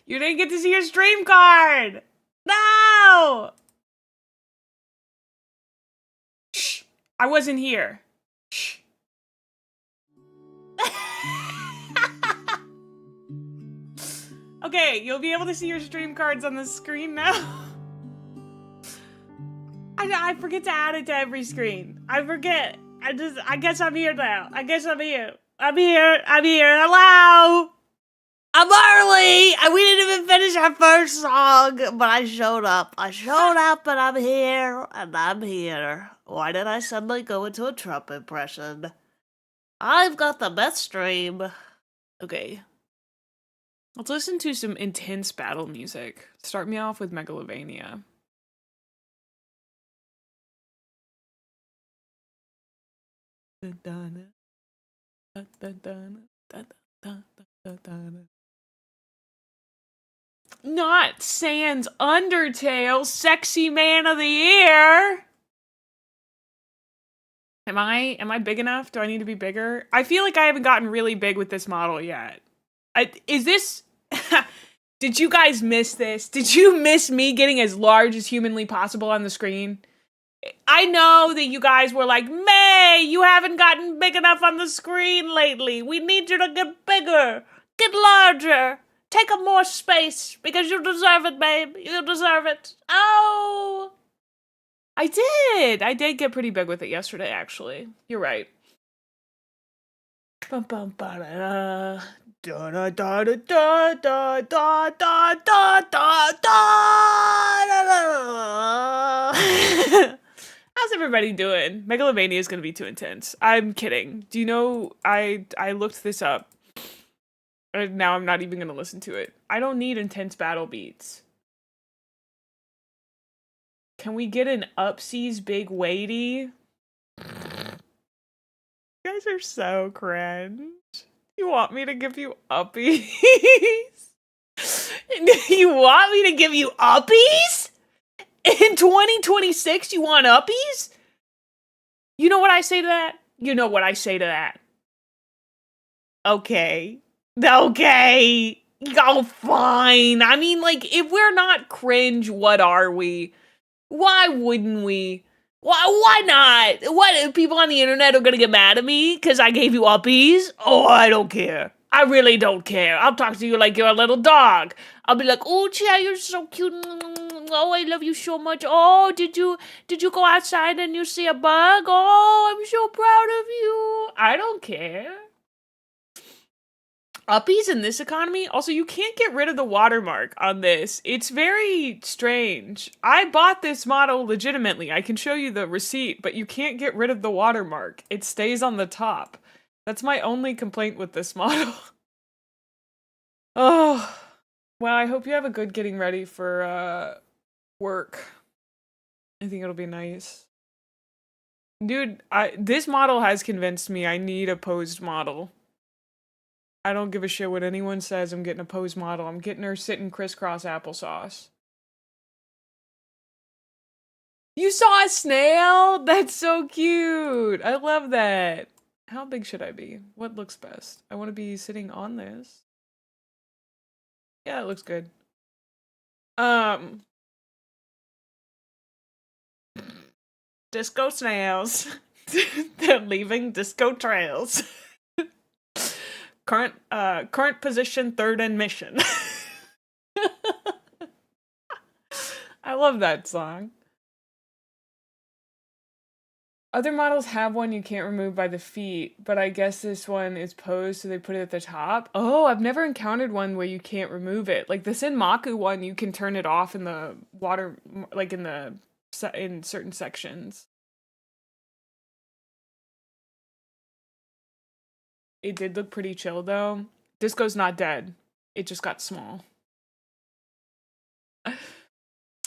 You didn't get to see your stream card. No. Shh. I wasn't here. Shh. Okay, you'll be able to see your stream cards on the screen now. I forget to add it to every screen. I forget. I guess I'm here now. I guess I'm here. I'm here. Hello. I'm early. We didn't even finish our first song, but I showed up. And I'm here. Why did I suddenly go into a Trump impression? I've got the best stream. Okay. Let's listen to some intense battle music. Start me off with Megalovania. Not Sans Undertale, Sexy Man of the Year. Am I big enough? Do I need to be bigger? I feel like I haven't gotten really big with this model yet. Is this... Did you guys miss this? Did you miss me getting as large as humanly possible on the screen? I know that you guys were like, May, you haven't gotten big enough on the screen lately. We need you to get bigger. Get larger. Take up more space because you deserve it, babe. You deserve it. Oh! I did get pretty big with it yesterday, actually. You're right. Bum bum ba da da da da da da da da da da da. How's everybody doing? Megalovania is gonna be too intense. I'm kidding. Do you know I looked this up. And now I'm not even gonna listen to it. I don't need intense battle beats. Can we get an Upsies Big Weighty? You guys are so cringe. You want me to give you uppies? You want me to give you uppies? In 2026, you want uppies? You know what I say to that? You know what I say to that. Okay. Okay. Oh, fine. I mean, like, if we're not cringe, what are we? Why wouldn't we? Why not? What, people on the internet are gonna get mad at me because I gave you uppies? Oh, I don't care. I really don't care. I'll talk to you like you're a little dog. I'll be like, oh, Chia, you're so cute. Oh, I love you so much. Oh, did you go outside and you see a bug? Oh, I'm so proud of you. I don't care. Uppies in this economy? Also, you can't get rid of the watermark on this. It's very strange. I bought this model legitimately. I can show you the receipt, but you can't get rid of the watermark. It stays on the top. That's my only complaint with this model. Oh, well, I hope you have a good getting ready for work. I think it'll be nice. Dude, this model has convinced me I need a posed model. I don't give a shit what anyone says. I'm getting a pose model. I'm getting her sitting crisscross applesauce. You saw a snail? That's so cute. I love that. How big should I be? What looks best? I want to be sitting on this. Yeah, it looks good. Disco snails. They're leaving disco trails. Current position, third in mission. I love that song. Other models have one you can't remove by the feet, but I guess this one is posed, so they put it at the top. Oh, I've never encountered one where you can't remove it. Like the Senmaku one, you can turn it off in the water, like in certain sections. It did look pretty chill, though. Disco's not dead. It just got small.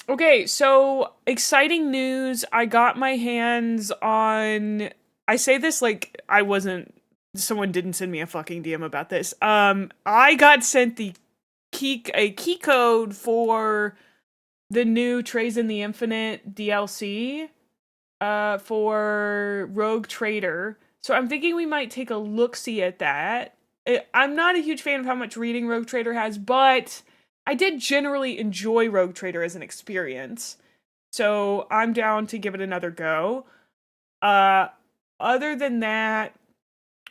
Okay, so exciting news. I got my hands on... I say this like I wasn't... Someone didn't send me a fucking DM about this. I got sent a key code for the new Trays in the Infinite DLC for Rogue Trader. So I'm thinking we might take a look-see at that. I'm not a huge fan of how much reading Rogue Trader has, but I did generally enjoy Rogue Trader as an experience. So I'm down to give it another go. Uh, Other than that,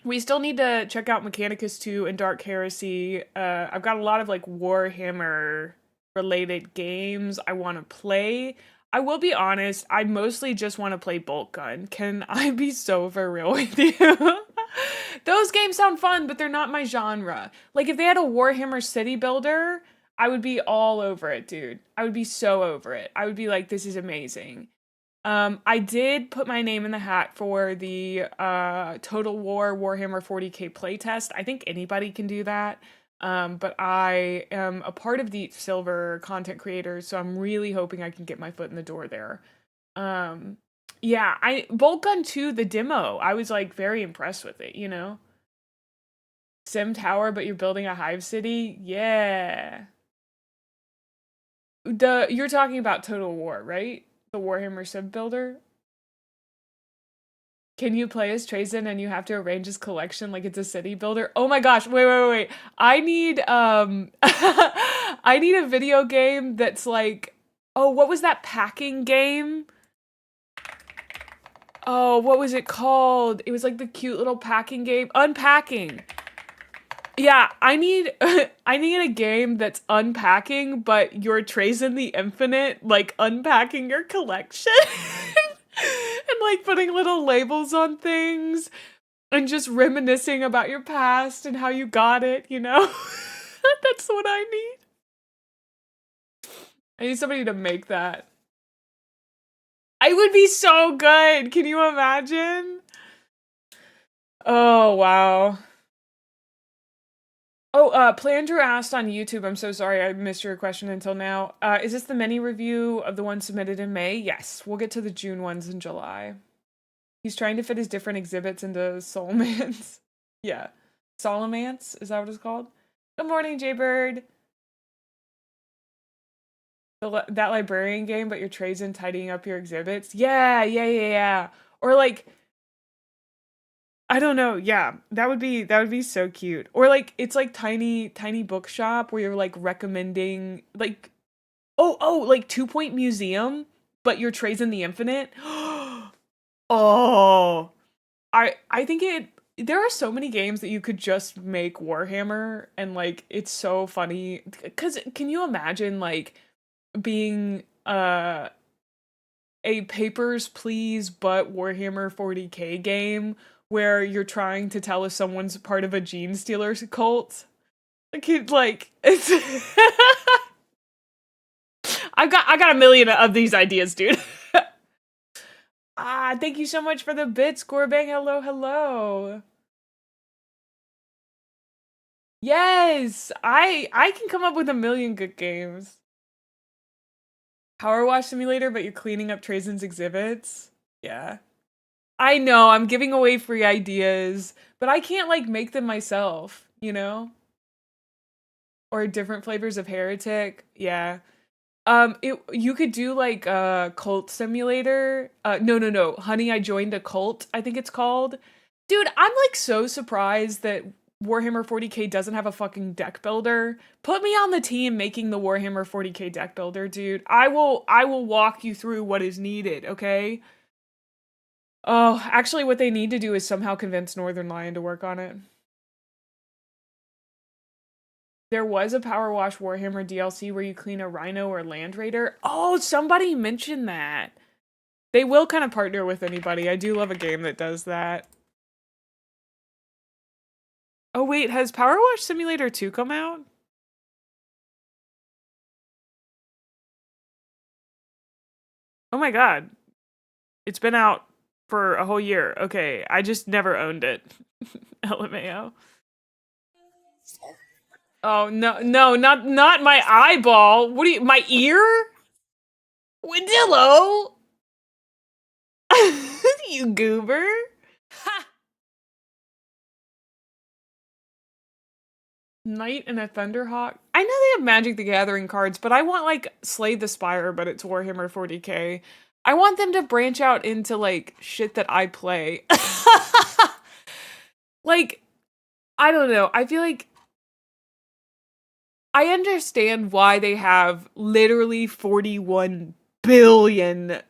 we still need to check out Mechanicus 2 and Dark Heresy. I've got a lot of like Warhammer related games I want to play. I will be honest, I mostly just want to play Bolt Gun. Can I be so for real with you? Those games sound fun, but they're not my genre. Like if they had a Warhammer City Builder, I would be all over it, dude. I would be so over it. I would be like, this is amazing. I did put my name in the hat for the Total War Warhammer 40k playtest. I think anybody can do that. But I am a part of the Silver content creators, so I'm really hoping I can get my foot in the door there. Yeah, Bolt Gun 2, the demo, I was like very impressed with it, you know? Sim Tower, but you're building a hive city? Yeah. You're talking about Total War, right? The Warhammer Sim Builder? Can you play as Trazen and you have to arrange his collection like it's a city builder? Oh my gosh, wait. I need I need a video game that's like, oh, what was that packing game? Oh, what was it called? It was like the cute little packing game. Unpacking. Yeah, I need I need a game that's unpacking, but you're Trazen the Infinite, like unpacking your collection. And like putting little labels on things and just reminiscing about your past and how you got it, you know? That's what I need. I need somebody to make that. I would be so good. Can you imagine? Oh, wow. Oh, Plandrew asked on YouTube, I'm so sorry I missed your question until now. Is this the mini review of the one submitted in May? Yes, we'll get to the June ones in July. He's trying to fit his different exhibits into Solomance. Yeah. Solomance? Is that what it's called? Good morning, Jaybird. That librarian game, but you're Trazen tidying up your exhibits? Yeah. Or like, I don't know. Yeah, that would be so cute. Or like it's like tiny bookshop where you're like recommending like like 2 Point Museum, but you're Trazen the Infinite. Oh, I think there are so many games that you could just make Warhammer and like it's so funny cuz can you imagine like being a Papers, Please but Warhammer 40k game where you're trying to tell if someone's part of a gene stealer cult? Like it's I got a million of these ideas, dude. Thank you so much for the bits, Gorbang. Hello. Yes, I can come up with a million good games. Power Wash Simulator, but you're cleaning up Trazen's exhibits? Yeah. I know, I'm giving away free ideas, but I can't like make them myself, you know? Or different flavors of Heretic. Yeah. You could do like a cult simulator. No. Honey, I joined a cult, I think it's called. Dude, I'm like so surprised that Warhammer 40k doesn't have a fucking deck builder. Put me on the team making the Warhammer 40k deck builder, dude. I will walk you through what is needed, okay? Oh, actually what they need to do is somehow convince Northern Lion to work on it. There was a Power Wash Warhammer DLC where you clean a Rhino or Land Raider. Oh, somebody mentioned that. They will kind of partner with anybody. I do love a game that does that. Oh wait, has Power Wash Simulator 2 come out? Oh my god. It's been out for a whole year. Okay, I just never owned it. LMAO. Oh no, not my eyeball. What do you, my ear? Windillo? You goober? Ha! Knight and a Thunderhawk. I know they have Magic the Gathering cards, but I want like Slay the Spire, but it's Warhammer 40k. I want them to branch out into like shit that I play. Like I don't know. I feel like I understand why they have literally 41 billion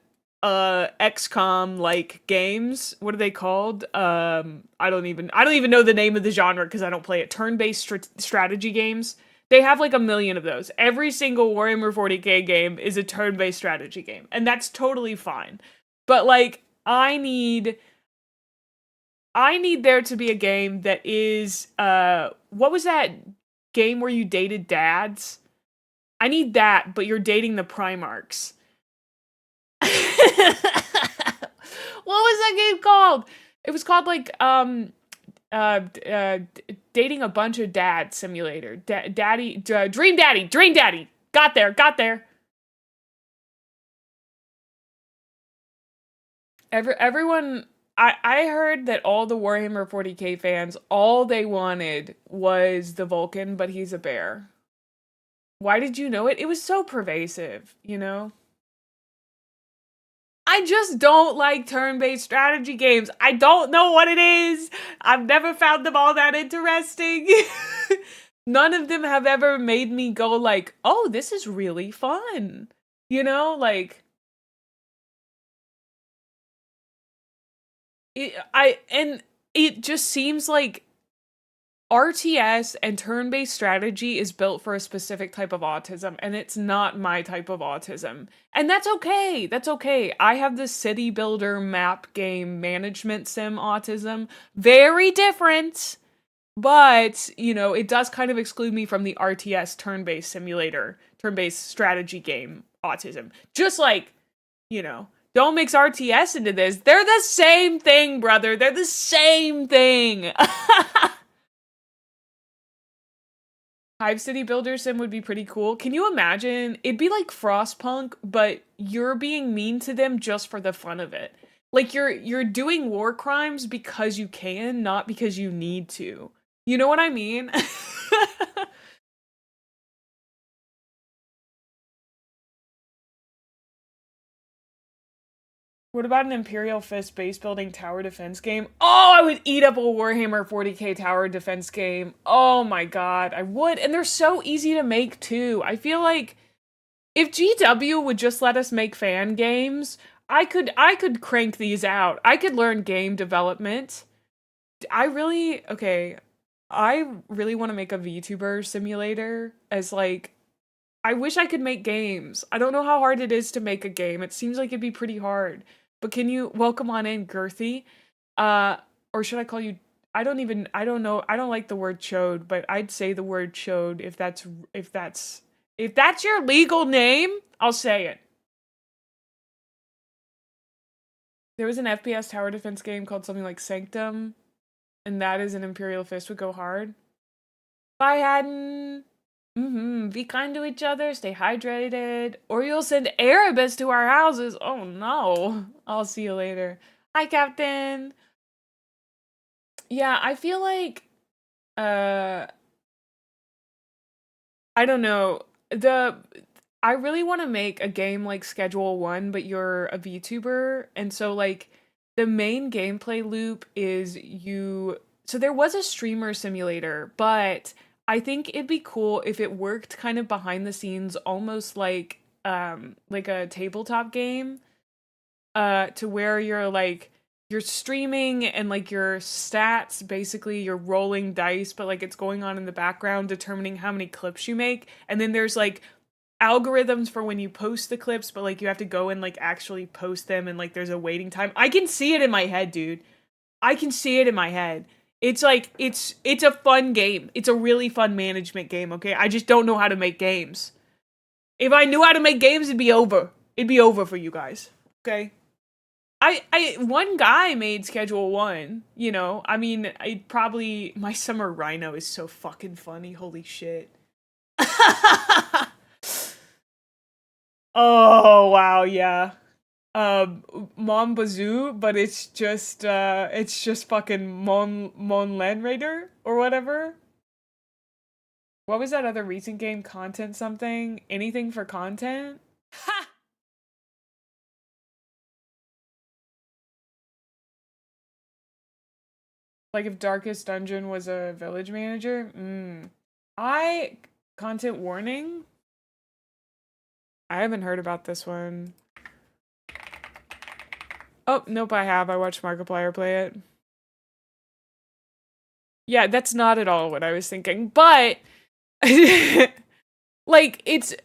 XCOM like games. What are they called? I don't even know the name of the genre because I don't play it. Turn-based strategy games. They have like a million of those. Every single Warhammer 40K game is a turn-based strategy game, and that's totally fine. But like I need there to be a game that is what was that game where you dated dads? I need that, but you're dating the Primarchs. What was that game called? It was called like uh, uh dating a bunch of dad simulator. Dream Daddy. Got there. Everyone I heard that all the Warhammer 40K fans, all they wanted was the Vulcan, but he's a bear. Why did you know it? It was so pervasive, you know? I just don't like turn-based strategy games. I don't know what it is. I've never found them all that interesting. None of them have ever made me go like, "Oh, this is really fun." You know, like it just seems like RTS and turn-based strategy is built for a specific type of autism, and it's not my type of autism. And that's okay. That's okay. I have the city builder map game management sim autism. Very different, but, it does kind of exclude me from the RTS turn-based simulator, turn-based strategy game autism. Just like, don't mix RTS into this. They're the same thing, brother. They're the same thing. Hive City Builder Sim would be pretty cool. Can you imagine? It'd be like Frostpunk, but you're being mean to them just for the fun of it. Like you're doing war crimes because you can, not because you need to. You know what I mean? What about an Imperial Fist base building tower defense game? Oh, I would eat up a Warhammer 40K tower defense game. Oh my god, I would. And they're so easy to make too. I feel like if GW would just let us make fan games, I could crank these out. I could learn game development. Okay, I really want to make a VTuber simulator as like I wish I could make games. I don't know how hard it is to make a game. It seems like it'd be pretty hard. But can you welcome on in, Girthy? Uh, or should I call you? I don't know. I don't like the word chode, but I'd say the word chode if that's your legal name, I'll say it. There was an FPS tower defense game called something like Sanctum, and that is an Imperial Fist would go hard. Bye, Haddon. Be kind to each other, stay hydrated, or you'll send Erebus to our houses. Oh no. I'll see you later. Hi, Captain. Yeah, I feel like uh I don't know. I really want to make a game like Schedule 1, but you're a VTuber, and so like the main gameplay loop is so there was a streamer simulator, but I think it'd be cool if it worked kind of behind the scenes almost like a tabletop game to where you're streaming and like your stats basically you're rolling dice but like it's going on in the background determining how many clips you make, and then there's like algorithms for when you post the clips, but like you have to go and like actually post them, and like there's a waiting time. I can see it in my head, dude. I can see it in my head. It's like it's a fun game. It's a really fun management game, okay? I just don't know how to make games. If I knew how to make games, it'd be over. It'd be over for you guys. Okay? I one guy made Schedule 1, I mean, I probably my summer rhino is so fucking funny. Holy shit. Oh, wow, yeah. Mon Bazoo, but it's just fucking Mon Land Raider or whatever. What was that other recent game? Content something? Anything for content? Ha! Like if Darkest Dungeon was a village manager. Content warning? I haven't heard about this one. Oh, nope, I have. I watched Markiplier play it. Yeah, that's not at all what I was thinking. But, like,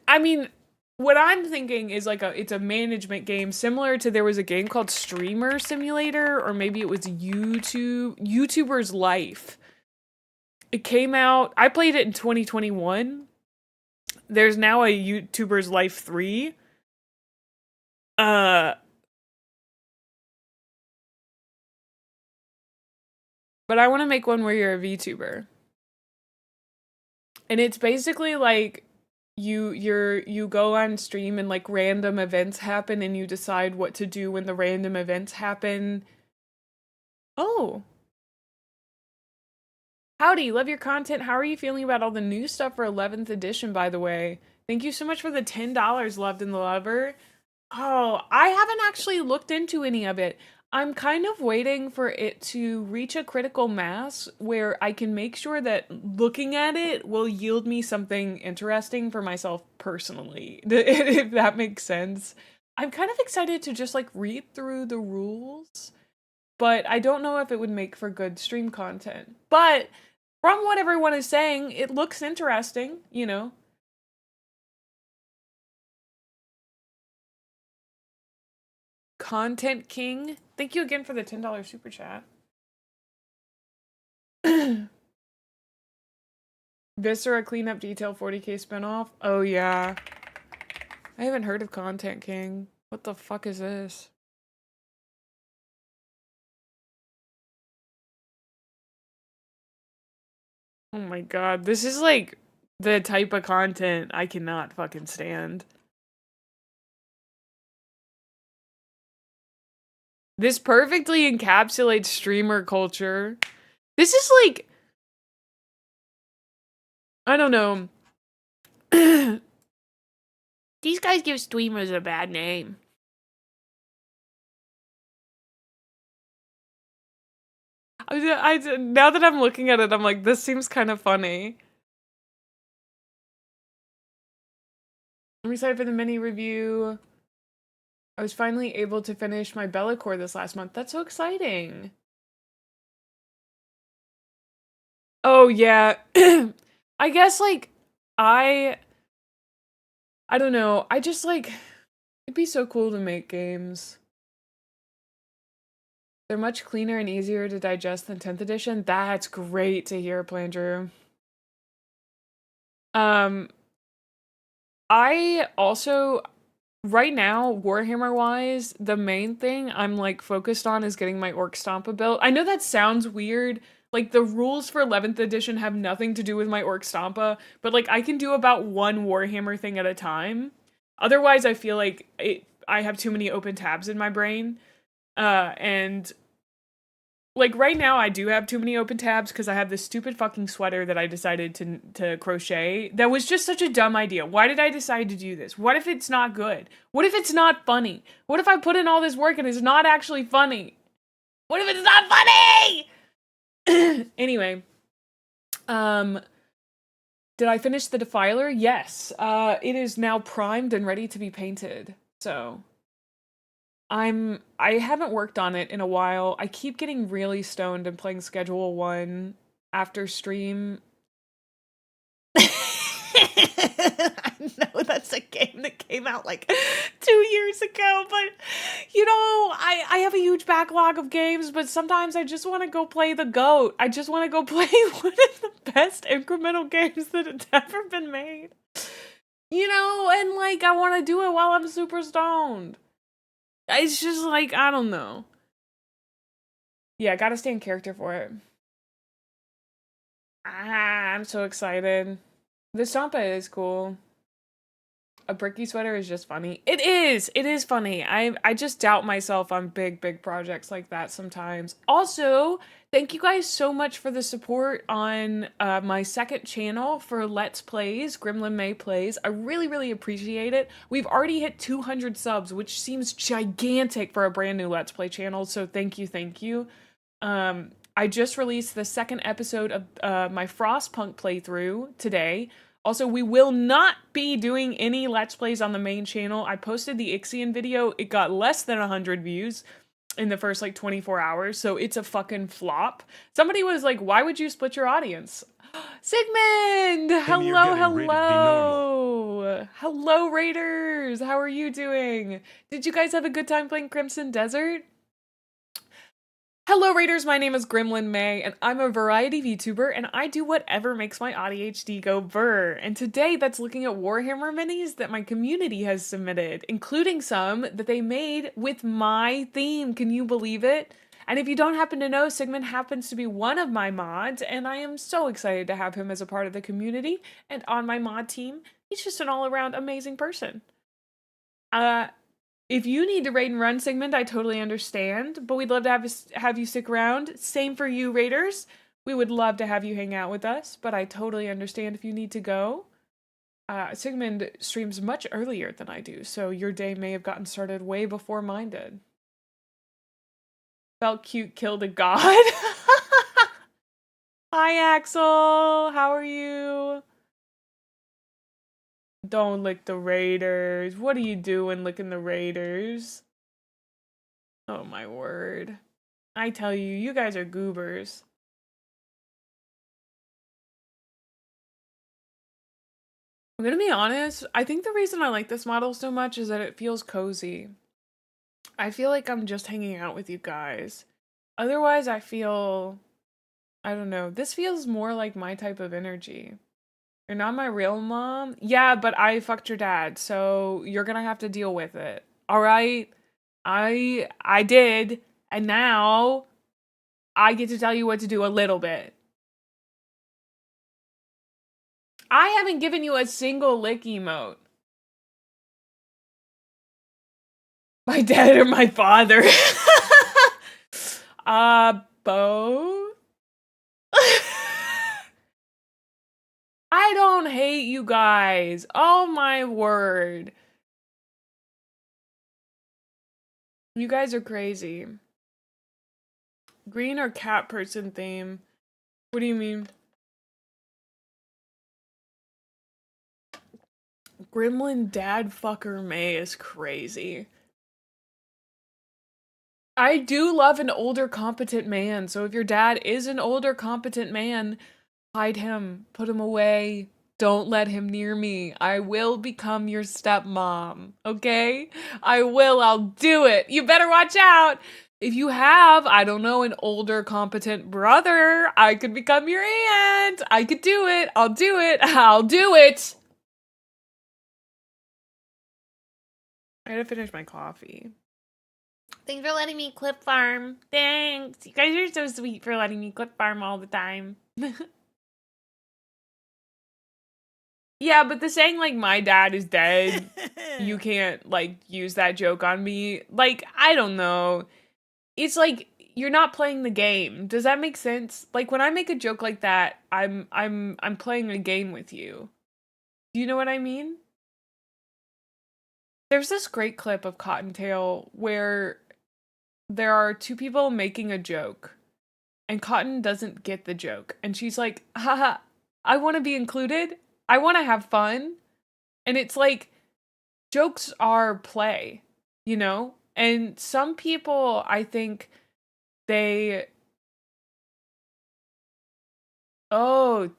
I mean, what I'm thinking is like it's a management game similar to there was a game called Streamer Simulator, or maybe it was YouTuber's Life. It came out, I played it in 2021. There's now a YouTuber's Life 3. But I want to make one where you're a VTuber. And it's basically like you go on stream and like random events happen and you decide what to do when the random events happen. Oh. Howdy, love your content. How are you feeling about all the new stuff for 11th edition, by the way? Thank you so much for the $10, Loved and the Lover. Oh, I haven't actually looked into any of it. I'm kind of waiting for it to reach a critical mass where I can make sure that looking at it will yield me something interesting for myself personally, if that makes sense. I'm kind of excited to just like read through the rules, but I don't know if it would make for good stream content. But from what everyone is saying, it looks interesting, you know? Content King, thank you again for the $10 super chat. Viscera cleanup detail 40k spinoff. Oh yeah. I haven't heard of Content King. What the fuck is this? Oh my god, this is like the type of content I cannot fucking stand. This perfectly encapsulates streamer culture. This is like, I don't know. These guys give streamers a bad name. Now that I'm looking at it, I'm like, this seems kind of funny. I'm excited for the mini review. I was finally able to finish my Bellacore this last month. That's so exciting. Oh, yeah. I guess, like, I don't know. I just, like, it'd be so cool to make games. They're much cleaner and easier to digest than 10th edition. That's great to hear, Plandrew. I also, right now, Warhammer-wise, the main thing I'm, like, focused on is getting my Orc Stompa built. I know that sounds weird. Like, the rules for 11th edition have nothing to do with my Orc Stompa, but, like, I can do about one Warhammer thing at a time. Otherwise, I feel like I have too many open tabs in my brain. And like right now I do have too many open tabs because I have this stupid fucking sweater that I decided to crochet. That was just such a dumb idea. Why did I decide to do this? What if it's not good? What if it's not funny? What if I put in all this work and it's not actually funny? What if it's not funny? Anyway, did I finish the Defiler? Yes. It is now primed and ready to be painted. So I haven't worked on it in a while. I keep getting really stoned and playing Schedule 1 after stream. I know that's a game that came out like 2 years ago, but you know, I have a huge backlog of games, but sometimes I just want to go play the GOAT. I just want to go play one of the best incremental games that has ever been made. You know, and like I want to do it while I'm super stoned. It's just like, I don't know. Yeah, gotta stay in character for it. I'm so excited. The Stompa is cool. A bricky sweater is just funny. It is funny. I just doubt myself on big projects like that sometimes. Also, thank you guys so much for the support on my second channel for Let's Plays, Gremlin Mae Plays. I really appreciate it. We've already hit 200 subs, which seems gigantic for a brand new Let's Play channel, so thank you. I just released the second episode of my Frostpunk playthrough today. Also, we will not be doing any Let's Plays on the main channel. I posted the Ixion video. It got less than 100 views in the first, like, 24 hours, so it's a fucking flop. Somebody was like, why would you split your audience? Sigmund! Hello, hello! Hello, Raiders! How are you doing? Did you guys have a good time playing Crimson Desert? Hello Raiders, my name is Gremlin Mae, and I'm a variety VTuber, and I do whatever makes my ADHD go brr. And today that's looking at Warhammer minis that my community has submitted, including some that they made with my theme. Can you believe it? And if you don't happen to know, Sigmund happens to be one of my mods, and I am so excited to have him as a part of the community and on my mod team. He's just an all-around amazing person. If you need to raid and run, Sigmund, I totally understand, but we'd love to have you stick around. Same for you, Raiders. We would love to have you hang out with us, but I totally understand if you need to go. Sigmund streams much earlier than I do, so your day may have gotten started way before mine did. Felt cute, killed a god. Hi, Axel. How are you? Don't lick the Raiders. What are you doing licking the Raiders? Oh my word. I tell you, you guys are goobers. I'm gonna be honest, I think the reason I like this model so much is that it feels cozy. I feel like I'm just hanging out with you guys. Otherwise, I don't know, this feels more like my type of energy. You're not my real mom? Yeah, but I fucked your dad, so you're gonna have to deal with it. Alright? I did, and now I get to tell you what to do a little bit. I haven't given you a single lick emote. My dad or my father? Both? I don't hate you guys. Oh my word. You guys are crazy. Green or cat person theme? What do you mean? Gremlin dad fucker May is crazy. I do love an older competent man, so if your dad is an older competent man, hide him, put him away. Don't let him near me. I will become your stepmom, okay? I will, I'll do it. You better watch out. If you have, I don't know, an older competent brother, I could become your aunt. I could do it. I'll do it. I'll do it. I gotta finish my coffee. Thanks for letting me clip farm. Thanks. You guys are so sweet for letting me clip farm all the time. Yeah, but the saying, like, my dad is dead, you can't, like, use that joke on me. Like, I don't know. It's like, you're not playing the game. Does that make sense? Like, when I make a joke like that, I'm playing a game with you. Do you know what I mean? There's this great clip of Cottontail where there are two people making a joke, and Cotton doesn't get the joke. And she's like, haha, I want to be included. I want to have fun. And it's like, jokes are play, you know? And some people, I think, oh,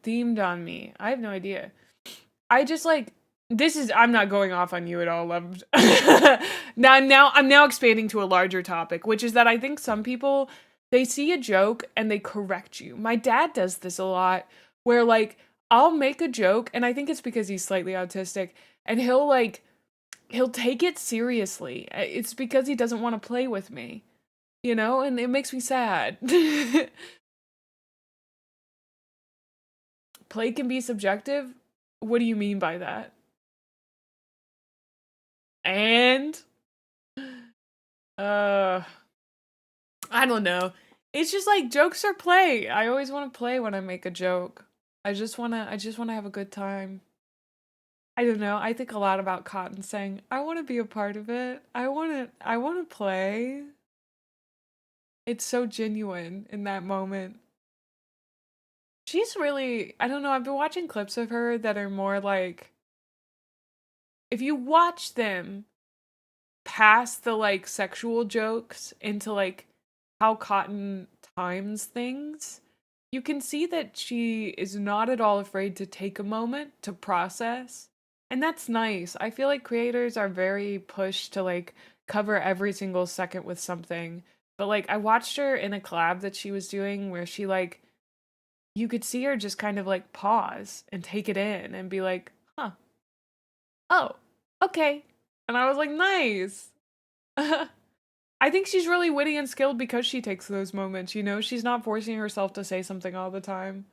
themed on me. I have no idea. I just like, I'm not going off on you at all, loved. Now I'm now expanding to a larger topic, which is that I think some people, they see a joke and they correct you. My dad does this a lot, where like, I'll make a joke, and I think it's because he's slightly autistic, and he'll take it seriously. It's because he doesn't want to play with me, you know, and it makes me sad. Play can be subjective? What do you mean by that? And I don't know. It's just like, jokes are play. I always want to play when I make a joke. I just want to have a good time. I don't know. I think a lot about Cotton saying, I want to be a part of it. I want to play. It's so genuine in that moment. She's really, I don't know, I've been watching clips of her that are more like, if you watch them past the like sexual jokes into like how Cotton times things, you can see that she is not at all afraid to take a moment to process. And that's nice. I feel like creators are very pushed to like cover every single second with something. But like I watched her in a collab that she was doing where she like you could see her just kind of like pause and take it in and be like, "Huh. Oh, okay." And I was like, "Nice." I think she's really witty and skilled because she takes those moments, you know? She's not forcing herself to say something all the time.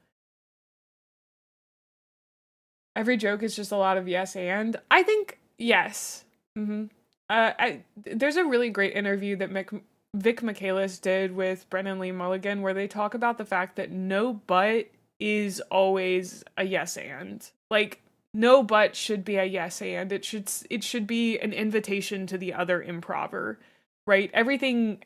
Every joke is just a lot of yes and. I think yes. There's a really great interview that Vic Michaelis did with Brennan Lee Mulligan where they talk about the fact that no but is always a yes and. Like no but should be a yes and. It should be an invitation to the other improver. Right? Everything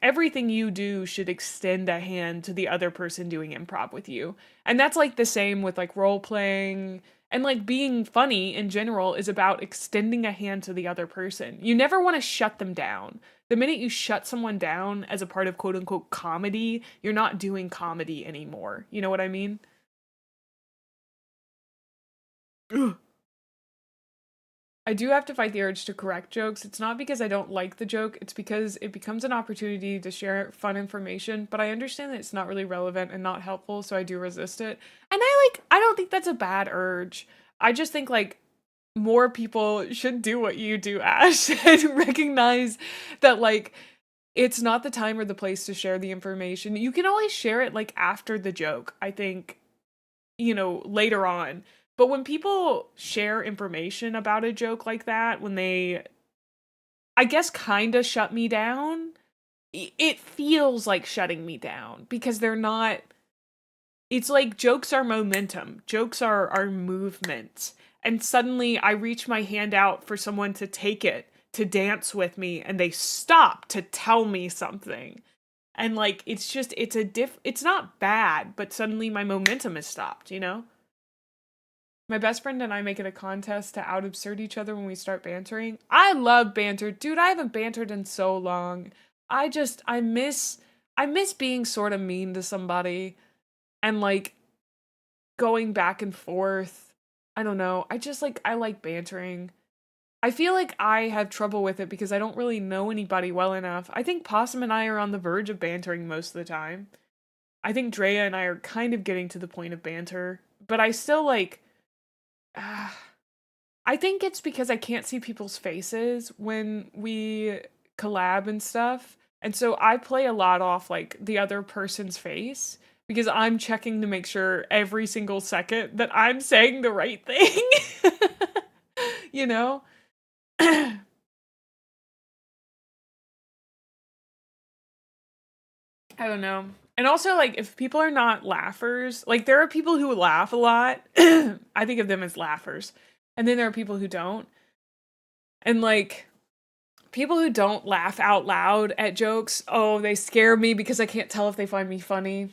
you do should extend a hand to the other person doing improv with you. And that's like the same with like role playing and like being funny in general is about extending a hand to the other person. You never want to shut them down. The minute you shut someone down as a part of quote unquote comedy, you're not doing comedy anymore. You know what I mean? Ugh. I do have to fight the urge to correct jokes. It's not because I don't like the joke, it's because it becomes an opportunity to share fun information, but I understand that it's not really relevant and not helpful, so I do resist it. And I don't think that's a bad urge. I just think like more people should do what you do, Ash, and recognize that like it's not the time or the place to share the information. You can always share it like after the joke, I think, later on. But when people share information about a joke like that, when they, I guess, kind of shut me down, it feels like shutting me down because they're not, it's like jokes are momentum, jokes are movement. And suddenly I reach my hand out for someone to take it, to dance with me, and they stop to tell me something. And like, it's not bad, but suddenly my momentum is stopped, you know? My best friend and I make it a contest to out absurd each other when we start bantering. I love banter. Dude, I haven't bantered in so long. I miss being sort of mean to somebody and like going back and forth. I don't know. I like bantering. I feel like I have trouble with it because I don't really know anybody well enough. I think Possum and I are on the verge of bantering most of the time. I think Drea and I are kind of getting to the point of banter, but I still like I think it's because I can't see people's faces when we collab and stuff. And so I play a lot off like the other person's face because I'm checking to make sure every single second that I'm saying the right thing. you know? I don't know. And also, like, if people are not laughers, like, there are people who laugh a lot. I think of them as laughers. And then there are people who don't. And, like, people who don't laugh out loud at jokes, oh, they scare me because I can't tell if they find me funny.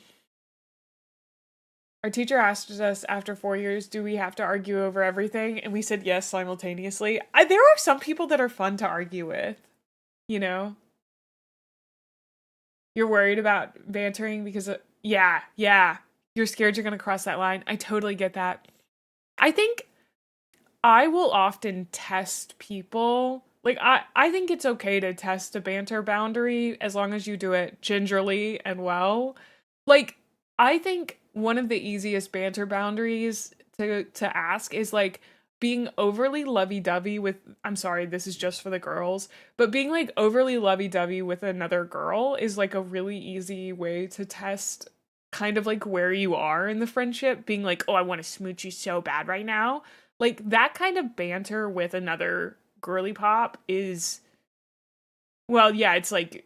Our teacher asked us after 4 years, do we have to argue over everything? And we said yes simultaneously. There are some people that are fun to argue with, you know? You're worried about bantering because, yeah, you're scared you're gonna cross that line. I totally get that. I think I will often test people. Like, I think it's okay to test a banter boundary as long as you do it gingerly and well. Like, I think one of the easiest banter boundaries to ask is like being overly lovey-dovey with, I'm sorry, this is just for the girls, but being like overly lovey-dovey with another girl is like a really easy way to test kind of like where you are in the friendship, being like, oh, I want to smooch you so bad right now. Like that kind of banter with another girly pop is, well, yeah, it's like,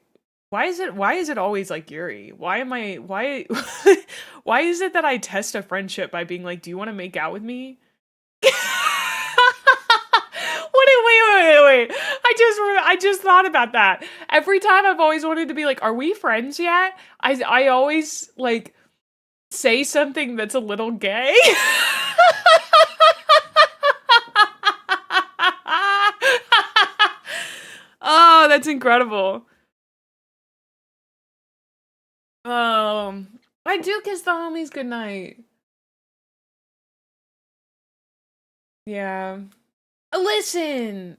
why is it always like Yuri? Why why is it that I test a friendship by being like, do you want to make out with Wait. I I just thought about that. Every time I've always wanted to be like, are we friends yet? I always like say something that's a little gay. Oh, that's incredible. I do kiss the homies goodnight. Yeah. Listen.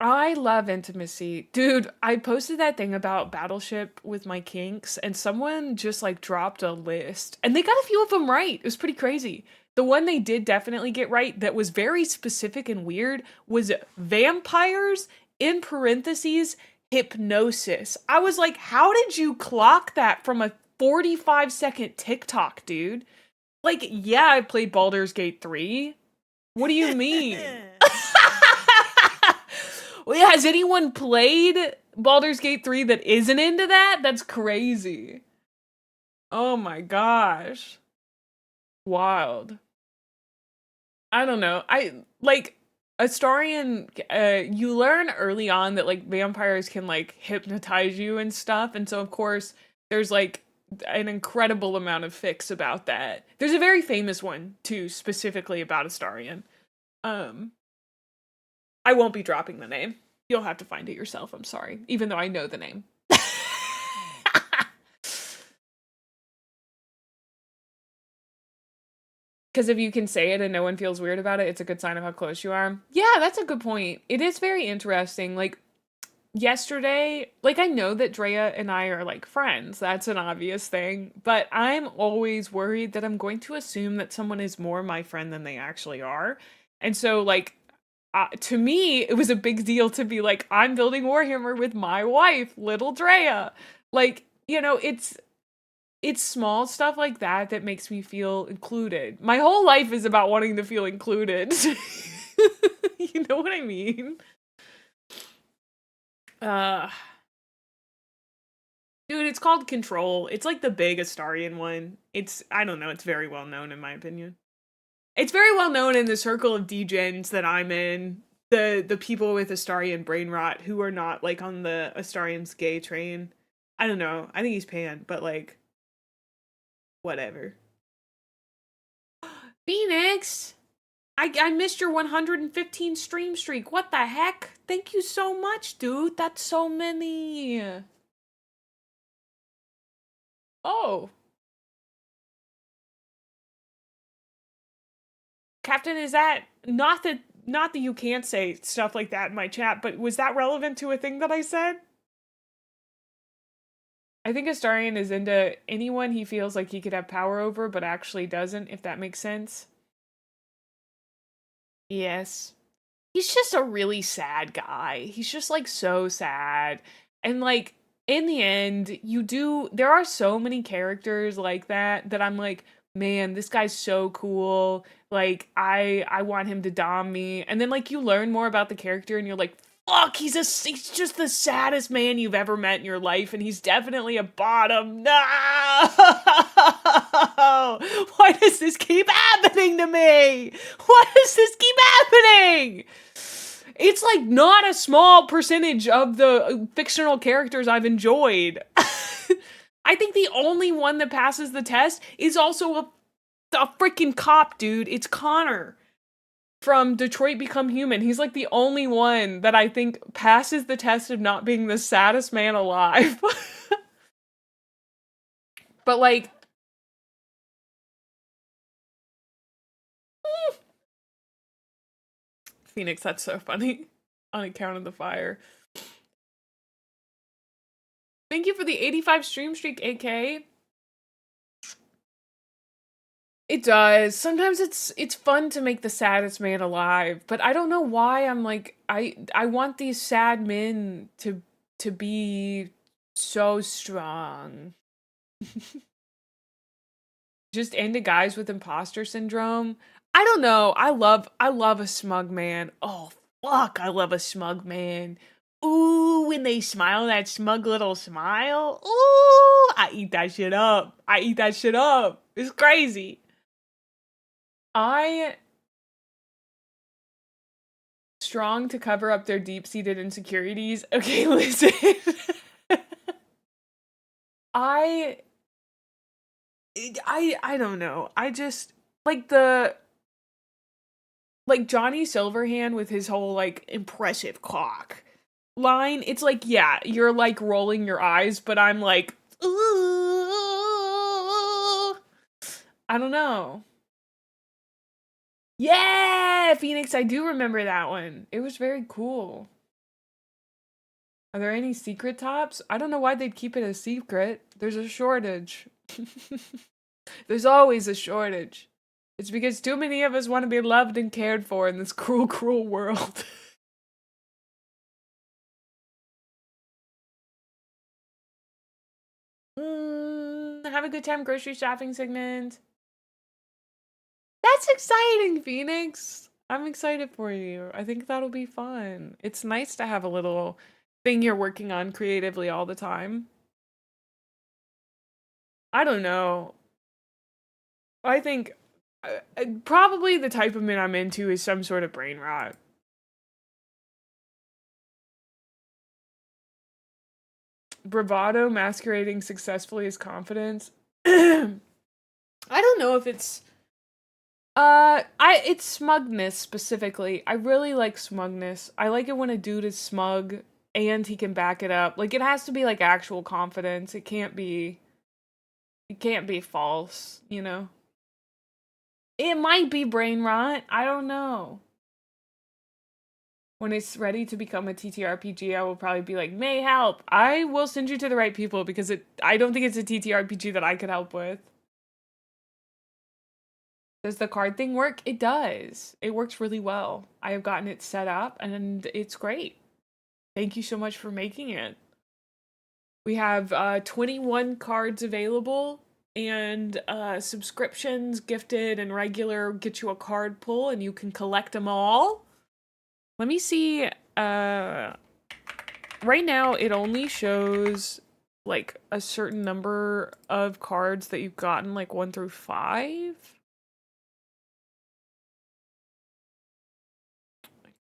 I love intimacy. Dude, I posted that thing about Battleship with my kinks, and someone just like dropped a list. And they got a few of them right. It was pretty crazy. The one they did definitely get right that was very specific and weird was vampires, in parentheses, hypnosis. I was like, how did you clock that from a 45-second TikTok, dude? Like, yeah, I played Baldur's Gate 3. What do you mean? Well, has anyone played Baldur's Gate 3 that isn't into that? That's crazy. Oh my gosh. Wild. I don't know. Astarion, you learn early on that like vampires can like hypnotize you and stuff. And so of course there's like an incredible amount of fics about that. There's a very famous one too, specifically about Astarion. I won't be dropping the name. You'll have to find it yourself. I'm sorry, even though I know the name. Because if you can say it and no one feels weird about it, it's a good sign of how close you are. Yeah, that's a good point. It is very interesting. Like, yesterday, like, I know that Drea and I are, like, friends. That's an obvious thing. But I'm always worried that I'm going to assume that someone is more my friend than they actually are. And so, like, to me, it was a big deal to be like, I'm building Warhammer with my wife, little Drea. Like, you know, it's small stuff like that that makes me feel included. My whole life is about wanting to feel included. You know what I mean? Dude, it's called Control. It's like the big Astarion one. I don't know, it's very well known in my opinion. It's very well known in the circle of degens that I'm in. The people with Astarion brain rot who are not like on the Astarion's gay train. I don't know. I think he's pan, but like whatever. Phoenix! I missed your 115 stream streak. What the heck? Thank you so much, dude. That's so many. Oh. Captain, is that not that you can't say stuff like that in my chat, but was that relevant to a thing that I said? I think Astarion is into anyone he feels like he could have power over, but actually doesn't, if that makes sense. Yes. He's just a really sad guy. He's just like so sad. And like in the end, there are so many characters like that I'm like, man, this guy's so cool. Like I want him to dom me. And then like you learn more about the character and you're like, fuck, he's just the saddest man you've ever met in your life, and he's definitely a bottom. No! Why does this keep happening to me? Why does this keep happening? It's like not a small percentage of the fictional characters I've enjoyed. I think the only one that passes the test is also a freaking cop, dude. It's Connor from Detroit Become Human. He's like the only one that I think passes the test of not being the saddest man alive. But like, Phoenix, that's so funny. On account of the fire. Thank you for the 85 stream streak, AK. It does. Sometimes it's fun to make the saddest man alive, but I don't know why I'm like I want these sad men to be so strong. Just into guys with imposter syndrome. I don't know. I love a smug man. Oh fuck, I love a smug man. Ooh, when they smile that smug little smile. Ooh, I eat that shit up. It's crazy. strong to cover up their deep-seated insecurities. Okay, listen. I don't know. I just like Johnny Silverhand with his whole like impressive cock line. It's like, yeah, you're like rolling your eyes, but I'm like, ooh. I don't know. Yeah, Phoenix, I do remember that one. It was very cool. Are there any secret tops? I don't know why they'd keep it a secret. There's a shortage. There's always a shortage. It's because too many of us want to be loved and cared for in this cruel, cruel world. Have a good time grocery shopping segment. That's exciting, Phoenix. I'm excited for you. I think that'll be fun. It's nice to have a little thing you're working on creatively all the time. I don't know. I think probably the type of min I'm into is some sort of brain rot. Bravado masquerading successfully as confidence. I don't know if it's it's smugness specifically. I really like smugness. I like it when a dude is smug and he can back it up. Like, it has to be like actual confidence. It can't be false, you know? It might be brain rot. I don't know. When it's ready to become a TTRPG, I will probably be like, May, help. I will send you to the right people because I don't think it's a TTRPG that I could help with. Does the card thing work? It does. It works really well. I have gotten it set up and it's great. Thank you so much for making it. We have 21 cards available, and subscriptions, gifted and regular, get you a card pull and you can collect them all. Let me see. Right now it only shows like a certain number of cards that you've gotten, like 1 through 5.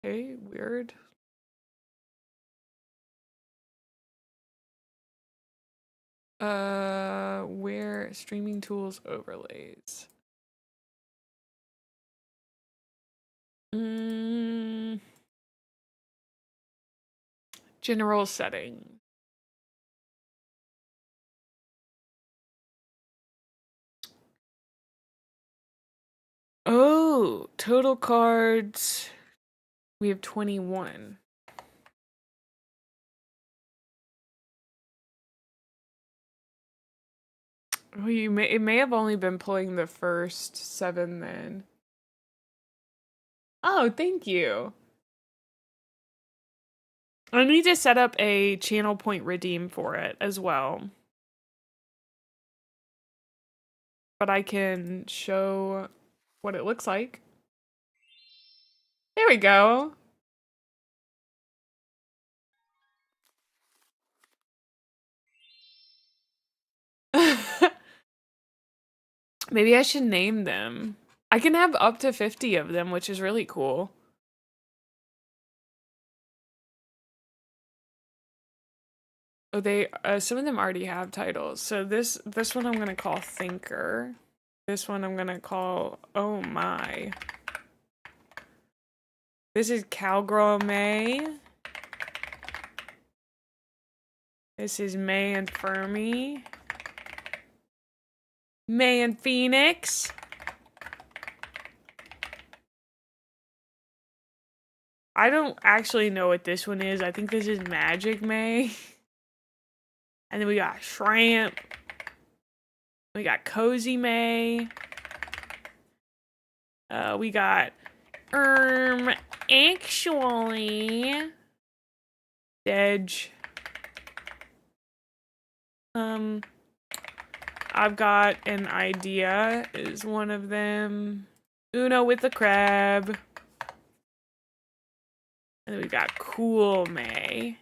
Okay, weird. Where streaming tools overlays. General setting. Oh, total cards. We have 21. Oh, it may have only been pulling the first 7 then. Oh, thank you. I need to set up a channel point redeem for it as well. But I can show what it looks like. There we go. Maybe I should name them. I can have up to 50 of them, which is really cool. Oh, some of them already have titles. So this one I'm gonna call Thinker. This one I'm gonna call Oh My. This is Cowgirl Mae. This is May and Fermi. May and Phoenix. I don't actually know what this one is. I think this is Magic May. And then we got Shrimp. We got Cozy May. We got actually Dedge. I've got an idea is one of them. Uno with the crab. And then we've got Cool May.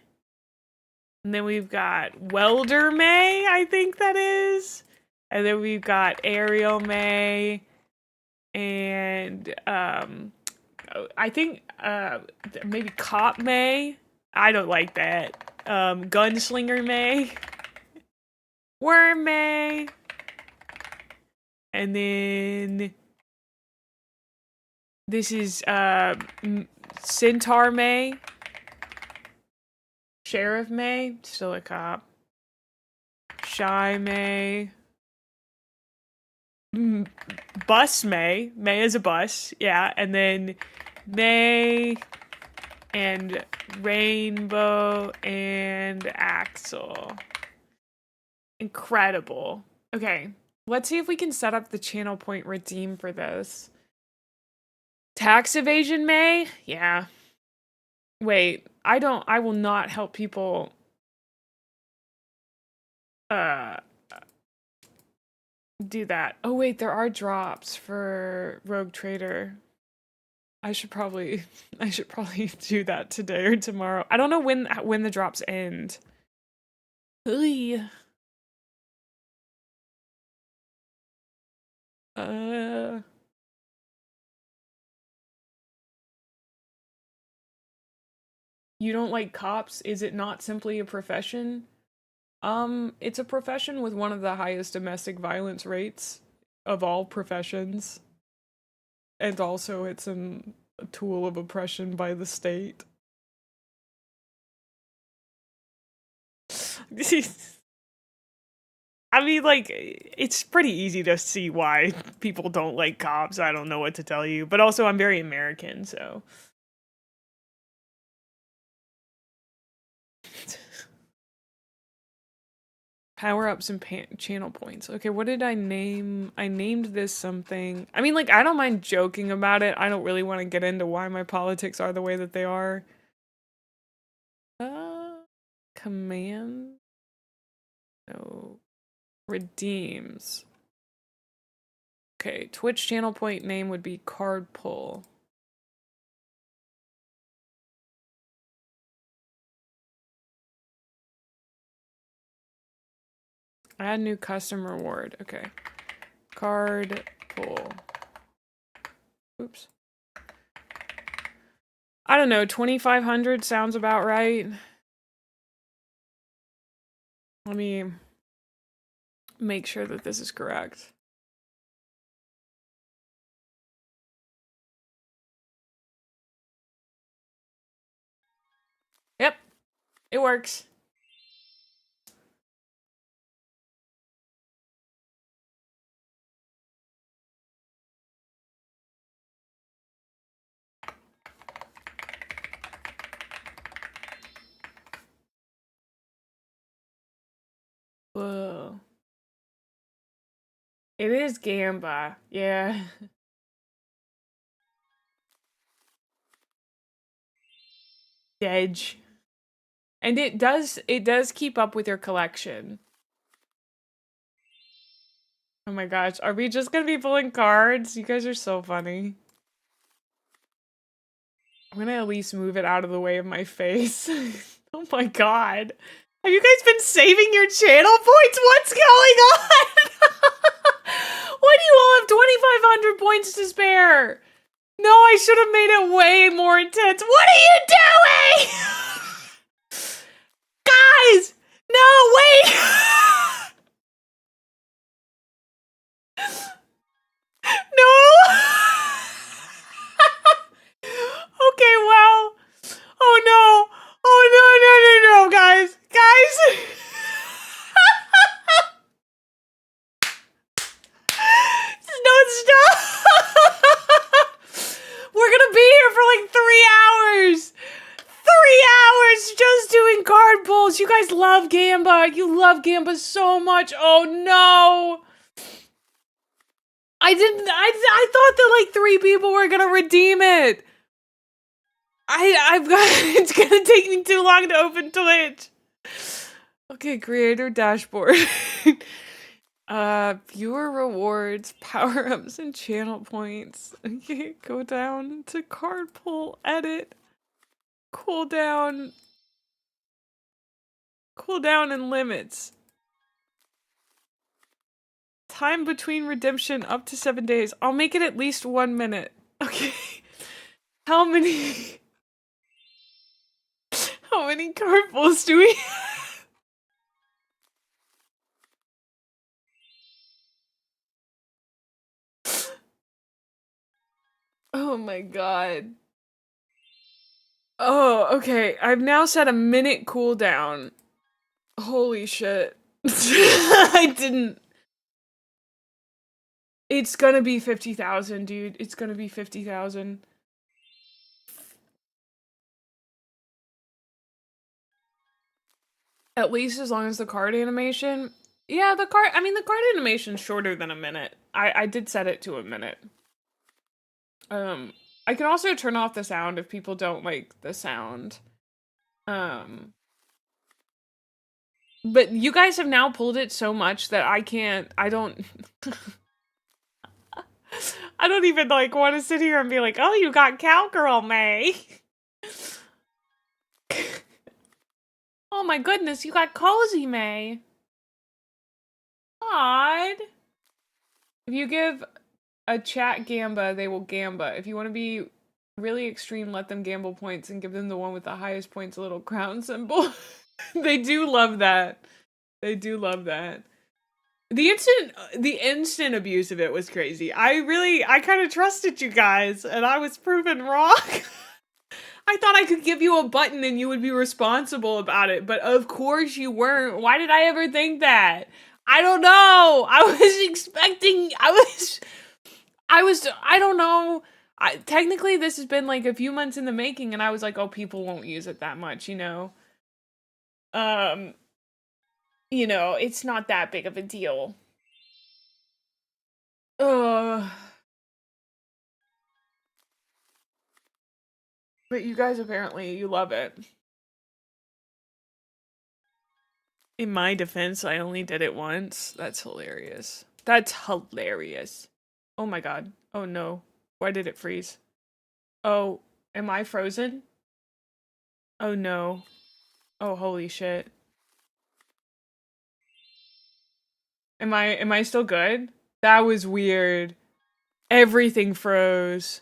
And then we've got Welder May, I think that is. And then we've got Ariel May. And I think maybe Cop Mae. I don't like that. Gunslinger Mae. Worm Mae. And then this is Centaur Mae. Sheriff Mae, still a cop. Shy Mae. Bus Mae. Mae is a bus, yeah. And then Mae and Rainbow and Axel. Incredible. Okay, let's see if we can set up the channel point redeem for this. Tax evasion Mae? Yeah. Wait, I will not help people do that. Oh wait, there are drops for Rogue Trader. I should probably do that today or tomorrow. I don't know when the drops end. Hey. You don't like cops? Is it not simply a profession? It's a profession with one of the highest domestic violence rates of all professions. And also it's a tool of oppression by the state. I mean, like, it's pretty easy to see why people don't like cops. I don't know what to tell you. But also, I'm very American, so... Power-ups and channel points. Okay, what did I name? I named this something. I mean, like, I don't mind joking about it. I don't really want to get into why my politics are the way that they are. Command? No. Redeems. Okay, Twitch channel point name would be card pull. Add new custom reward. Okay. Card pull. Oops. I don't know, 2,500 sounds about right. Let me make sure that this is correct. Yep, it works. Whoa. It is Gamba, yeah. Edge. And it does keep up with your collection. Oh my gosh, are we just gonna be pulling cards? You guys are so funny. I'm gonna at least move it out of the way of my face. Oh my god. Have you guys been saving your channel points? What's going on? Why do you all have 2,500 points to spare? No, I should have made it way more intense. What are you doing? Guys! No, wait! No! Okay, well. Oh no! Oh no, guys! Guys! No, stop! We're gonna be here for like 3 hours! 3 hours just doing card pulls! You guys love Gamba! You love Gamba so much! Oh no! I thought that like 3 people were gonna redeem it! I've got, it's gonna take me too long to open Twitch. Okay, creator dashboard. Viewer rewards, power-ups, and channel points. Okay, go down to card pull, edit, cooldown and limits. Time between redemption up to 7 days. I'll make it at least 1 minute. Okay. How many how many carpals do we have? Oh my god. Oh, okay. I've now set a minute cooldown. Holy shit. I didn't. It's gonna be 50,000, dude. It's gonna be 50,000. At least as long as the card animation. Yeah, the card animation's shorter than a minute. I did set it to a minute. I can also turn off the sound if people don't like the sound. But you guys have now pulled it so much that I don't I don't even like want to sit here and be like, oh, you got Cowgirl May. Oh my goodness, you got Cozy May. Odd. If you give a chat gamba, they will gamba. If you want to be really extreme, let them gamble points and give them the one with the highest points, a little crown symbol. They do love that. They do love that. The instant abuse of it was crazy. I kind of trusted you guys, and I was proven wrong. I thought I could give you a button and you would be responsible about it, but of course you weren't. Why did I ever think that? I don't know. I don't know. Technically this has been like a few months in the making, and I was like, oh, people won't use it that much, you know? You know, it's not that big of a deal. But you guys apparently, you love it. In my defense, I only did it once. That's hilarious. That's hilarious. Oh my god. Oh no. Why did it freeze? Oh, am I frozen? Oh no. Oh, holy shit. Am I still good? That was weird. Everything froze.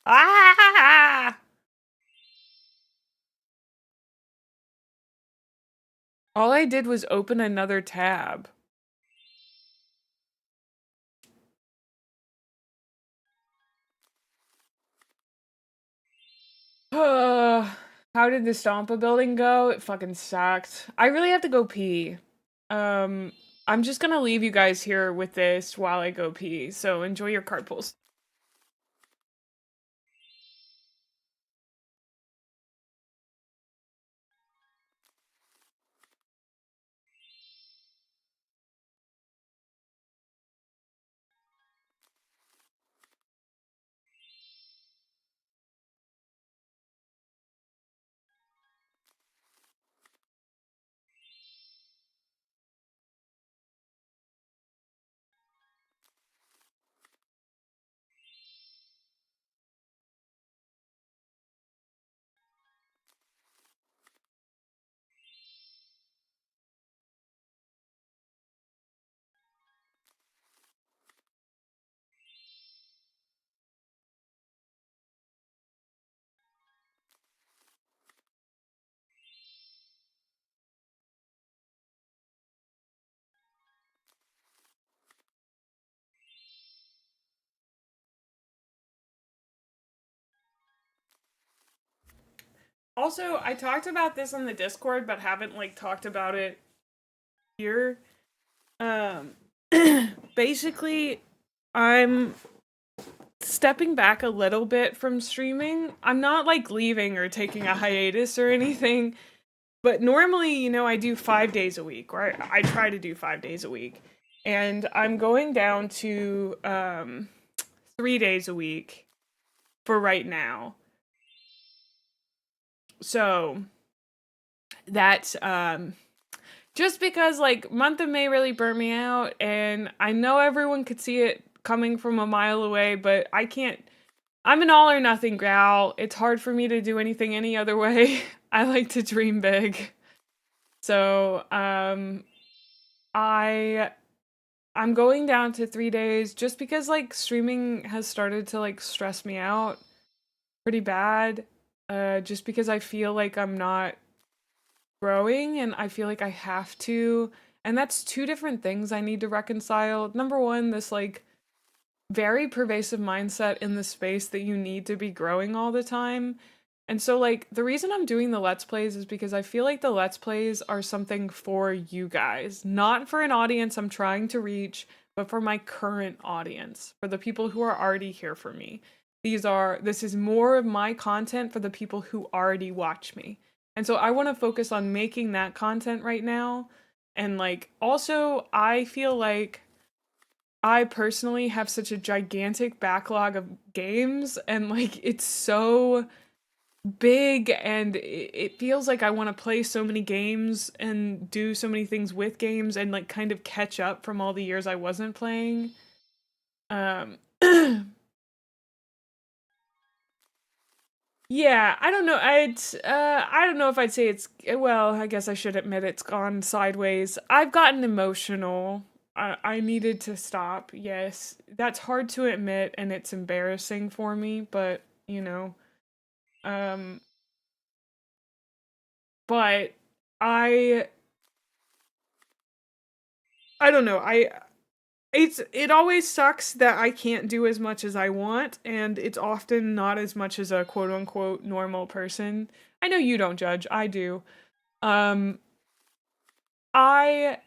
Ah! All I did was open another tab. How did the Stompa building go? It fucking sucked. I really have to go pee. I'm just gonna leave you guys here with this while I go pee, so enjoy your card pulls. Also, I talked about this on the Discord, but haven't, like, talked about it here. Basically, I'm stepping back a little bit from streaming. I'm not, like, leaving or taking a hiatus or anything, but normally, you know, I do 5 days a week, or I try to do 5 days a week. And I'm going down to 3 days a week for right now. So that's just because, like, month of May really burnt me out, and I know everyone could see it coming from a mile away, but I can't. I'm an all or nothing gal. It's hard for me to do anything any other way. I like to dream big. So I I'm going down to 3 days just because like streaming has started to like stress me out pretty bad. Just because I feel like I'm not growing and I feel like I have to. And that's two different things I need to reconcile. Number one, this like very pervasive mindset in the space that you need to be growing all the time. And so like the reason I'm doing the Let's Plays is because I feel like the Let's Plays are something for you guys, not for an audience I'm trying to reach, but for my current audience, for the people who are already here for me. This is more of my content for the people who already watch me. And so I want to focus on making that content right now. And like also I feel like I personally have such a gigantic backlog of games and like it's so big and it feels like I want to play so many games and do so many things with games and like kind of catch up from all the years I wasn't playing. Yeah, I don't know. I don't know if I'd say it's well, I guess I should admit it's gone sideways. I've gotten emotional. I needed to stop. Yes. That's hard to admit and it's embarrassing for me, but you know, um but I I don't know. It always sucks that I can't do as much as I want, and it's often not as much as a quote unquote normal person. I know you don't judge, I do. Um I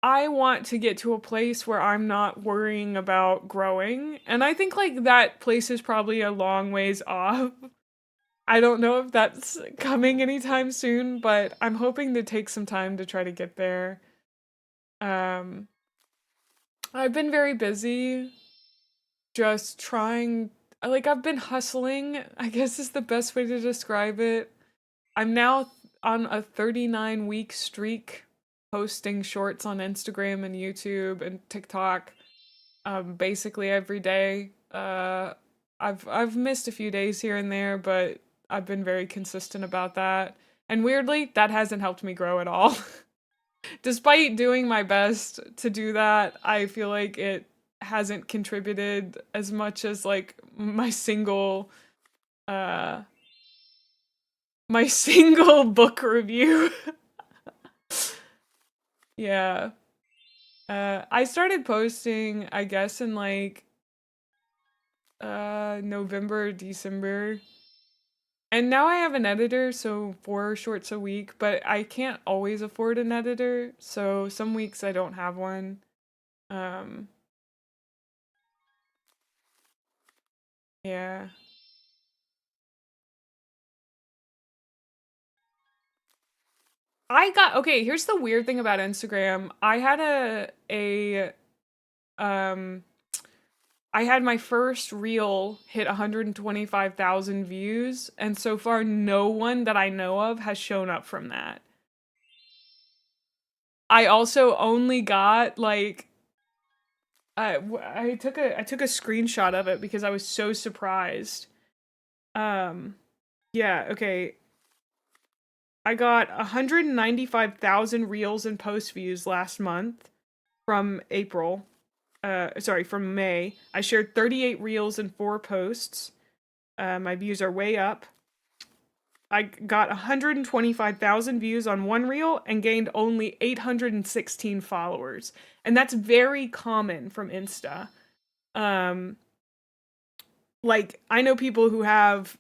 I want to get to a place where I'm not worrying about growing, and I think like that place is probably a long ways off. I don't know if that's coming anytime soon, but I'm hoping to take some time to try to get there. Um I've been very busy just trying like I've been hustling, I guess is the best way to describe it. I'm now on a 39-week streak posting shorts on Instagram and YouTube and TikTok basically every day. I've missed a few days here and there, but I've been very consistent about that. And weirdly, that hasn't helped me grow at all. Despite doing my best to do that, I feel like it hasn't contributed as much as like uh my single book review. Yeah. I started posting, I guess, in like November, December. And now I have an editor, so 4 shorts a week, but I can't always afford an editor, so some weeks I don't have one. Um yeah. Okay, here's the weird thing about Instagram. Um I had my first reel hit 125,000 views, and so far no one that I know of has shown up from that. I also only got like I took a screenshot of it because I was so surprised. Um yeah, okay. I got 195,000 reels and post views last month from April. Sorry, from May. I shared 38 reels and 4 posts. My views are way up. I got 125,000 views on one reel and gained only 816 followers. And that's very common from Insta. Um, like, I know people who have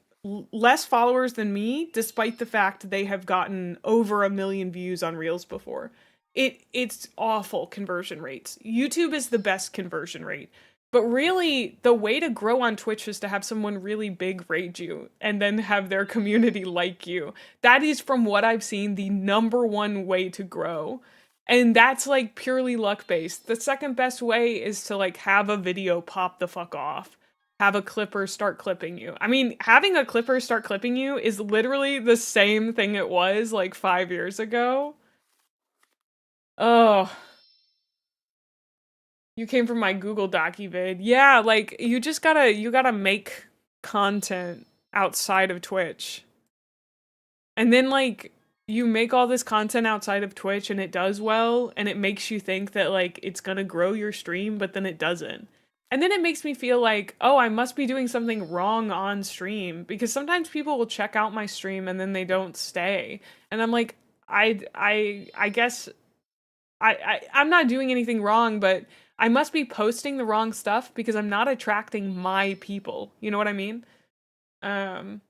less followers than me, despite the fact they have gotten over 1 million views on reels before. It's awful conversion rates. YouTube is the best conversion rate. But really, the way to grow on Twitch is to have someone really big rate you and then have their community like you. That is, from what I've seen, the number one way to grow. And that's like purely luck based. The second best way is to like have a video pop the fuck off. Have a clipper start clipping you. I mean, having a clipper start clipping you is literally the same thing it was like 5 years ago. Oh, you came from my Google Docu vid. Yeah, like you gotta make content outside of Twitch. And then like you make all this content outside of Twitch and it does well, and it makes you think that like it's gonna grow your stream, but then it doesn't. And then it makes me feel like, oh, I must be doing something wrong on stream because sometimes people will check out my stream and then they don't stay. And I'm like, I guess I'm not doing anything wrong, but I must be posting the wrong stuff because I'm not attracting my people. You know what I mean? Um,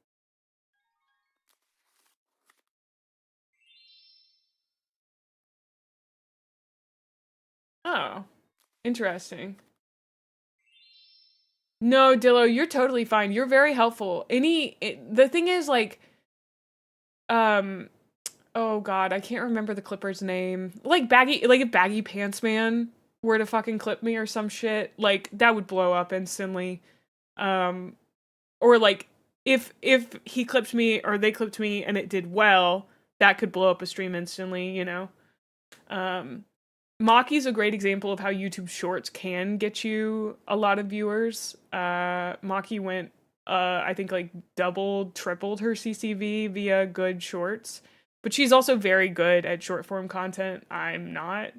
oh, interesting. No, Dillo, you're totally fine. You're very helpful. The thing is like um oh god, I can't remember the clipper's name. Like if Baggy Pants Man were to fucking clip me or some shit, like that would blow up instantly. Um or like if he clipped me or they clipped me and it did well, that could blow up a stream instantly, you know. Um Maki's a great example of how YouTube Shorts can get you a lot of viewers. Maki went, I think like doubled, tripled her CCV via good shorts, but she's also very good at short form content. I'm not.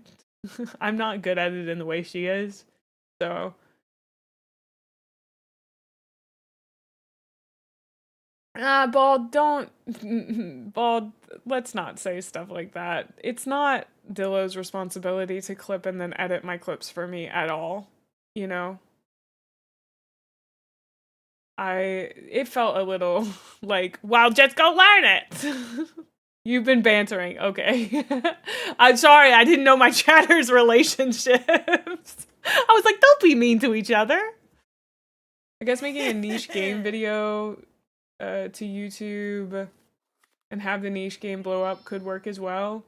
I'm not good at it in the way she is. So, Bald, don't, Bald, let's not say stuff like that. It's not Dillo's responsibility to clip and then edit my clips for me at all, you know? It felt a little like, well, just go learn it. You've been bantering. Okay. I'm sorry. I didn't know my chatter's relationships. I was like, don't be mean to each other. I guess making a niche game video to YouTube and have the niche game blow up could work as well.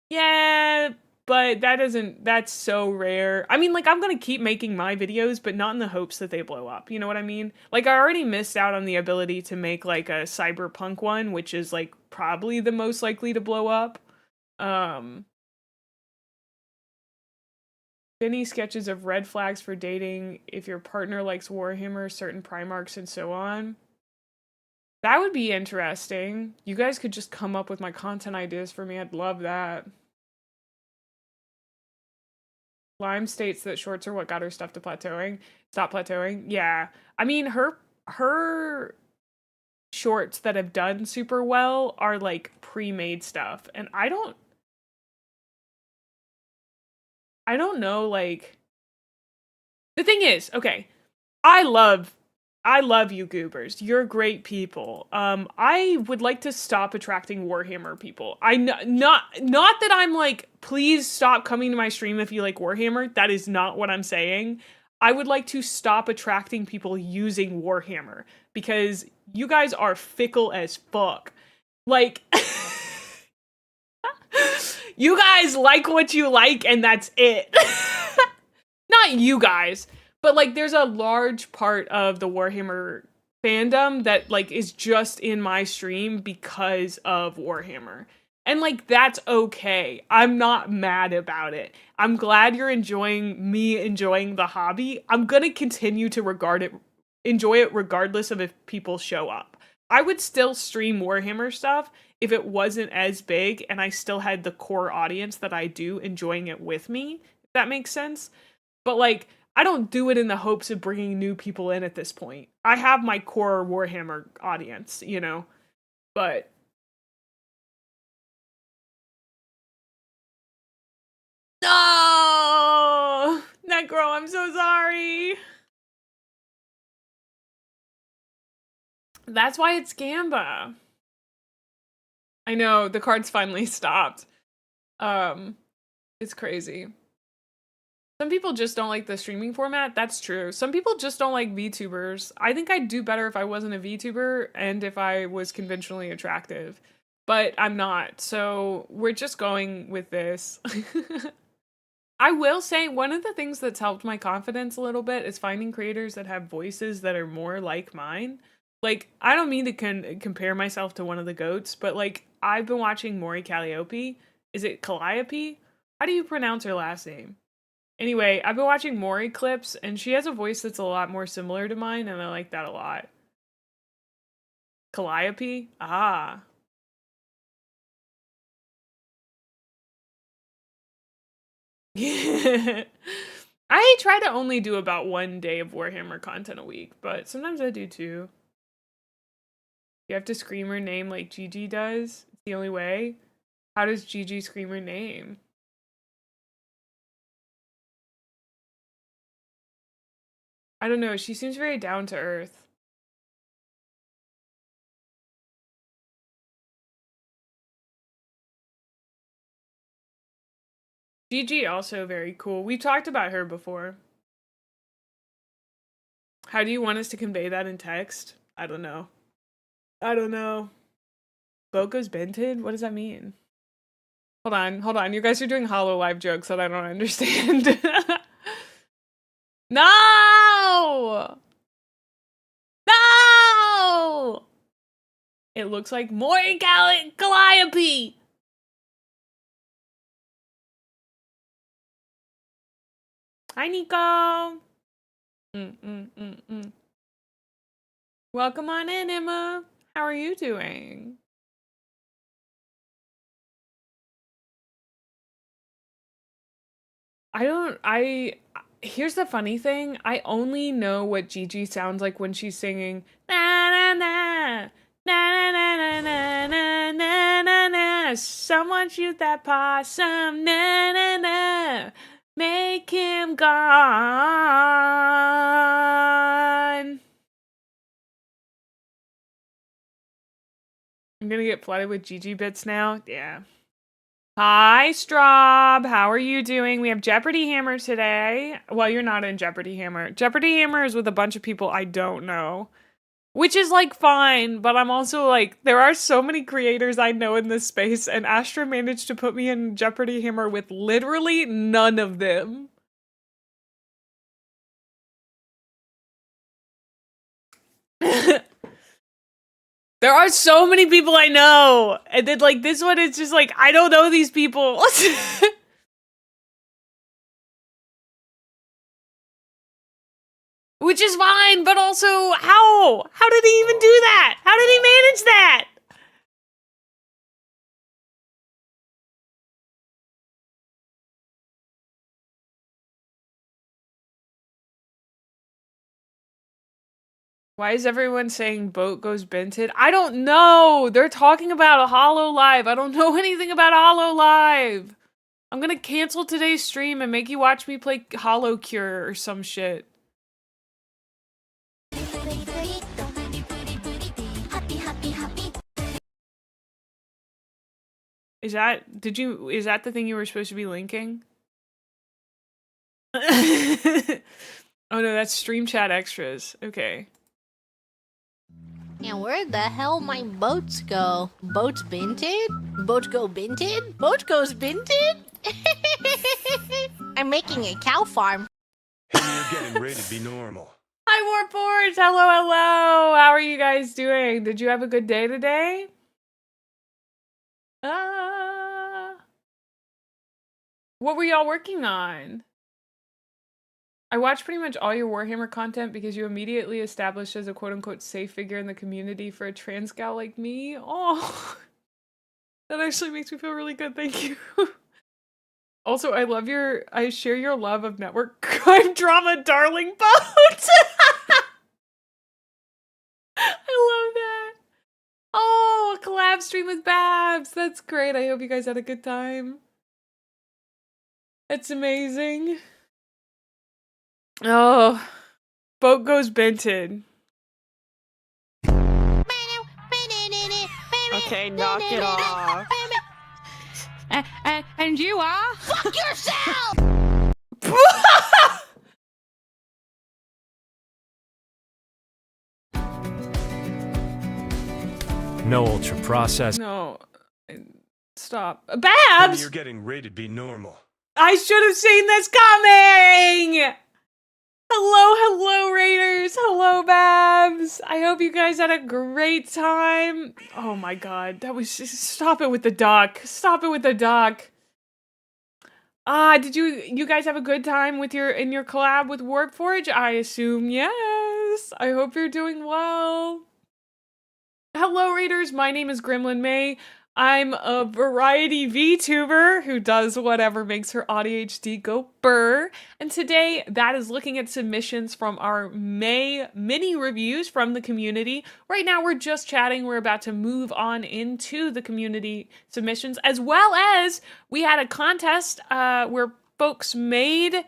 Yeah, but that's so rare. I mean, like, I'm gonna keep making my videos, but not in the hopes that they blow up. You know what I mean? Like, I already missed out on the ability to make, like, a cyberpunk one, which is, like, probably the most likely to blow up. Um, Benny sketches of red flags for dating if your partner likes Warhammer, certain Primarchs, and so on. That would be interesting. You guys could just come up with my content ideas for me. I'd love that. Lime states that shorts are what got her stuff to plateauing. Stop plateauing. Yeah. I mean, her shorts that have done super well are like pre-made stuff. And I don't know, like, the thing is, okay, I love you goobers. You're great people. I would like to stop attracting Warhammer people. Not that I'm like, please stop coming to my stream if you like Warhammer. That is not what I'm saying. I would like to stop attracting people using Warhammer because you guys are fickle as fuck. Like you guys like what you like and that's it. Not you guys, but like there's a large part of the Warhammer fandom that like is just in my stream because of Warhammer. And like that's okay. I'm not mad about it. I'm glad you're enjoying the hobby. I'm going to continue to enjoy it regardless of if people show up. I would still stream Warhammer stuff if it wasn't as big and I still had the core audience that I do enjoying it with me. If that makes sense. But like, I don't do it in the hopes of bringing new people in at this point. I have my core Warhammer audience, you know, but no, Necro, I'm so sorry. That's why it's Gamba. I know the cards finally stopped. It's crazy. Some people just don't like the streaming format. That's true. Some people just don't like VTubers. I think I'd do better if I wasn't a VTuber and if I was conventionally attractive. But I'm not. So we're just going with this. I will say one of the things that's helped my confidence a little bit is finding creators that have voices that are more like mine. Like, I don't mean to compare myself to one of the goats, but like, I've been watching Mori Calliope. Is it Calliope? How do you pronounce her last name? Anyway, I've been watching Mori clips, and she has a voice that's a lot more similar to mine, and I like that a lot. Calliope? Ah. I try to only do about 1 day of Warhammer content a week, but sometimes I do 2. You have to scream her name like Gigi does. It's the only way. How does Gigi scream her name? I don't know. She seems very down to earth. Gigi also very cool. We talked about her before. How do you want us to convey that in text? I don't know. I don't know. Boko's Bented? What does that mean? Hold on. You guys are doing hollow live jokes that I don't understand. No! No! It looks like more Calliope! Hi, Nico! Welcome on in, Emma. How are you doing? Here's the funny thing. I only know what Gigi sounds like when she's singing na na na na na na na na na na na. Someone shoot that possum na na na. Make him gone. I'm gonna get flooded with Gigi bits now. Yeah. Hi, Straub. How are you doing? We have Jeopardy Hammer today. Well, you're not in Jeopardy Hammer. Jeopardy Hammer is with a bunch of people I don't know, which is like fine, but I'm also like, there are so many creators I know in this space, and Astra managed to put me in Jeopardy Hammer with literally none of them. There are so many people I know, and then like this one is just like, I don't know these people. Which is fine, but also, how? How did he even do that? How did he manage that? Why is everyone saying boat goes Bented? I don't know. They're talking about a Hollow Live. I don't know anything about Hollow Live. I'm gonna cancel today's stream and make you watch me play Hollow Cure or some shit. Is that the thing you were supposed to be linking? Oh no, that's Stream Chat Extras. Okay. And where the hell my boats go? Boats binted? Boat go binted? Boat goes binted? I'm making a cow farm. Hey, you're getting ready to be normal. Hi, Warforged! Hello! How are you guys doing? Did you have a good day today? What were y'all working on? I watched pretty much all your Warhammer content because you immediately established as a quote-unquote safe figure in the community for a trans gal like me. Oh, that actually makes me feel really good. Thank you. Also, I share your love of network crime drama, Darling Boat. I love that. Oh, a collab stream with Babs. That's great. I hope you guys had a good time. It's amazing. Oh, boat goes Bented. Okay, knock it off. And you are? Fuck yourself! No ultra process. No. Stop. Hey, Babs! you're getting ready to be normal. I should have seen this coming! Hello, Raiders! Hello, Babs! I hope you guys had a great time. Oh my god, that was just... Stop it with the duck. Stop it with the duck. Did you guys have a good time with in your collab with Warpforge? I assume yes. I hope you're doing well. Hello, Raiders. My name is Gremlin Mae. I'm a variety VTuber who does whatever makes her ADHD go burr. And today, that is looking at submissions from our May mini reviews from the community. Right now, we're just chatting. We're about to move on into the community submissions, as well as we had a contest where folks made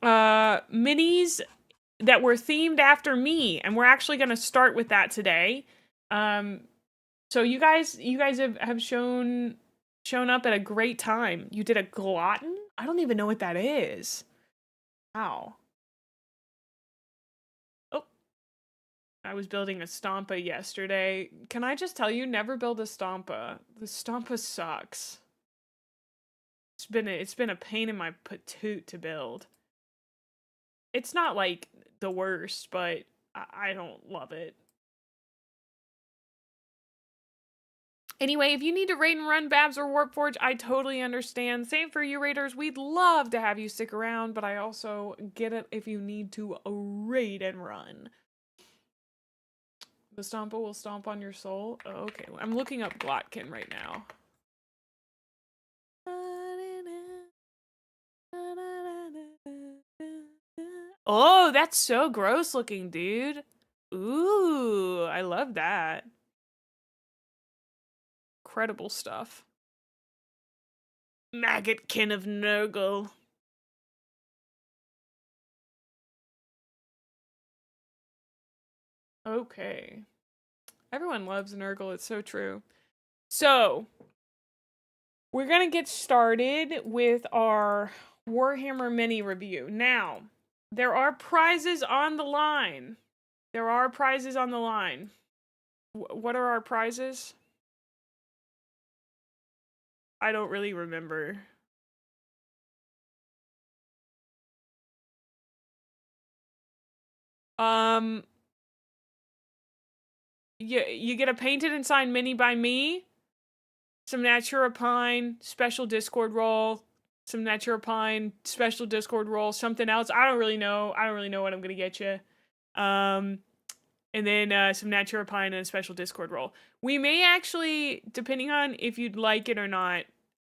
minis that were themed after me, and we're actually going to start with that today. So you guys have shown up at a great time. You did a glutton? I don't even know what that is. Wow. Oh, I was building a Stompa yesterday. Can I just tell you, never build a Stompa. The Stompa sucks. It's been a pain in my patoot to build. It's not like the worst, but I don't love it. Anyway, if you need to raid and run Babs or Warpforge, I totally understand. Same for you raiders. We'd love to have you stick around, but I also get it if you need to raid and run. The Stompa will stomp on your soul. Oh, okay, I'm looking up Glotkin right now. Oh, that's so gross looking, dude. Ooh, I love that. Incredible stuff. Maggotkin of Nurgle. Okay. Everyone loves Nurgle, it's so true. So, we're gonna get started with our Warhammer mini review. Now, there are prizes on the line. There are prizes on the line. What are our prizes? I don't really remember. You get a painted and signed mini by me, some Natura Pine, special Discord roll, some Natura Pine, special Discord roll, something else. I don't really know what I'm gonna get you. And then some Natura Pine and a special Discord roll. We may actually, depending on if you'd like it or not,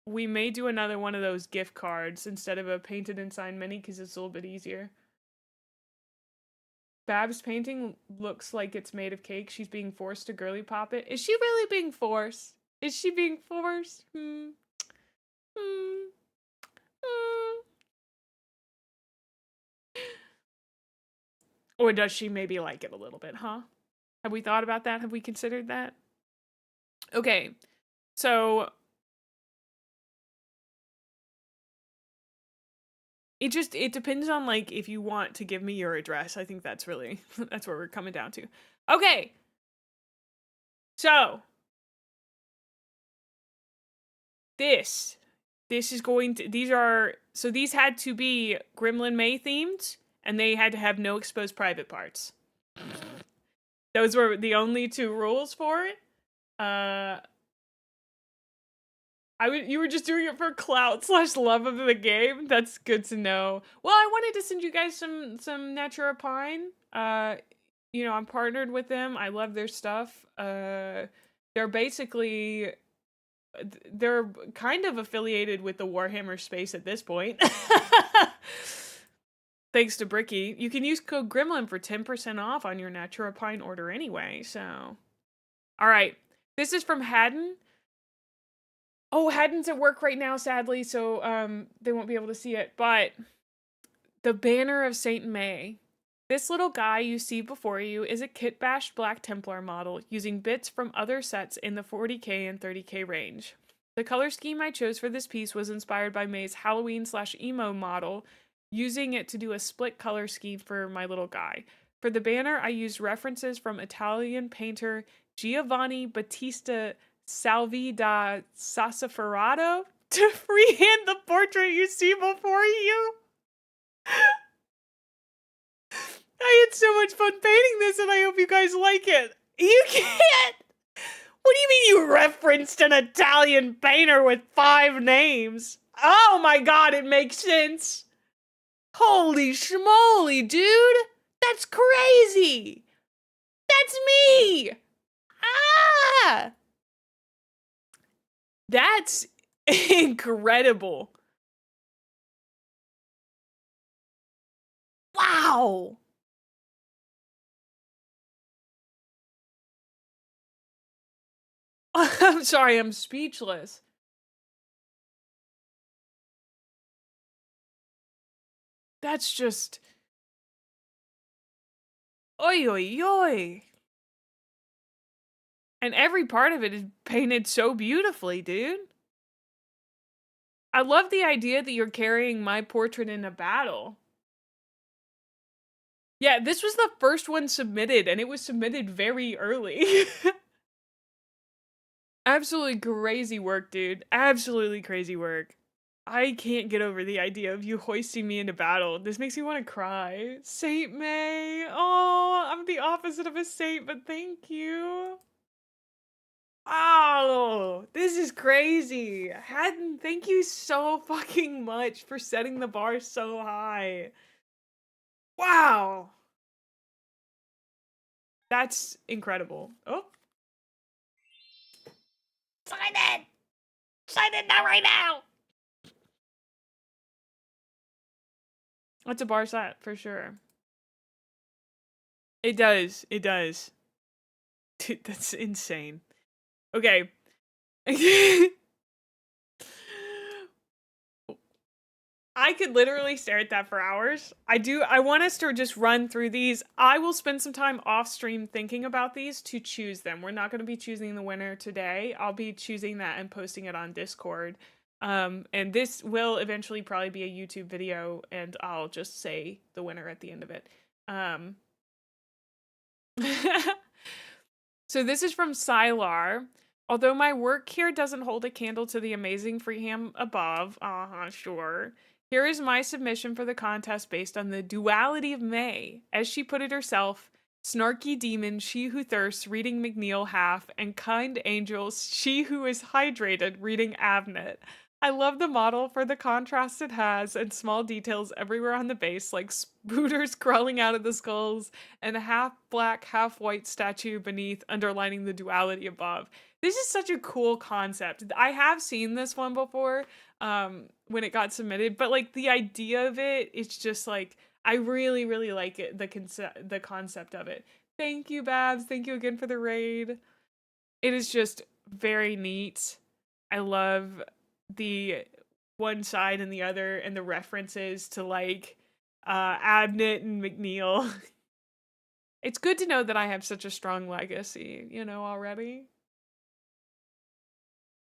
we may do another one of those gift cards instead of a painted and signed mini because it's a little bit easier. Bab's painting looks like it's made of cake. She's being forced to girly pop it. Is she really being forced? Is she being forced? Or does she maybe like it a little bit, huh? Have we thought about that? Have we considered that? Okay, so it depends on, like, if you want to give me your address. I think that's really, that's where we're coming down to. Okay. So, this is going to, these had to be Gremlin Mae themed, and they had to have no exposed private parts. Those were the only two rules for it. You were just doing it for clout / love of the game. That's good to know. Well, I wanted to send you guys some Natura Pine. You know, I'm partnered with them. I love their stuff. They're basically, they're kind of affiliated with the Warhammer space at this point. Thanks to Bricky. You can use code Gremlin for 10% off on your Natura Pine order anyway, so. All right. This is from Haddon. Oh, Haddon's at work right now, sadly, so they won't be able to see it. But the Banner of Saint May. This little guy you see before you is a kit-bashed Black Templar model using bits from other sets in the 40k and 30k range. The color scheme I chose for this piece was inspired by May's Halloween/emo model, using it to do a split color scheme for my little guy. For the banner, I used references from Italian painter Giovanni Battista Salvi da Sassoferrato to freehand the portrait you see before you. I had so much fun painting this, and I hope you guys like it. You can't! What do you mean you referenced an Italian painter with 5 names? Oh my god, it makes sense. Holy schmoly, dude! That's crazy! That's me! Ah! That's incredible. Wow. I'm sorry, I'm speechless. That's just... Oi, oi, oi. And every part of it is painted so beautifully, dude. I love the idea that you're carrying my portrait in a battle. Yeah, this was the first one submitted, and it was submitted very early. Absolutely crazy work, dude. Absolutely crazy work. I can't get over the idea of you hoisting me into battle. This makes me want to cry. Saint May. Oh, I'm the opposite of a saint, but thank you. Oh, this is crazy. Haddon, thank you so fucking much for setting the bar so high. Wow. That's incredible. Oh. Sign it! Sign it now, right now! That's a bar set for sure. It does. It does. Dude, that's insane. Okay. I could literally stare at that for hours. I want us to just run through these. I will spend some time off stream thinking about these to choose them. We're not going to be choosing the winner today. I'll be choosing that and posting it on Discord. And this will eventually probably be a YouTube video, and I'll just say the winner at the end of it. So this is from Sylar. Although my work here doesn't hold a candle to the amazing freehand above, sure. Here is my submission for the contest based on the duality of May. As she put it herself, snarky demon, she who thirsts, reading McNeil half, and kind angels, she who is hydrated, reading Avnet. I love the model for the contrast it has and small details everywhere on the base, like spooters crawling out of the skulls and a half black, half white statue beneath, underlining the duality above. This is such a cool concept. I have seen this one before when it got submitted, but like the idea of it, it's just like, I really, really like it, the concept of it. Thank you, Babs. Thank you again for the raid. It is just very neat. I love the one side and the other and the references to like Abnett and McNeil. It's good to know that I have such a strong legacy, you know, already.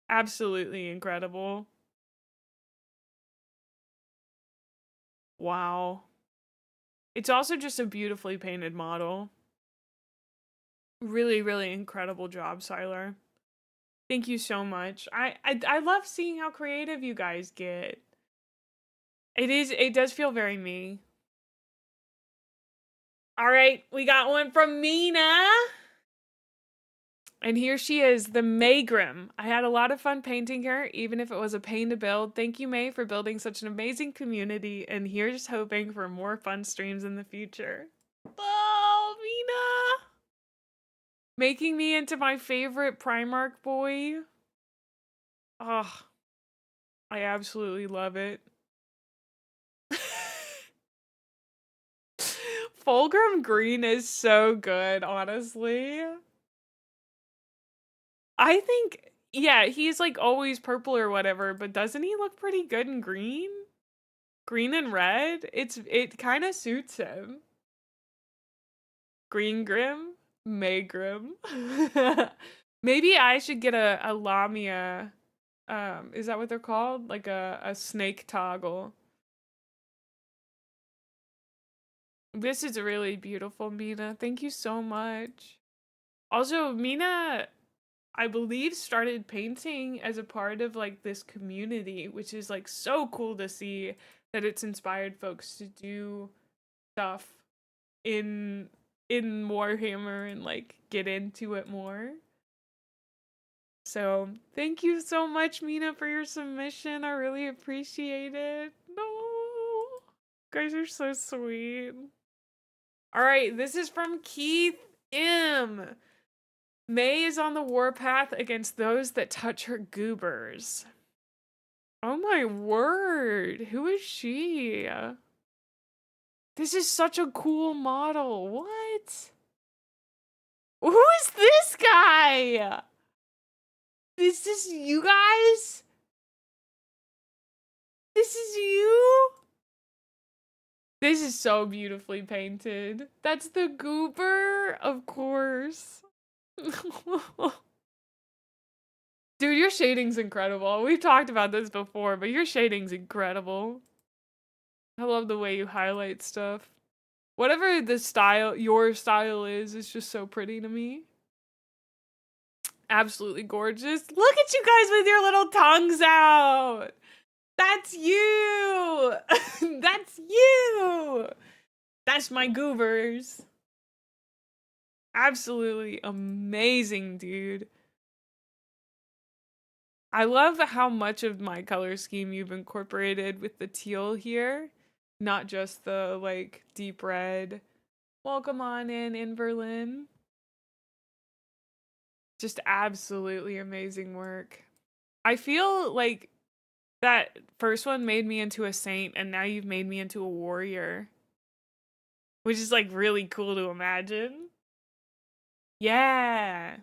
Absolutely incredible. Wow. It's also just a beautifully painted model. Really, really incredible job, Sylar. Thank you so much. I love seeing how creative you guys get. It does feel very me. All right, we got one from Mina. And here she is, the Maygrim. I had a lot of fun painting her, even if it was a pain to build. Thank you, May, for building such an amazing community, and here's hoping for more fun streams in the future. Oh, Mina! Making me into my favorite Primarch boy. Oh, I absolutely love it. Fulgrim Green is so good, honestly. I think, yeah, he's like always purple or whatever, but doesn't he look pretty good in green? Green and red? It kind of suits him. Green Grim? May Grim? Maybe I should get a Lamia. Is that what they're called? Like a snake toggle. This is really beautiful, Mina. Thank you so much. Also, Mina, I believe, started painting as a part of like this community, which is like so cool to see that it's inspired folks to do stuff in Warhammer and like get into it more. So thank you so much, Mina, for your submission. I really appreciate it. No, you guys are so sweet. All right, this is from Keith M. Mae is on the warpath against those that touch her goobers. Oh my word. Who is she? This is such a cool model. What? Who is this guy? This is you guys? This is you? This is so beautifully painted. That's the goober, of course. Dude, your shading's incredible. We've talked about this before, but your shading's incredible. I love the way you highlight stuff. Whatever the style, your style is just so pretty to me. Absolutely gorgeous. Look at you guys with your little tongues out. That's you. That's you. That's my goobers. Absolutely amazing, dude. I love how much of my color scheme you've incorporated with the teal here. Not just the, like, deep red. Welcome on in Berlin. Just absolutely amazing work. I feel like that first one made me into a saint, and now you've made me into a warrior. Which is, like, really cool to imagine. Yeah.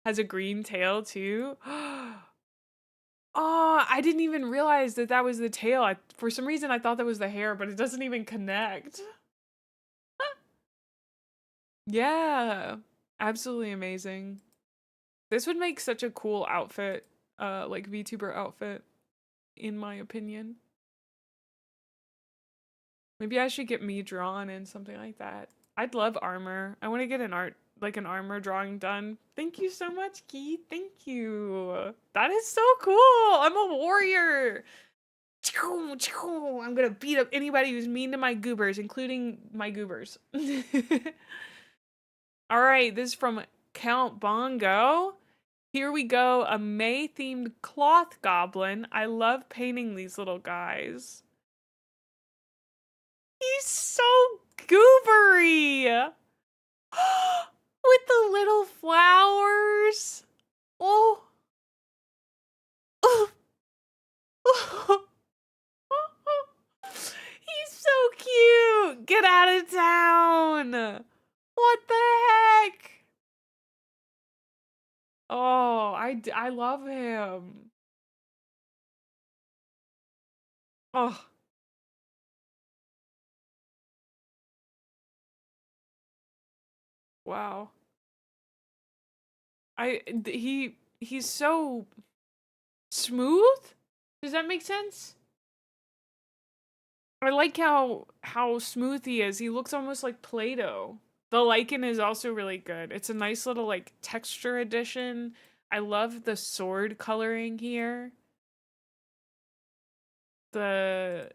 Has a green tail, too. Oh, I didn't even realize that that was the tail. For some reason, I thought that was the hair, but it doesn't even connect. Yeah, absolutely amazing. This would make such a cool outfit, like VTuber outfit, in my opinion. Maybe I should get me drawn in something like that. I'd love armor. I want to get an armor drawing done. Thank you so much, Keith. Thank you. That is so cool. I'm a warrior. I'm gonna beat up anybody who's mean to my goobers, including my goobers. All right, this is from Count Bongo. Here we go, a May-themed cloth goblin. I love painting these little guys. He's so goobery! With the little flowers. Oh. He's so cute. Get out of town. What the heck? Oh, I love him. Oh. Wow. He's so smooth? Does that make sense? I like how smooth he is. He looks almost like Play-Doh. The lichen is also really good. It's a nice little like texture addition. I love the sword coloring here. The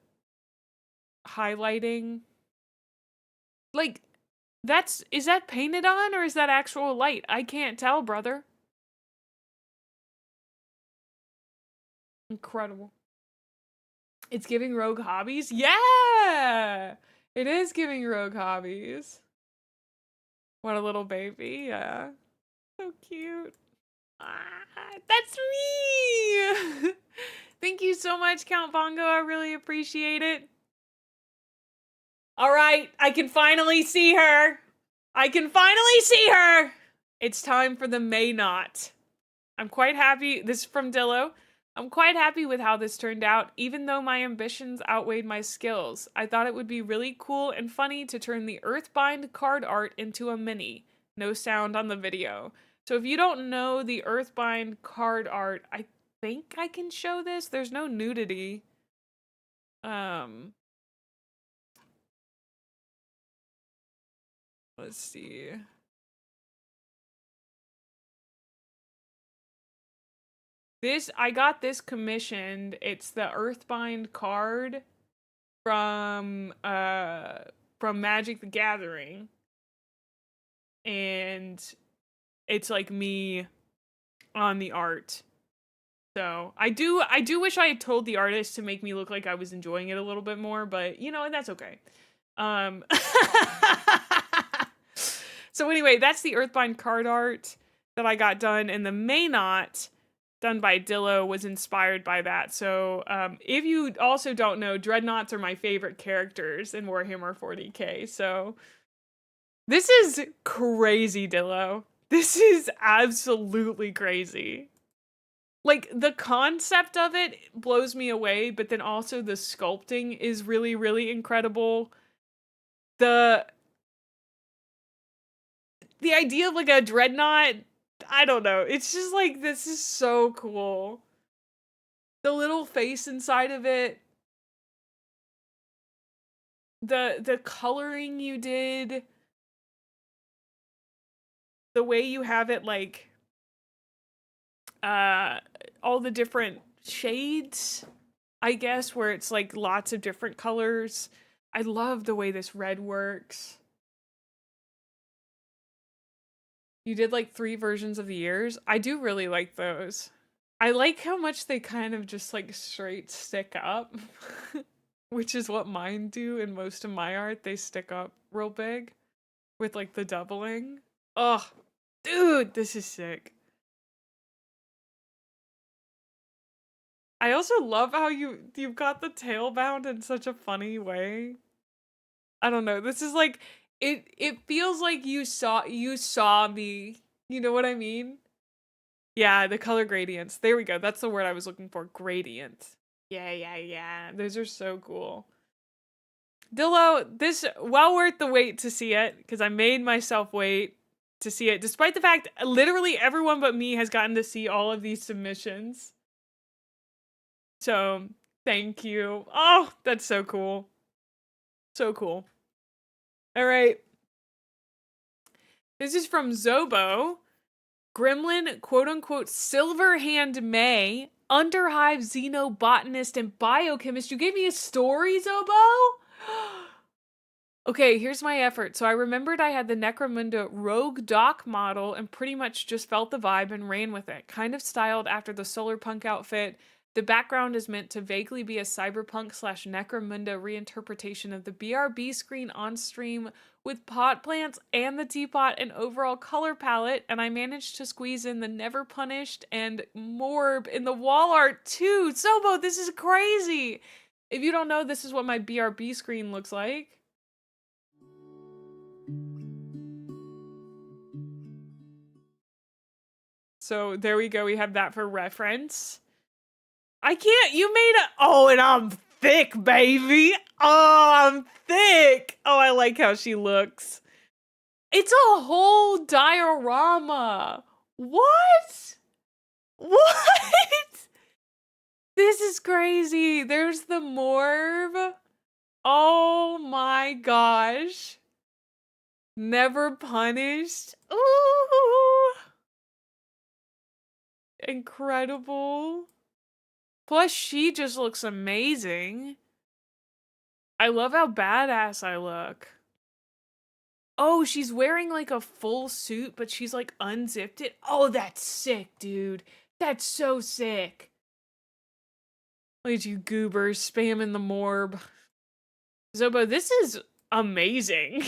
highlighting. Like, is that painted on or is that actual light? I can't tell, brother. Incredible. It's giving rogue hobbies? Yeah! It is giving rogue hobbies. What a little baby, yeah. So cute. Ah, that's me! Thank you so much, Count Bongo. I really appreciate it. All right, I can finally see her. I can finally see her. It's time for the May knot. I'm quite happy. This is from Dillo. I'm quite happy with how this turned out, even though my ambitions outweighed my skills. I thought it would be really cool and funny to turn the Earthbind card art into a mini. No sound on the video. So if you don't know the Earthbind card art, I think I can show this. There's no nudity. Let's see. I got this commissioned. It's the Earthbind card from Magic the Gathering. And it's like me on the art. So I do wish I had told the artist to make me look like I was enjoying it a little So anyway, that's the Earthbind card art that I got done, and the May knot done by Dillo was inspired by that. So if you also don't know, dreadnoughts are my favorite characters in Warhammer 40k. So this is crazy, Dillo. This is absolutely crazy. Like, the concept of it blows me away, but then also the sculpting is really, really incredible. The idea of like a dreadnought, I don't know. It's just like, this is so cool. The little face inside of it. The coloring you did. The way you have it like all the different shades, I guess, where it's like lots of different colors. I love the way this red works. You did like 3 versions of the ears. I do really like those. I like how much they kind of just like straight stick up, which is what mine do in most of my art. They stick up real big with like the doubling. Oh, dude, this is sick. I also love how you've got the tail bound in such a funny way. I don't know. This is like it feels like you saw me. You know what I mean? Yeah, the color gradients. There we go. That's the word I was looking for. Gradient. Yeah. Those are so cool. Dillo, this well worth the wait to see it, because I made myself wait to see it, despite the fact literally everyone but me has gotten to see all of these submissions. So, thank you. Oh, that's so cool. So cool. All right. This is from Zobo. Gremlin, quote-unquote, Silverhand Mae, Underhive Xenobotanist and Biochemist. You gave me a story, Zobo? Okay, here's my effort. So I remembered I had the Necromunda Rogue Doc model and pretty much just felt the vibe and ran with it. Kind of styled after the Solar Punk outfit. The background is meant to vaguely be a cyberpunk/Necromunda reinterpretation of the BRB screen on stream with pot plants and the teapot and overall color palette, and I managed to squeeze in the Never Punished and Morb in the wall art too. Sobo, this is crazy! If you don't know, this is what my BRB screen looks like. So there we go, we have that for reference. I can't, you made a, oh, and I'm thick, baby. Oh, I'm thick. Oh, I like how she looks. It's a whole diorama. What? What? This is crazy. There's the Morb. Oh my gosh. Never Punished. Ooh. Incredible. Plus, she just looks amazing. I love how badass I look. Oh, she's wearing like a full suit, but she's like unzipped it. Oh, that's sick, dude. That's so sick. Look at you goobers spamming the Morb. Zobo, this is amazing.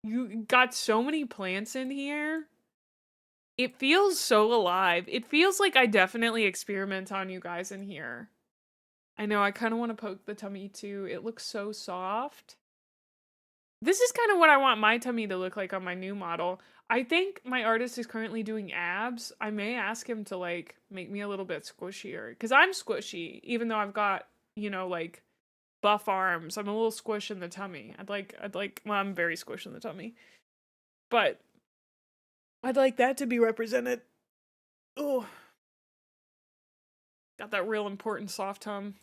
You got so many plants in here. It feels so alive. It feels like I definitely experiment on you guys in here. I know, I kind of want to poke the tummy too. It looks so soft. This is kind of what I want my tummy to look like on my new model. I think my artist is currently doing abs. I may ask him to like make me a little bit squishier, because I'm squishy, even though I've got, you know, like buff arms. I'm a little squish in the tummy. I'd like, well, I'm very squish in the tummy, but I'd like that to be represented. Oh, got that real important soft tum.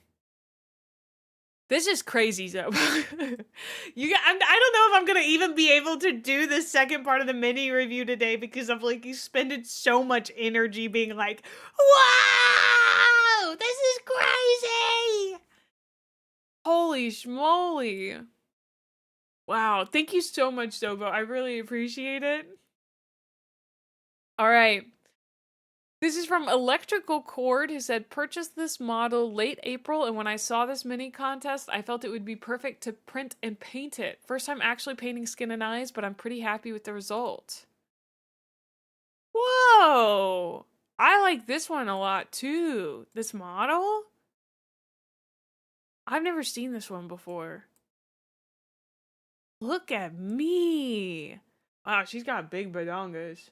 This is crazy, Zoe. I don't know if I'm gonna even be able to do the second part of the mini review today, because of like, you spended so much energy being like, "Wow, this is crazy! Holy schmoly!" Wow, thank you so much, Zobo. I really appreciate it. All right. This is from Electrical Cord, who said, purchased this model late April, and when I saw this mini contest, I felt it would be perfect to print and paint it. First time actually painting skin and eyes, but I'm pretty happy with the result. Whoa! I like this one a lot too. This model? I've never seen this one before. Look at me. Wow, she's got big badongas.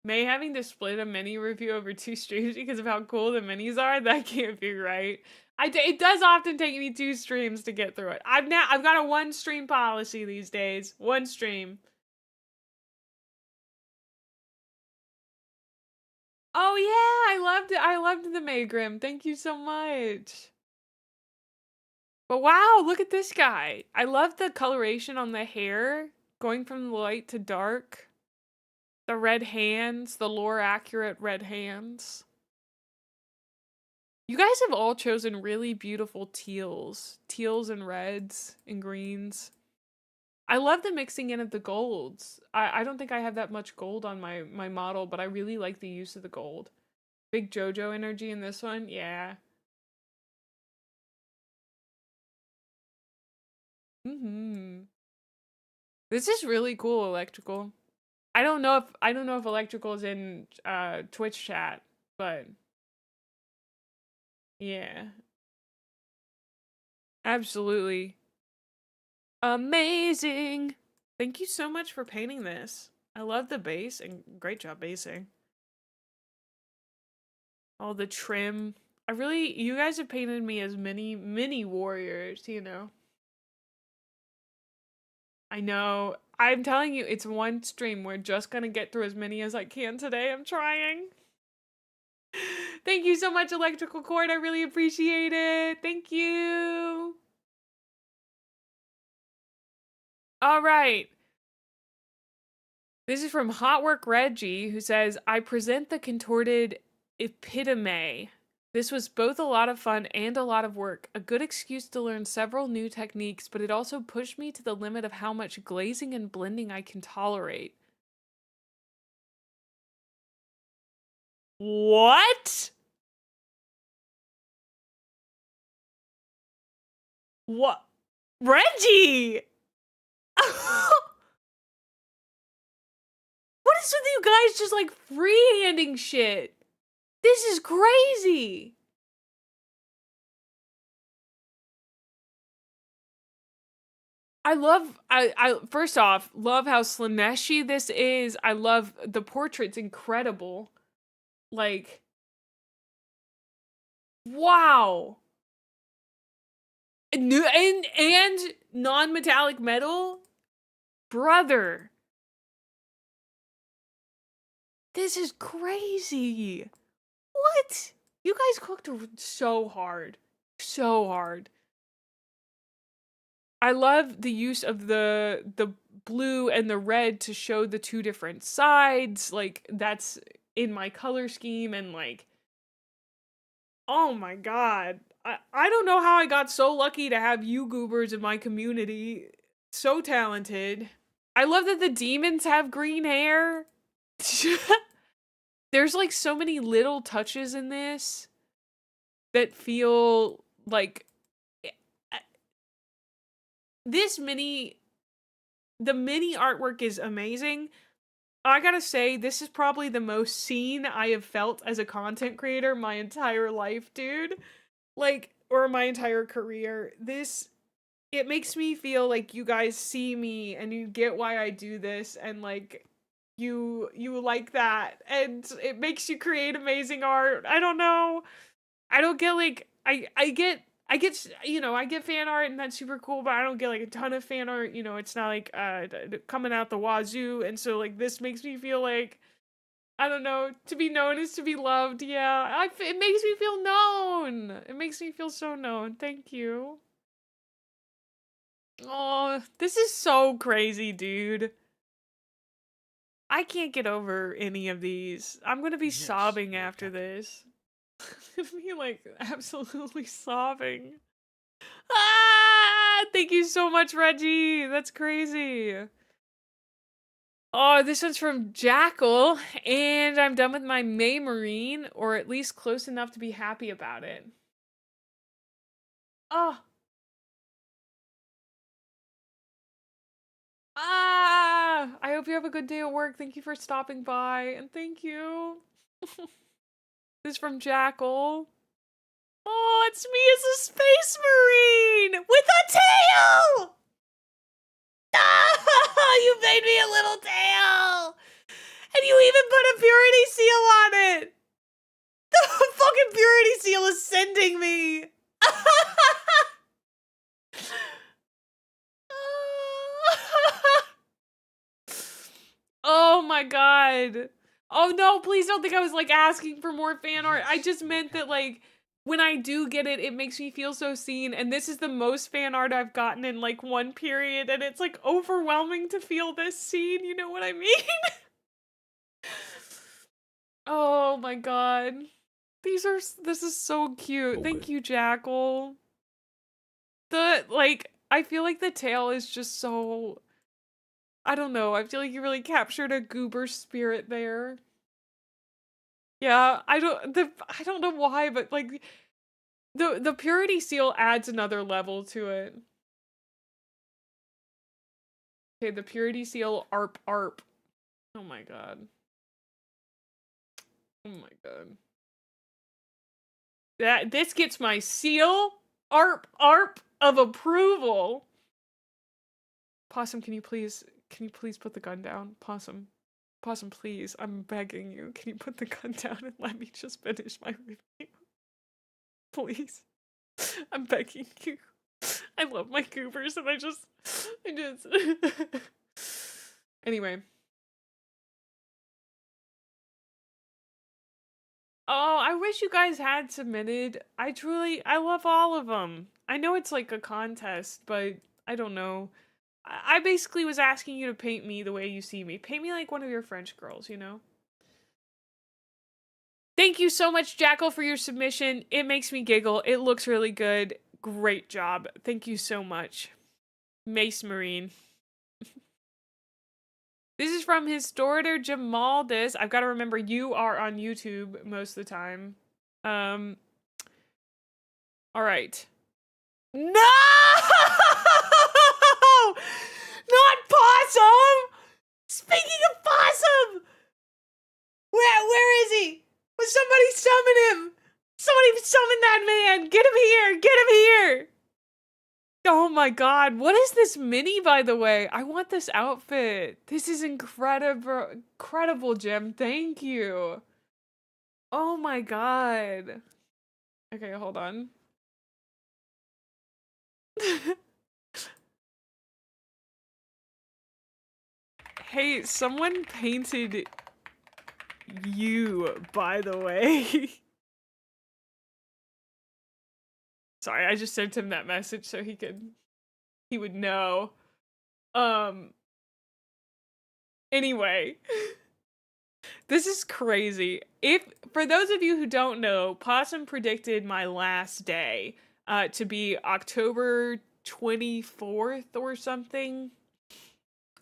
May having to split a mini review over 2 streams because of how cool the minis are, that can't be right. It does often take me 2 streams to get through it. I've got a 1 stream policy these days. 1 stream. Oh yeah, I loved it. I loved the Mae Grim. Thank you so much. But wow, look at this guy. I love the coloration on the hair, going from light to dark. The red hands, the lore accurate red hands. You guys have all chosen really beautiful teals. Teals and reds and greens. I love the mixing in of the golds. I don't think I have that much gold on my model, but I really like the use of the gold. Big JoJo energy in this one, yeah. This is really cool, Electrical. I don't know if Electrical is in Twitch chat, but yeah. Absolutely. Amazing. Thank you so much for painting this. I love the base and great job basing. All the trim. You guys have painted me as mini warriors, you know. I know. I'm telling you, it's 1 stream. We're just gonna get through as many as I can today. I'm trying. Thank you so much, Electrical Cord. I really appreciate it. Thank you. All right. This is from Hot Work Reggie, who says, I present the contorted epitome. This was both a lot of fun and a lot of work, a good excuse to learn several new techniques, but it also pushed me to the limit of how much glazing and blending I can tolerate. What? What? Reggie! What is with you guys just like freehanding shit? This is crazy. I first off, love how Slaneshi this is. I love the portrait's incredible. Like, wow. And non-metallic metal? Brother. This is crazy. What? You guys cooked so hard. So hard. I love the use of the blue and the red to show the 2 different sides. Like, that's in my color scheme, and like, oh my god. I don't know how I got so lucky to have you goobers in my community. So talented. I love that the demons have green hair. There's like so many little touches in this that feel like the mini artwork is amazing. I gotta say, this is probably the most seen I have felt as a content creator my entire life, dude. Like, or my entire career. It makes me feel like you guys see me and you get why I do this, and like, you like that, and it makes you create amazing art. I don't know. I don't get like, I get, you know, I get fan art and that's super cool, but I don't get like a ton of fan art, you know, it's not like coming out the wazoo, and so like this makes me feel like, I don't know, to be known is to be loved. Yeah, it makes me feel known. It makes me feel so known. Thank you. Oh, this is so crazy, dude. I can't get over any of these. I'm gonna be sobbing after this. I'm gonna be like absolutely sobbing. Ah! Thank you so much, Reggie. That's crazy. Oh, this one's from Jackal, and I'm done with my Mae Marine, or at least close enough to be happy about it. Oh. Ah! I hope you have a good day at work. Thank you for stopping by, and thank you. This is from Jackal. Oh, it's me as a Space Marine with a tail! Ah, you made me a little tail! And you even put a purity seal on it! The fucking purity seal is sending me! Oh my god. Oh no, please don't think I was like asking for more fan art. I just meant that like when I do get it, it makes me feel so seen. And this is the most fan art I've gotten in like one period. And it's like overwhelming to feel this seen. You know what I mean? Oh my god. This is so cute. Thank you, Jackal. I feel like the tail is just so, I don't know. I feel like you really captured a goober spirit there. Yeah, I don't know why, but like the purity seal adds another level to it. Okay, the purity seal arp arp. Oh my god. Oh my god. This gets my seal arp arp of approval. Possum, can you please put the gun down? Possum, please, I'm begging you. Can you put the gun down and let me just finish my review? Please. I'm begging you. I love my goobers and I just Anyway. Oh, I wish you guys had submitted. I love all of them. I know it's like a contest, but I don't know. I basically was asking you to paint me the way you see me. Paint me like one of your French girls, you know? Thank you so much, Jackal, for your submission. It makes me giggle. It looks really good. Great job. Thank you so much. Mace Marine. This is from Historitor Jamaldis. I've got to remember you are on YouTube most of the time. All right. No! Not Possum! Speaking of Possum! Where is he? Will somebody summon him? Somebody summon that man! Get him here! Get him here! Oh my god, what is this mini, by the way? I want this outfit. This is incredible, Jim. Thank you. Oh my god. Okay, hold on. Hey, someone painted you, by the way. Sorry, I just sent him that message so he would know. Anyway. This is crazy. For those of you who don't know, Possum predicted my last day to be October 24th or something.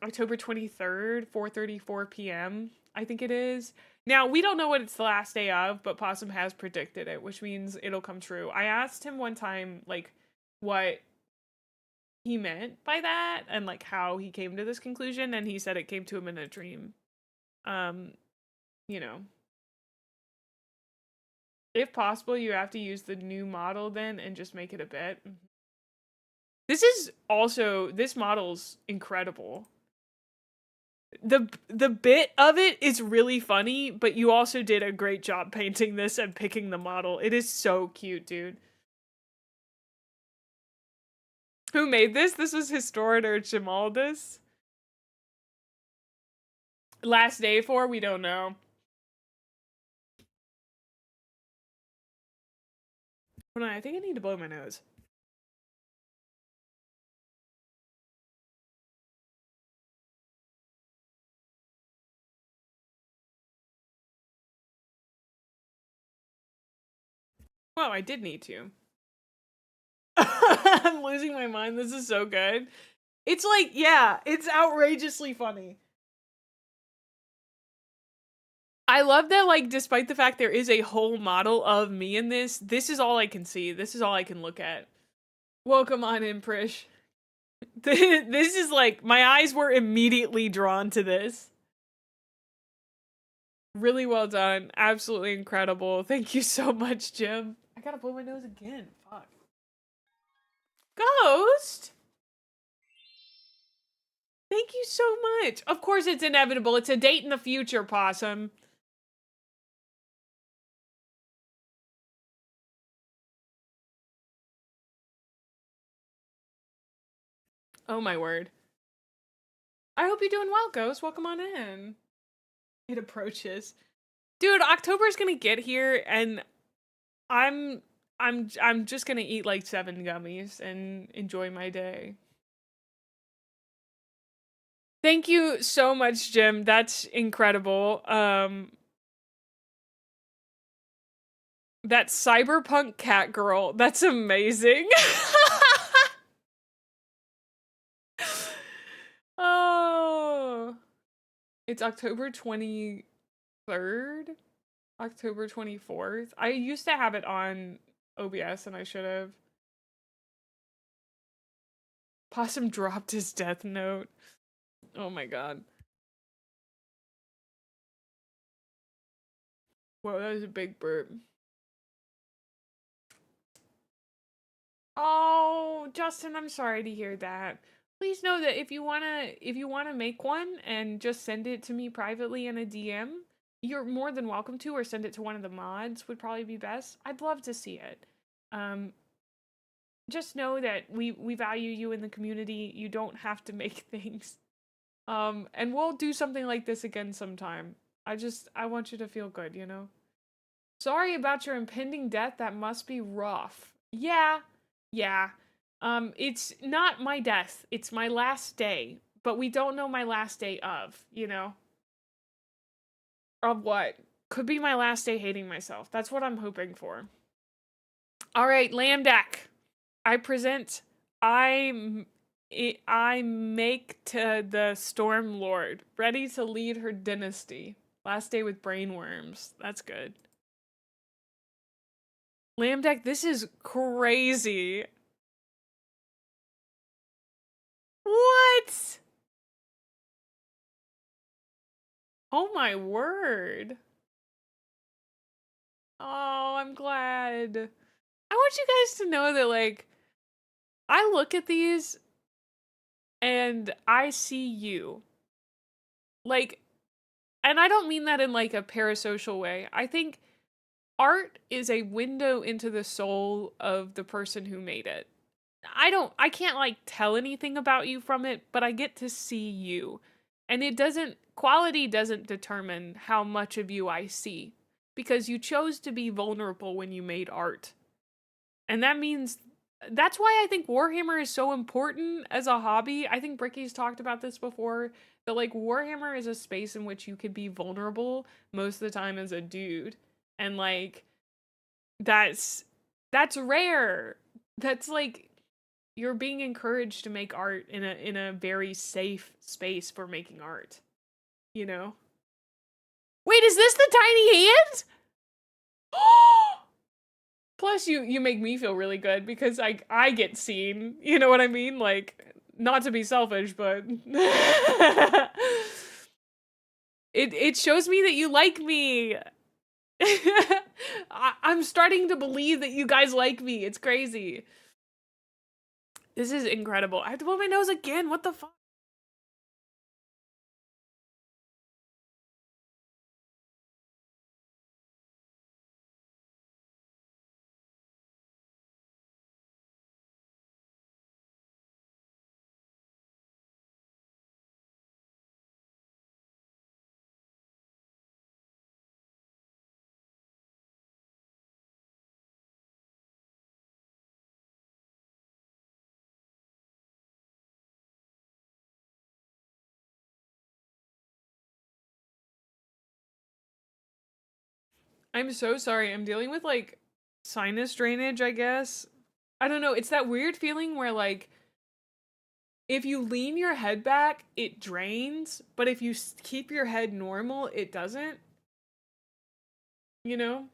October 23rd, 4:34 p.m. I think it is. Now, we don't know what it's the last day of, but Possum has predicted it, which means it'll come true. I asked him one time, like, what he meant by that and, like, how he came to this conclusion, and he said it came to him in a dream. You know. If possible, you have to use the new model then and just make it a bit. This model's incredible. The bit of it is really funny, but you also did a great job painting this and picking the model. It is so cute, dude. Who made this? This was Historitor Jamaldis. Last day for? We don't know. Hold on, I think I need to blow my nose. Well, I did need to. I'm losing my mind. This is so good. It's like, yeah, it's outrageously funny. I love that, like, despite the fact there is a whole model of me in this is all I can see. This is all I can look at. Welcome on in, Prish. This is like, my eyes were immediately drawn to this. Really well done. Absolutely incredible. Thank you so much, Jim. I gotta blow my nose again. Fuck. Ghost? Thank you so much. Of course it's inevitable. It's a date in the future, Possum. Oh my word. I hope you're doing well, Ghost. Welcome on in. It approaches. Dude, October's gonna get here and I'm just gonna eat like 7 gummies and enjoy my day. Thank you so much, Jim. That's incredible. That cyberpunk cat girl. That's amazing. Oh. It's October 23rd? October 24th? I used to have it on OBS and I should have. Possum dropped his death note. Oh my god. Whoa, that was a big burp. Oh, Justin, I'm sorry to hear that. Please know that if you wanna make one and just send it to me privately in a DM, you're more than welcome to, or send it to one of the mods would probably be best. I'd love to see it. Just know that we value you in the community. You don't have to make things. And we'll do something like this again sometime. I want you to feel good, you know? Sorry about your impending death. That must be rough. Yeah. It's not my death. It's my last day. But we don't know my last day of, you know? Of what? Could be my last day hating myself. That's what I'm hoping for. Alright, Lamdak. I present... I make to the Storm Lord, ready to lead her dynasty. Last day with brainworms. That's good. Lamdak, this is crazy. What? Oh my word. Oh, I'm glad. I want you guys to know that, like, I look at these and I see you. Like, and I don't mean that in like a parasocial way. I think art is a window into the soul of the person who made it. I can't like tell anything about you from it, but I get to see you. And quality doesn't determine how much of you I see, because you chose to be vulnerable when you made art. And that's why I think Warhammer is so important as a hobby. I think Bricky's talked about this before, that like Warhammer is a space in which you could be vulnerable most of the time as a dude. And like, that's rare. That's like, you're being encouraged to make art in a very safe space for making art. You know? Wait, is this the tiny hands? Plus, you make me feel really good because I get seen. You know what I mean? Like, not to be selfish, but it shows me that you like me. I'm starting to believe that you guys like me. It's crazy. This is incredible. I have to blow my nose again. What the fuck? I'm so sorry. I'm dealing with like sinus drainage, I guess. I don't know. It's that weird feeling where like if you lean your head back, it drains, but if you keep your head normal, it doesn't. You know?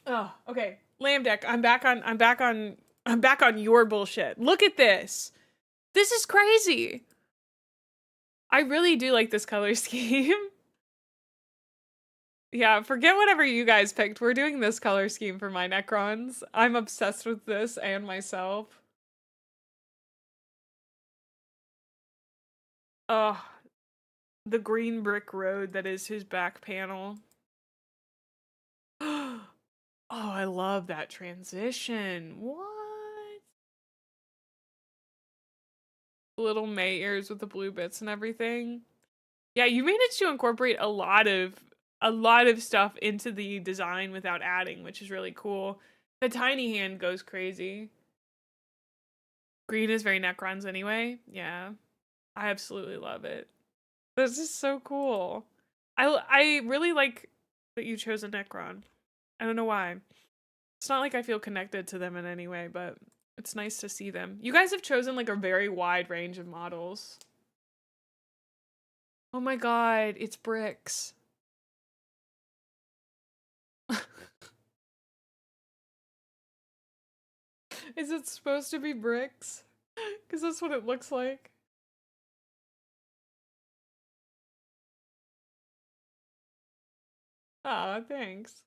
Oh, okay. Lamb deck. I'm back on your bullshit. Look at this. This is crazy. I really do like this color scheme. Yeah, forget whatever you guys picked. We're doing this color scheme for my Necrons. I'm obsessed with this and myself. Oh, the green brick road that is his back panel. Oh, I love that transition. What? Little May ears with the blue bits and everything. Yeah, you managed to incorporate a lot of stuff into the design without adding, which is really cool. The tiny hand goes crazy. Green is very Necrons anyway. Yeah. I absolutely love it. This is so cool. I really like that you chose a Necron. I don't know why. It's not like I feel connected to them in any way, but it's nice to see them. You guys have chosen like a very wide range of models. Oh my god, it's bricks. Is it supposed to be bricks? Because that's what it looks like. Ah, thanks.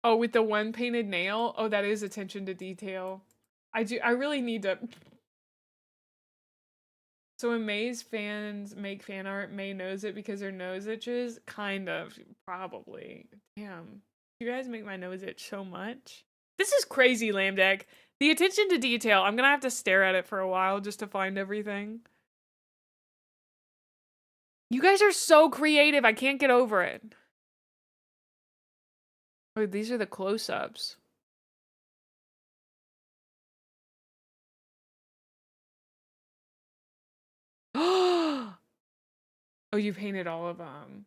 Oh, with the one painted nail? Oh, that is attention to detail. I really need to... So when May's fans make fan art, May knows it because her nose itches? Kind of, probably. Damn. You guys make my nose itch so much. This is crazy, Lamb Deck. The attention to detail, I'm gonna have to stare at it for a while just to find everything. You guys are so creative, I can't get over it. Oh, these are the close-ups. Oh, you painted all of them.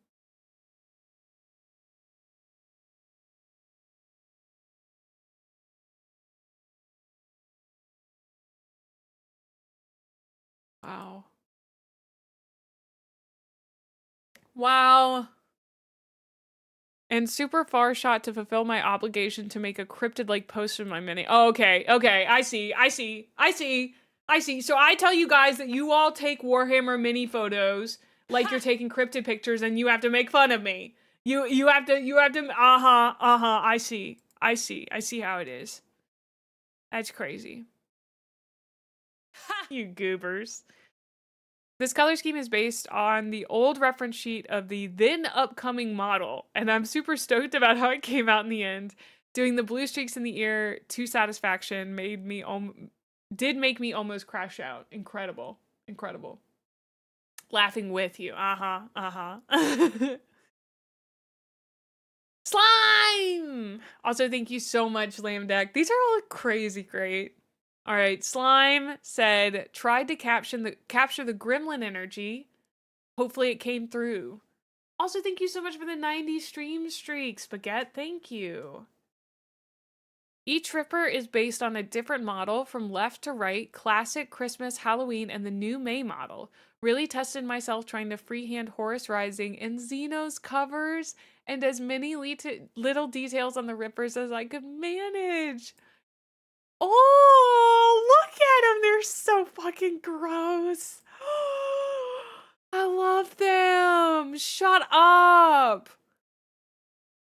Wow. Wow. And super far shot to fulfill my obligation to make a cryptid-like post in my mini. Oh, okay, okay, I see. So I tell you guys that you all take Warhammer mini photos like you're taking cryptid pictures and you have to make fun of me. You have to, I see how it is. That's crazy. You goobers. This color scheme is based on the old reference sheet of the then upcoming model, and I'm super stoked about how it came out in the end. Doing the blue streaks in the ear to satisfaction did make me almost crash out. Incredible. Incredible. Laughing with you. Slime! Also, thank you so much, Lamb Deck. These are all crazy great. All right, Slime said, tried to capture the gremlin energy. Hopefully it came through. Also, thank you so much for the 90 stream streak, Spaghetti. Thank you. Each Ripper is based on a different model from left to right, classic, Christmas, Halloween, and the new May model. Really tested myself trying to freehand Horus Rising and Xenos covers and as many little details on the Rippers as I could manage. Oh, look at them. They're so fucking gross. I love them. Shut up.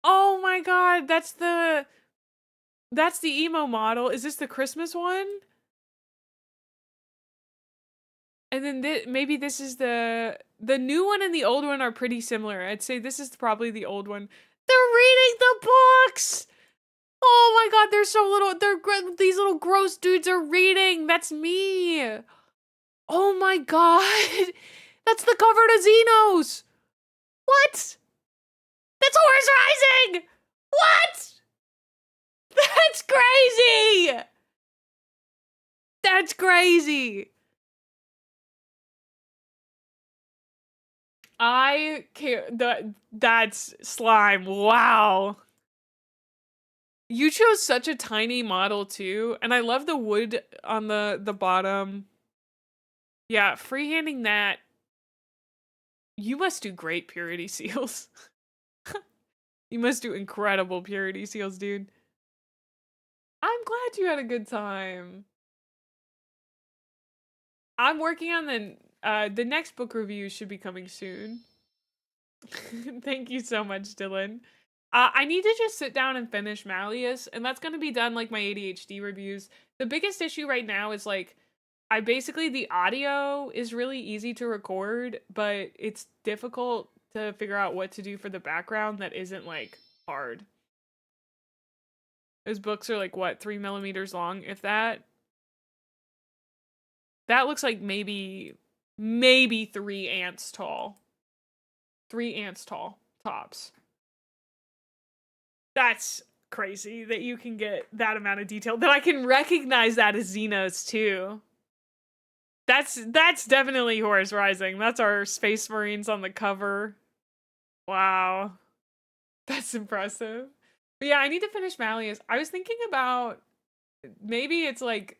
Oh my god, that's the emo model. Is this the Christmas one? And then maybe this is the new one and the old one are pretty similar. I'd say this is probably the old one. They're reading the books. Oh my god, they're so little. These little gross dudes are reading. That's me. Oh my god. That's the cover to Xenos. What? That's Horus Rising. What? That's crazy. That's crazy. I can't. That's Slime. Wow. You chose such a tiny model too, and I love the wood on the bottom. Yeah, freehanding that You must do great purity seals. You must do incredible purity seals, dude. I'm glad you had a good time. I'm working on the next book review should be coming soon. Thank you so much, Dylan. I need to just sit down and finish Malleus, and that's gonna be done like my ADHD reviews. The biggest issue right now is like the audio is really easy to record, but it's difficult to figure out what to do for the background that isn't like hard. Those books are like what, 3 millimeters long, if that. That looks like maybe 3 ants tall. 3 ants tall, tops. That's crazy that you can get that amount of detail. That I can recognize that as Xenos too. That's definitely Horus Rising. That's our Space Marines on the cover. Wow. That's impressive. But yeah, I need to finish Malleus. I was thinking about maybe it's like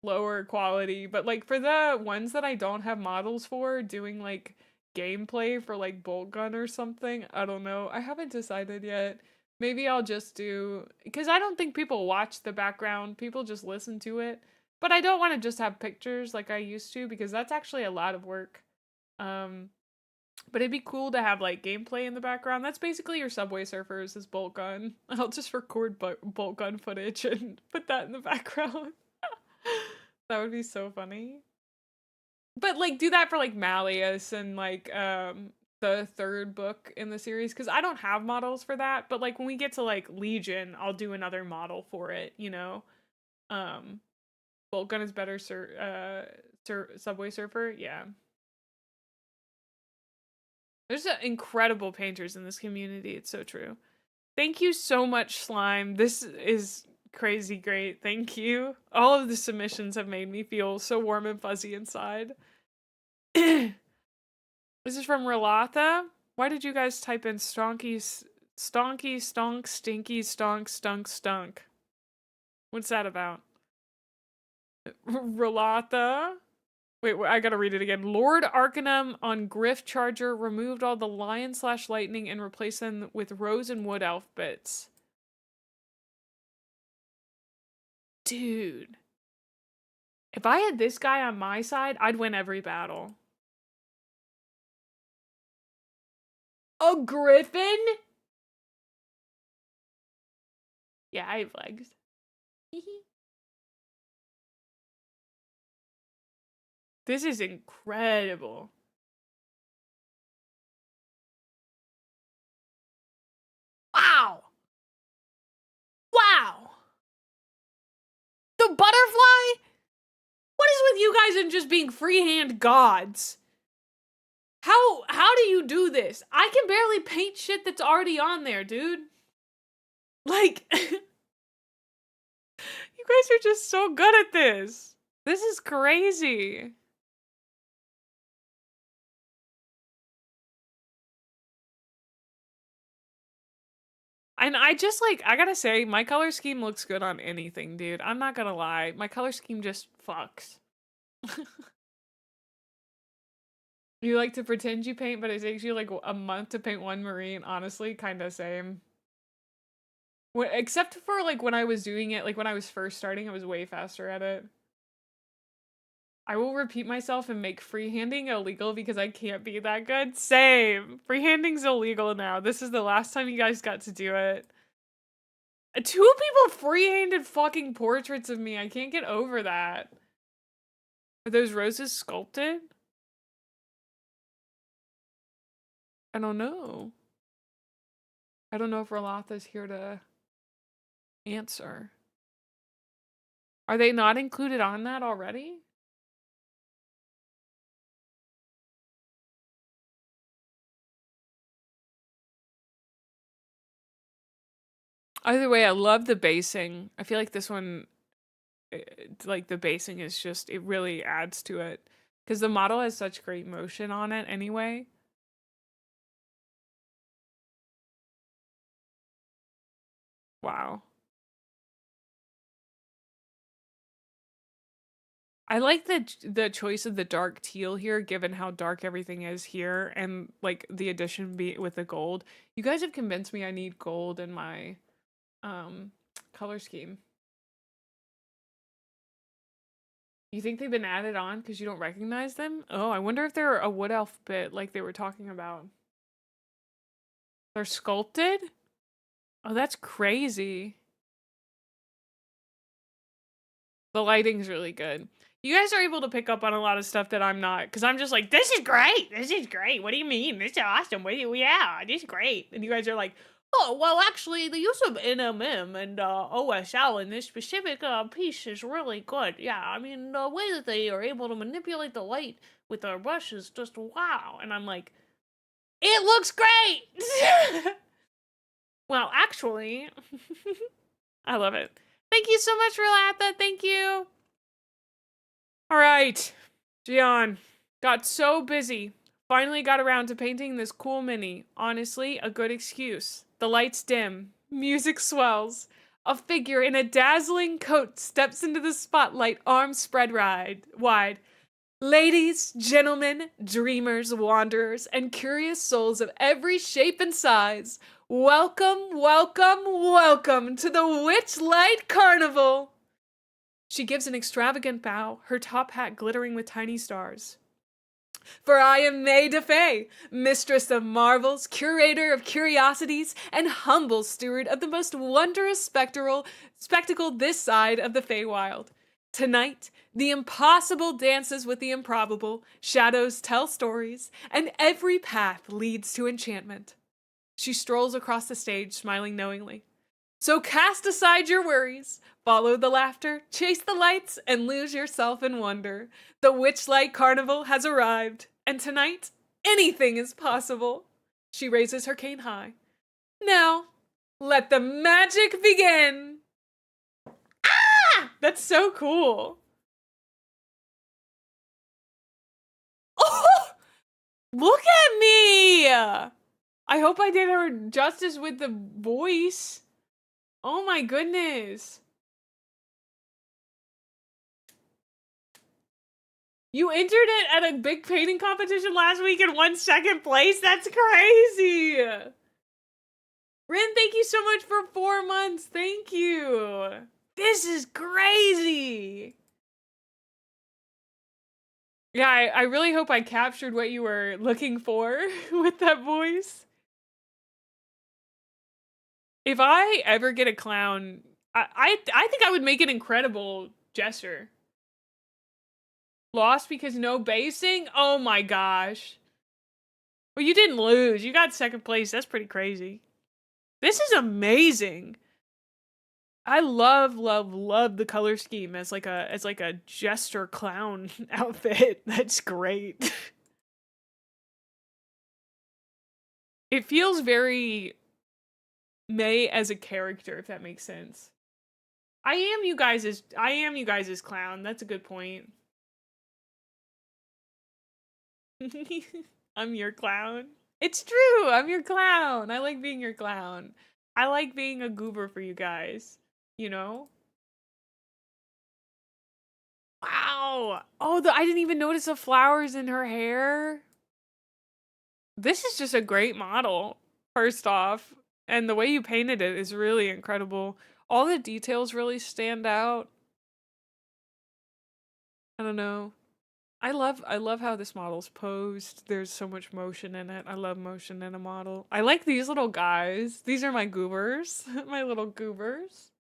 lower quality, but like for the ones that I don't have models for, doing like gameplay for like bolt gun or something. I don't know. I haven't decided yet. Maybe I'll just do, because I don't think people watch the background. People just listen to it. But I don't want to just have pictures like I used to, because that's actually a lot of work. But it'd be cool to have like gameplay in the background. That's basically your Subway Surfers is bolt gun. I'll just record bolt gun footage and put that in the background. That would be so funny. But like do that for like Malleus and like the third book in the series, because I don't have models for that. But like when we get to like Legion, I'll do another model for it, you know. Bolt gun is better, Subway Surfer, yeah. There's incredible painters in this community. It's so true. Thank you so much, Slime. This is crazy great. Thank you. All of the submissions have made me feel so warm and fuzzy inside. This is from Relatha. Why did you guys type in stonky, stonky, stonk, stinky, stonk, stunk, stunk? What's that about? Relatha? Wait, I gotta read it again. Lord Arcanum on Griff Charger removed all the lion/lightning and replaced them with rose and wood elf bits. Dude. If I had this guy on my side, I'd win every battle. A griffin? Yeah, I have legs. This is incredible. Wow. Wow. The butterfly? What is with you guys and just being freehand gods? How do you do this? I can barely paint shit that's already on there, dude. Like, you guys are just so good at this. This is crazy. And I just like, I gotta say, my color scheme looks good on anything, dude. I'm not gonna lie. My color scheme just fucks. You like to pretend you paint, but it takes you like a month to paint one Marine. Honestly, kind of same. Except for like when I was doing it, like when I was first starting, I was way faster at it. I will repeat myself and make freehanding illegal because I can't be that good. Same. Freehanding's illegal now. This is the last time you guys got to do it. 2 people freehanded fucking portraits of me. I can't get over that. Are those roses sculpted? I don't know. I don't know if Relatha's here to answer. Are they not included on that already? Either way, I love the basing. I feel like this one, like the basing is just, it really adds to it. Because the model has such great motion on it anyway. Wow. I like the choice of the dark teal here, given how dark everything is here, and like the addition be with the gold. You guys have convinced me I need gold in my color scheme. You think they've been added on because you don't recognize them? Oh, I wonder if they're a wood elf bit like they were talking about. They're sculpted? Oh, that's crazy. The lighting's really good. You guys are able to pick up on a lot of stuff that I'm not, because I'm just like, this is great. This is great. What do you mean? This is awesome. What do you, yeah, this is great. And you guys are like, oh, well, actually, the use of NMM and OSL in this specific piece is really good. Yeah, I mean, the way that they are able to manipulate the light with their brush is just wow. And I'm like, it looks great. Well, actually, I love it. Thank you so much, Relatha. Thank you. All right, Gian, got so busy. Finally got around to painting this cool mini. Honestly, a good excuse. The lights dim. Music swells. A figure in a dazzling coat steps into the spotlight, arms spread wide. Ladies, gentlemen, dreamers, wanderers, and curious souls of every shape and size, welcome, welcome, welcome to the Witchlight Carnival. She gives an extravagant bow, her top hat glittering with tiny stars. For I am Mae DeFay, mistress of marvels, curator of curiosities, and humble steward of the most wondrous spectacle this side of the Feywild. Tonight, the impossible dances with the improbable, shadows tell stories, and every path leads to enchantment. She strolls across the stage, smiling knowingly. So cast aside your worries, follow the laughter, chase the lights, and lose yourself in wonder. The Witchlight Carnival has arrived, and tonight, anything is possible. She raises her cane high. Now, let the magic begin! Ah! That's so cool. Oh! Look at me! I hope I did her justice with the voice. Oh my goodness. You entered it at a big painting competition last week and won second place? That's crazy. Rin, thank you so much for 4 months. Thank you. This is crazy. Yeah, I really hope I captured what you were looking for with that voice. If I ever get a clown, I think I would make an incredible jester. Lost because no basing? Oh my gosh. Well, you didn't lose. You got second place. That's pretty crazy. This is amazing. I love, love, love the color scheme as like a jester clown outfit. That's great. It feels very Mae as a character, if that makes sense. I am you guys' clown. That's a good point. I'm your clown. It's true. I'm your clown. I like being your clown. I like being a goober for you guys. You know? Wow. Oh, I didn't even notice the flowers in her hair. This is just a great model, first off. And the way you painted it is really incredible. All the details really stand out. I don't know. I love how this model's posed. There's so much motion in it. I love motion in a model. I like these little guys. These are my goobers. My little goobers.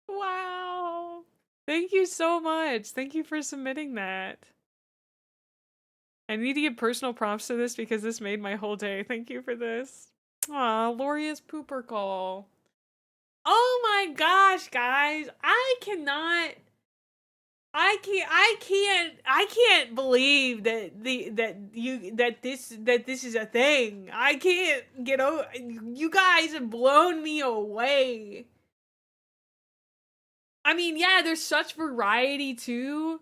Wow. Thank you so much. Thank you for submitting that. I need to give personal prompts to this because this made my whole day. Thank you for this. Aw, Loria's pooper call. Oh my gosh, guys. I can't believe that this is a thing. I can't get over. You guys have blown me away. I mean, yeah, there's such variety too.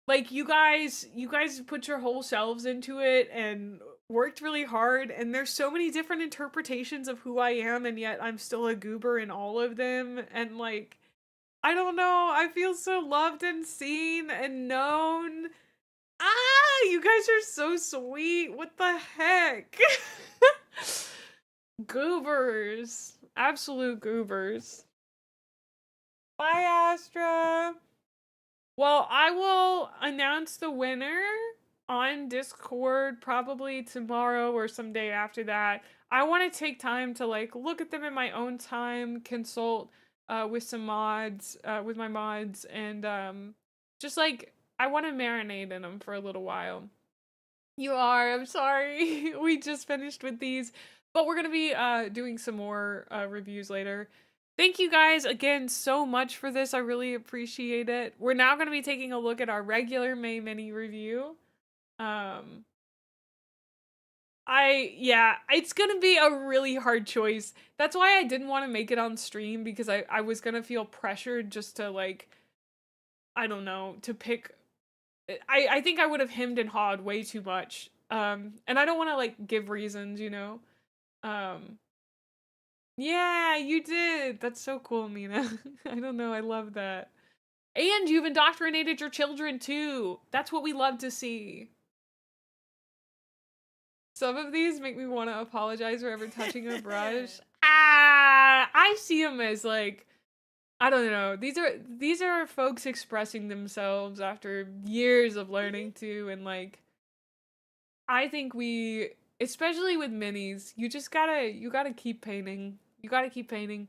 Like you guys put your whole selves into it and worked really hard, and there's so many different interpretations of who I am, and yet I'm still a goober in all of them. And like, I don't know. I feel so loved and seen and known. Ah, you guys are so sweet. What the heck? Goobers. Absolute goobers. Bye, Astra. Well, I will announce the winner on Discord probably tomorrow or someday after that. I want to take time to like look at them in my own time, consult with some mods, with my mods, and just like I want to marinate in them for a little while. You are. I'm sorry. We just finished with these, but we're gonna be doing some more reviews later. Thank you guys again so much for this. I really appreciate it. We're now gonna be taking a look at our regular May mini review. It's gonna be a really hard choice. That's why I didn't want to make it on stream, because I was gonna feel pressured just to like, I don't know, to pick. I think I would have hemmed and hawed way too much. And I don't want to like give reasons, you know. Yeah, you did. That's so cool, Mina. I don't know. I love that. And you've indoctrinated your children too. That's what we love to see. Some of these make me want to apologize for ever touching a brush. I see them as like, I don't know. These are folks expressing themselves after years of learning to, and like, I think we, especially with minis, you gotta keep painting. You gotta keep painting.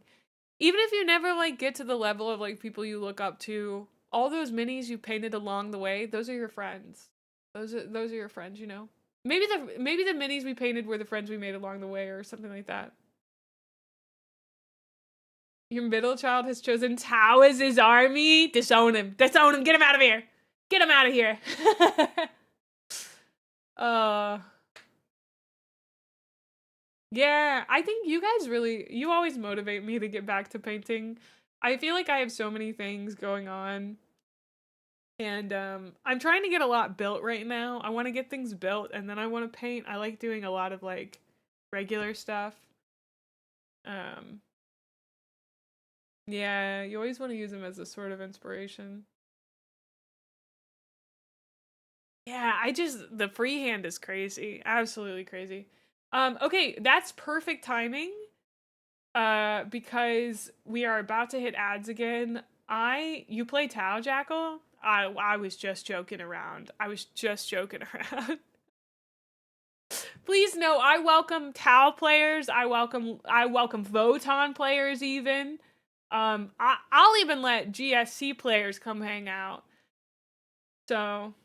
Even if you never like get to the level of like people you look up to, all those minis you painted along the way, those are your friends. Those are your friends, you know? Maybe the minis we painted were the friends we made along the way or something like that. Your middle child has chosen Tao as his army. Disown him. Disown him. Get him out of here. Get him out of here. Yeah, I think you guys you always motivate me to get back to painting. I feel like I have so many things going on. And I'm trying to get a lot built right now. I want to get things built and then I want to paint. I like doing a lot of like regular stuff. Yeah, you always want to use them as a sort of inspiration. Yeah, the freehand is crazy. Absolutely crazy. Okay, that's perfect timing. Because we are about to hit ads again. You play Tau, Jackal? I was just joking around. Please know I welcome Tau players. I welcome Voton players even. I'll even let GSC players come hang out. So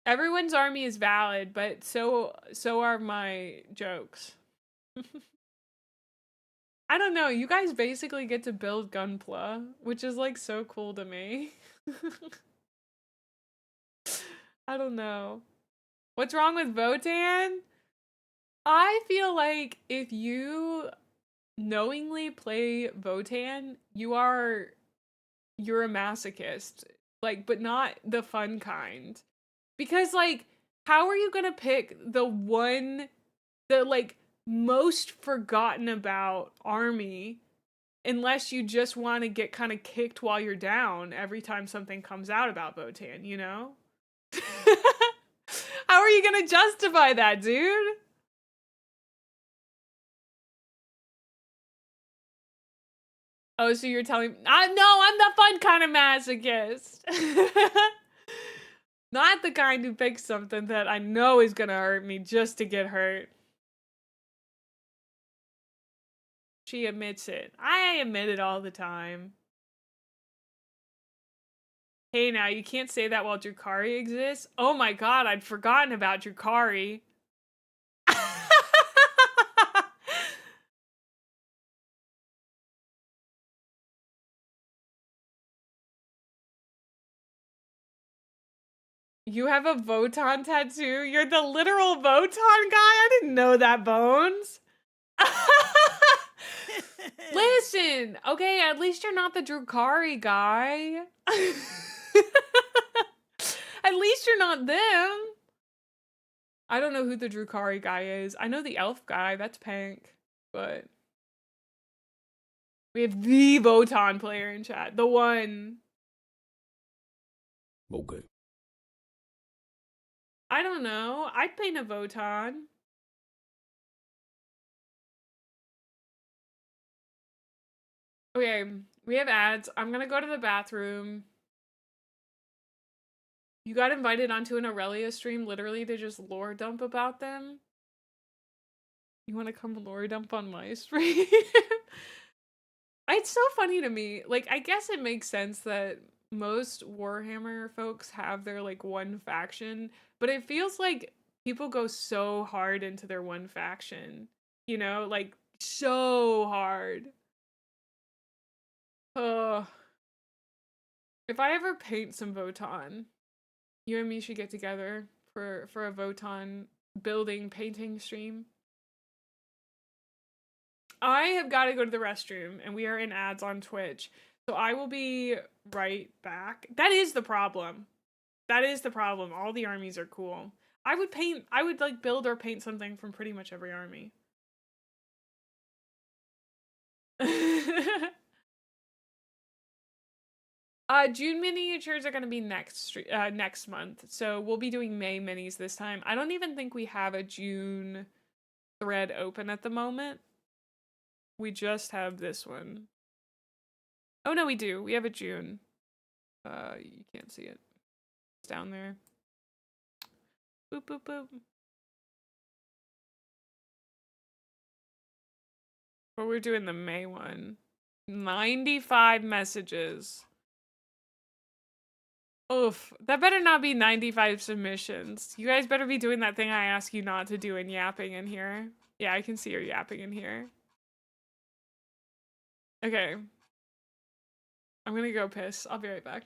everyone's army is valid, but so are my jokes. I don't know, you guys basically get to build Gunpla, which is like so cool to me. I don't know. What's wrong with Votan? I feel like if you knowingly play Votan, you're a masochist. Like, but not the fun kind. Because like, how are you gonna pick the like most forgotten about army unless you just want to get kind of kicked while you're down every time something comes out about Votan, you know? How are you gonna justify that, dude? Oh, so you're telling me, no, I'm the fun kind of masochist. Not the kind who picks something that I know is gonna hurt me just to get hurt. She admits it. I admit it all the time. Hey now, you can't say that while Drukari exists. Oh my god, I'd forgotten about Drukari. You have a Votan tattoo? You're the literal Votan guy? I didn't know that, Bones. Listen, okay, at least you're not the Drukari guy. At least you're not them. I don't know who the Drukari guy is. I know the elf guy, that's Pank, but we have the Voton player in chat. The one. Okay. I don't know. I'd paint a Voton. Okay, we have ads. I'm gonna go to the bathroom. You got invited onto an Aurelia stream literally to just lore dump about them? You wanna come lore dump on my stream? It's so funny to me. Like, I guess it makes sense that most Warhammer folks have their, like, one faction, but it feels like people go so hard into their one faction. You know? Like, so hard. Oh. If I ever paint some Voton, you and me should get together for a Voton building painting stream. I have got to go to the restroom, and we are in ads on Twitch, so I will be right back. That is the problem. That is the problem. All the armies are cool. I would like build or paint something from pretty much every army. June miniatures are going to be next month, so we'll be doing May minis this time. I don't even think we have a June thread open at the moment. We just have this one. Oh no, we do. We have a June. You can't see it. It's down there. Boop, boop, boop. But we're doing the May one. 95 messages. Oof. That better not be 95 submissions. You guys better be doing that thing I ask you not to do and yapping in here. Yeah, I can see her yapping in here. Okay. I'm gonna go piss. I'll be right back.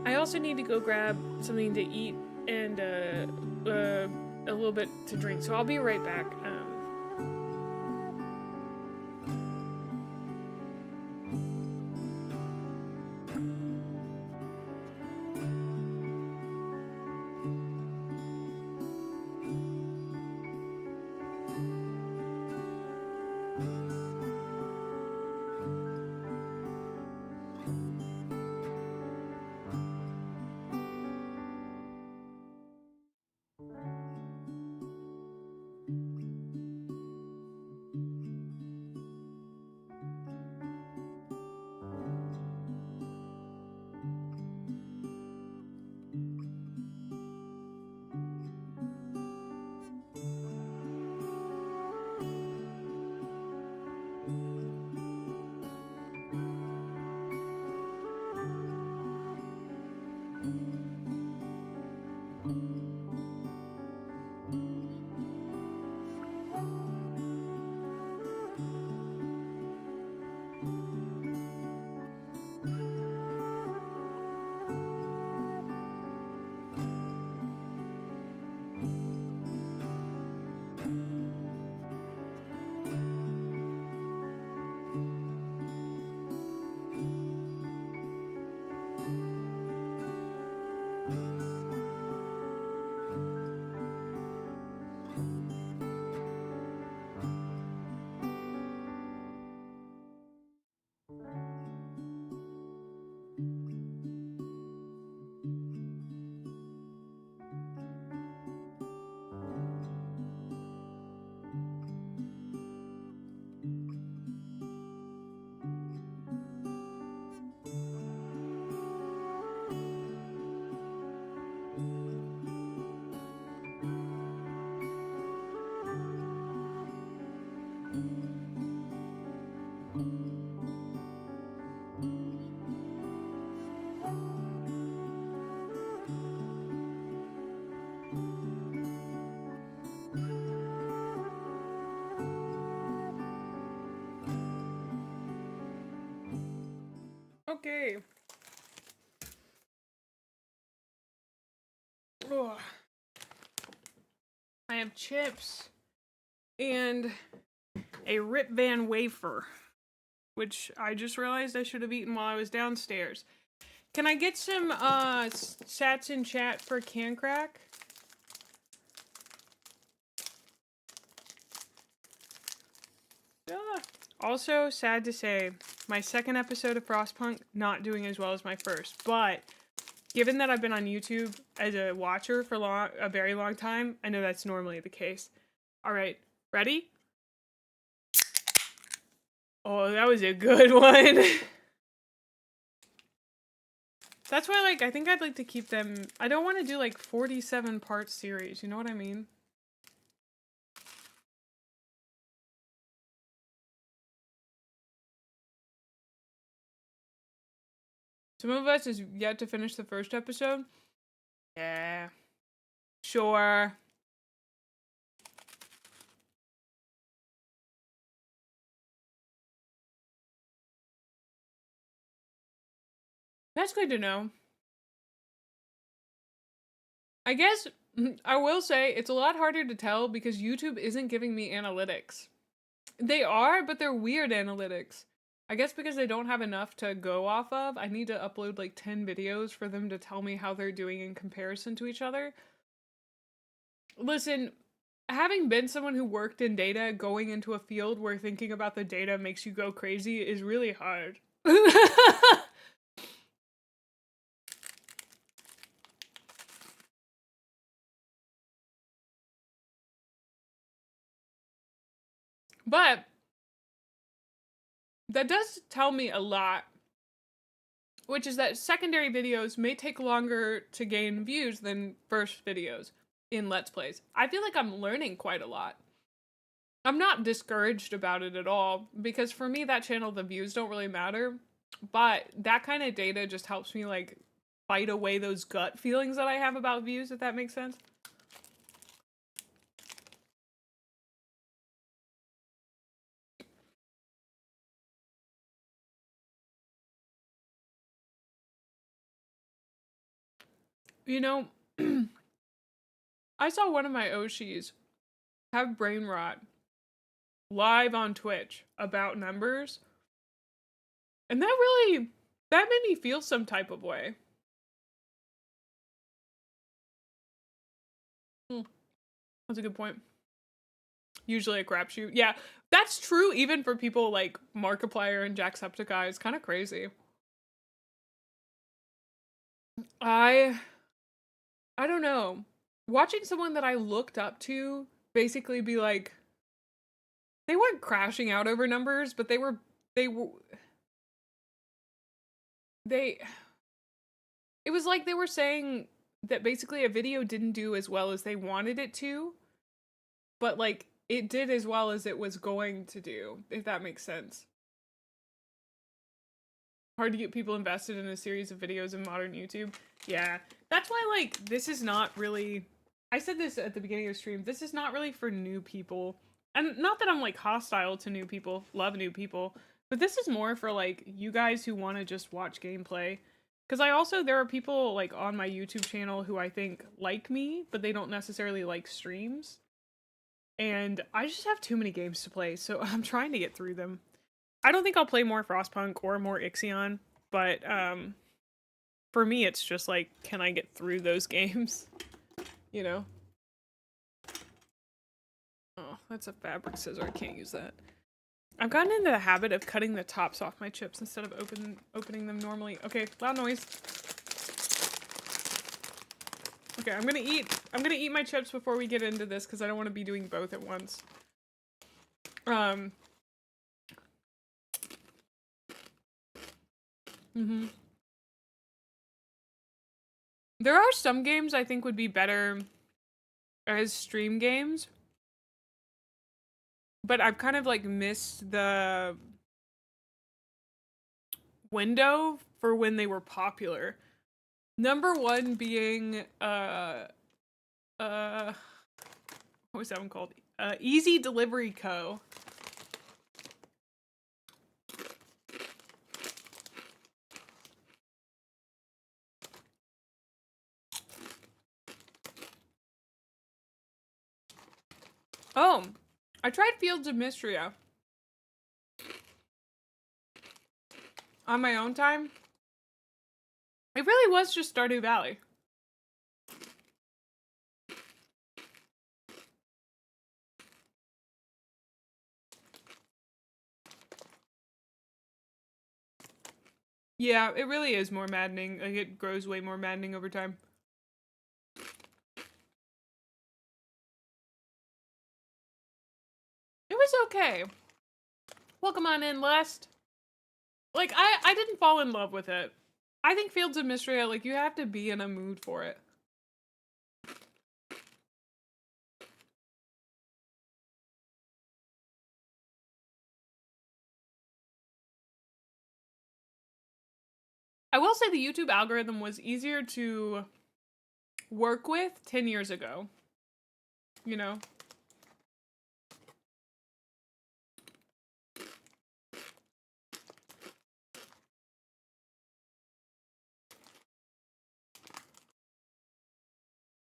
I also need to go grab something to eat and a little bit to drink, so I'll be right back. Okay. Ugh. I have chips and a Rip Van wafer, which I just realized I should have eaten while I was downstairs. Can I get some sats in chat for Can Crack? Also, sad to say, my second episode of Frostpunk not doing as well as my first, but given that I've been on YouTube as a watcher for a very long time, I know that's normally the case. All right, ready? Oh, that was a good one. That's why, like, I think I'd like to keep them. I don't want to do like 47-part series. You know what I mean? Some of us is yet to finish the first episode. Yeah. Sure. That's good to know. I guess I will say it's a lot harder to tell because YouTube isn't giving me analytics. They are, but they're weird analytics. I guess because they don't have enough to go off of, I need to upload like 10 videos for them to tell me how they're doing in comparison to each other. Listen, having been someone who worked in data, going into a field where thinking about the data makes you go crazy is really hard. But that does tell me a lot, which is that secondary videos may take longer to gain views than first videos in Let's Plays. I feel like I'm learning quite a lot. I'm not discouraged about it at all, because for me, that channel, the views don't really matter, but that kind of data just helps me, like, fight away those gut feelings that I have about views, if that makes sense. You know, I saw one of my Oshis have brain rot live on Twitch about numbers, and that made me feel some type of way. That's a good point. Usually a crapshoot. Yeah, that's true even for people like Markiplier and Jacksepticeye. It's kind of crazy. I don't know. Watching someone that I looked up to basically be like, they weren't crashing out over numbers, but it was like they were saying that basically a video didn't do as well as they wanted it to, but like it did as well as it was going to do, if that makes sense. Hard to get people invested in a series of videos in modern YouTube. Yeah, that's why, like, this is not really, I said this at the beginning of the stream, this is not really for new people. And not that I'm, like, hostile to new people, love new people, but this is more for, like, you guys who want to just watch gameplay. Because there are people, like, on my YouTube channel who I think like me, but they don't necessarily like streams. And I just have too many games to play, so I'm trying to get through them. I don't think I'll play more Frostpunk or more Ixion, but for me it's just like, can I get through those games? You know? Oh, that's a fabric scissor. I can't use that. I've gotten into the habit of cutting the tops off my chips instead of opening them normally. Okay, loud noise. Okay, I'm gonna eat my chips before we get into this because I don't want to be doing both at once. There are some games I think would be better as stream games, but I've kind of like missed the window for when they were popular. Number one being what was that one called? Easy Delivery Co. Oh, I tried Fields of Mystria on my own time. It really was just Stardew Valley. Yeah, it really is more maddening. Like, it grows way more maddening over time. It was okay. Welcome on in, Lest. Like, I didn't fall in love with it. I think Fields of Mystria, like, you have to be in a mood for it. I will say the YouTube algorithm was easier to work with 10 years ago. You know?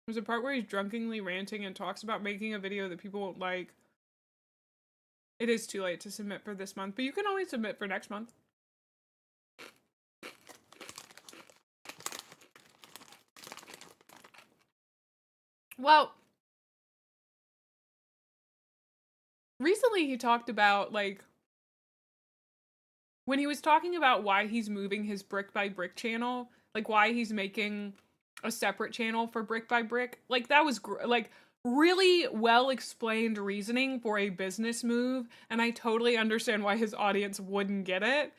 There's a part where he's drunkenly ranting and talks about making a video that people won't like. It is too late to submit for this month, but you can always submit for next month. Well, recently he talked about, like, when he was talking about why he's moving his Brick by Brick channel, like why he's making a separate channel for Brick by Brick, like that was like really well explained reasoning for a business move, and I totally understand why his audience wouldn't get it.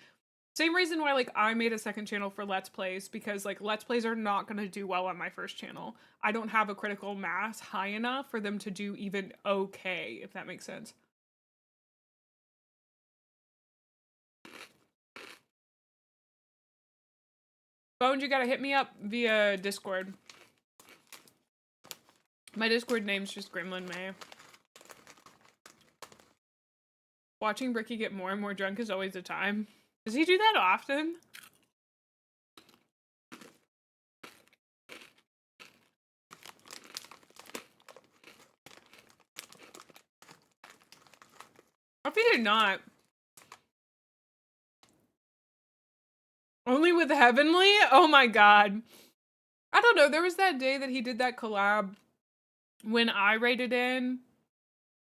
Same reason why, like, I made a second channel for Let's Plays, because, like, Let's Plays are not going to do well on my first channel. I don't have a critical mass high enough for them to do even okay, if that makes sense. Bones, you gotta hit me up via Discord. My Discord name's just Gremlin Mae. Watching Bricky get more and more drunk is always a time. Does he do that often? I figured not. Only with Heavenly? Oh my god. I don't know, there was that day that he did that collab when I raided in,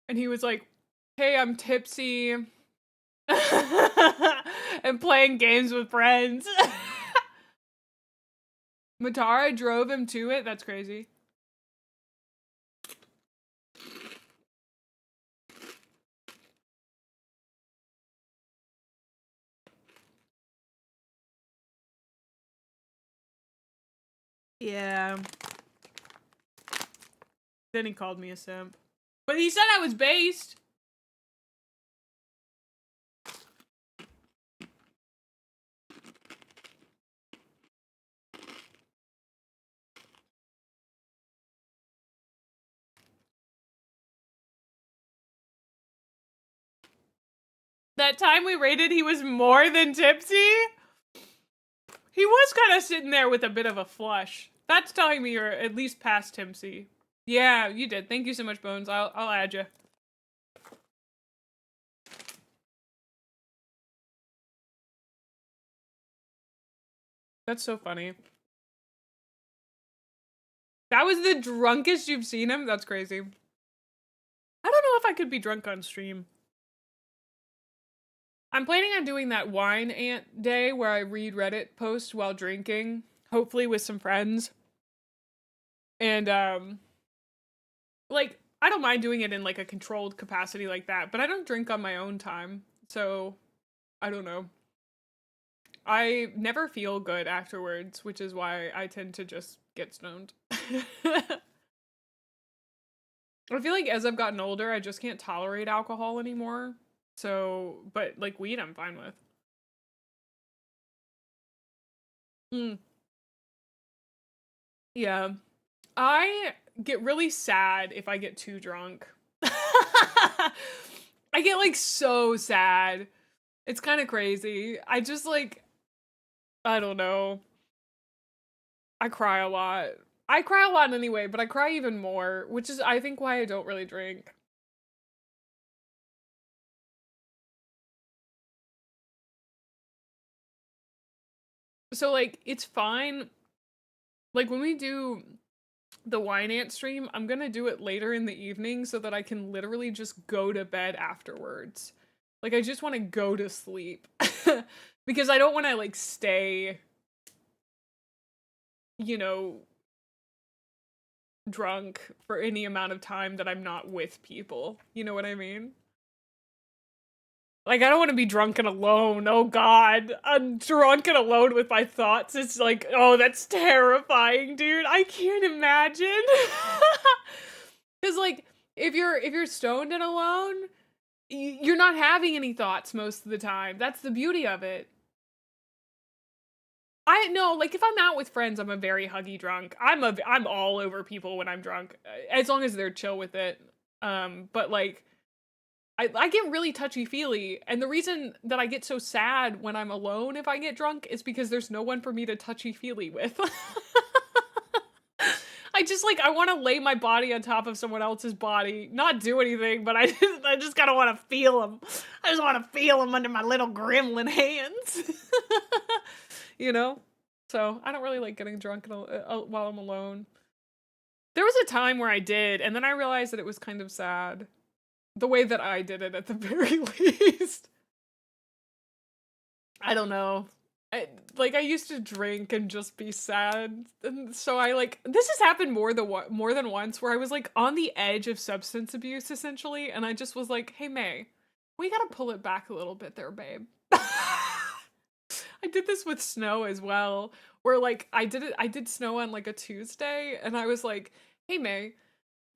and he was like, hey, I'm tipsy, and playing games with friends. Matara drove him to it? That's crazy. Yeah. Then he called me a simp. But he said I was based. That time we raided, he was more than tipsy? He was kind of sitting there with a bit of a flush. That's telling me you're at least past tipsy. Yeah, you did. Thank you so much, Bones. I'll add you. That's so funny. That was the drunkest you've seen him? That's crazy. I don't know if I could be drunk on stream. I'm planning on doing that wine ant day where I read Reddit posts while drinking, hopefully with some friends. And, like, I don't mind doing it in, like, a controlled capacity like that, but I don't drink on my own time, so I don't know. I never feel good afterwards, which is why I tend to just get stoned. I feel like as I've gotten older, I just can't tolerate alcohol anymore. So, but like weed, I'm fine with. Yeah. I get really sad if I get too drunk. I get like so sad. It's kind of crazy. I just like, I don't know. I cry a lot. I cry a lot anyway, but I cry even more, which is I think why I don't really drink. So, like, it's fine. Like, when we do the Wine Ant stream, I'm gonna do it later in the evening so that I can literally just go to bed afterwards. Like, I just want to go to sleep. Because I don't want to, like, stay, you know, drunk for any amount of time that I'm not with people. You know what I mean? Like, I don't want to be drunk and alone. Oh god. I'm drunk and alone with my thoughts. It's like, oh, that's terrifying, dude. I can't imagine. Cuz like, if you're stoned and alone, you're not having any thoughts most of the time. That's the beauty of it. I know, like, if I'm out with friends, I'm a very huggy drunk. I'm all over people when I'm drunk, as long as they're chill with it. But like, I get really touchy-feely, and the reason that I get so sad when I'm alone if I get drunk is because there's no one for me to touchy-feely with. I just, like, I want to lay my body on top of someone else's body, not do anything, but I just kind of want to feel them. I just want to feel them under my little gremlin hands. You know? So, I don't really like getting drunk while I'm alone. There was a time where I did, and then I realized that it was kind of sad. The way that I did it, at the very least. I don't know. I used to drink and just be sad, and so I, like, this has happened more than once, where I was, like, on the edge of substance abuse, essentially, and I just was like, hey, May, we gotta pull it back a little bit there, babe. I did this with snow as well, where, like, I did snow on, like, a Tuesday, and I was like, hey, May,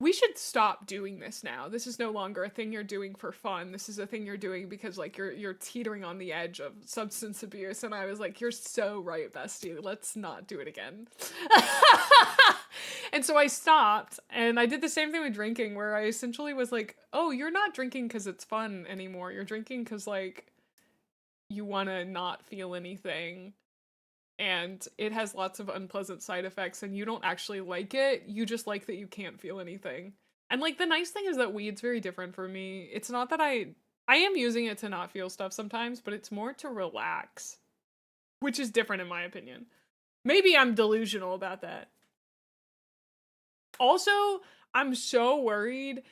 we should stop doing this now. This is no longer a thing you're doing for fun. This is a thing you're doing because, like, you're teetering on the edge of substance abuse. And I was like, you're so right, bestie. Let's not do it again. And so I stopped, and I did the same thing with drinking, where I essentially was like, oh, you're not drinking because it's fun anymore. You're drinking because, like, you want to not feel anything. And it has lots of unpleasant side effects, and you don't actually like it. You just like that you can't feel anything. And, like, the nice thing is that weed's very different for me. It's not that I am using it to not feel stuff sometimes, but it's more to relax, which is different in my opinion. Maybe I'm delusional about that. Also, I'm so worried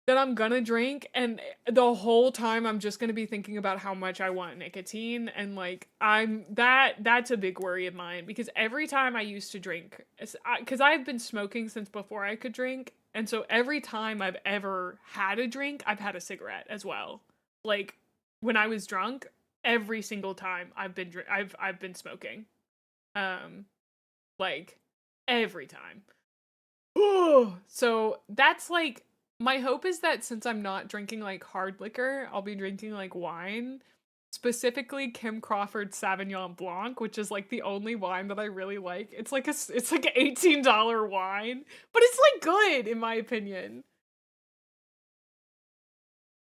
that I'm gonna drink, and the whole time I'm just gonna be thinking about how much I want nicotine, and, like, that's a big worry of mine, because every time I used to drink, because I've been smoking since before I could drink, and so every time I've ever had a drink, I've had a cigarette as well. Like, when I was drunk, every single time I've been smoking. Like, every time. So that's, like, my hope is that since I'm not drinking, like, hard liquor, I'll be drinking, like, wine. Specifically Kim Crawford Sauvignon Blanc, which is, like, the only wine that I really like. It's like an $18 wine, but it's, like, good in my opinion.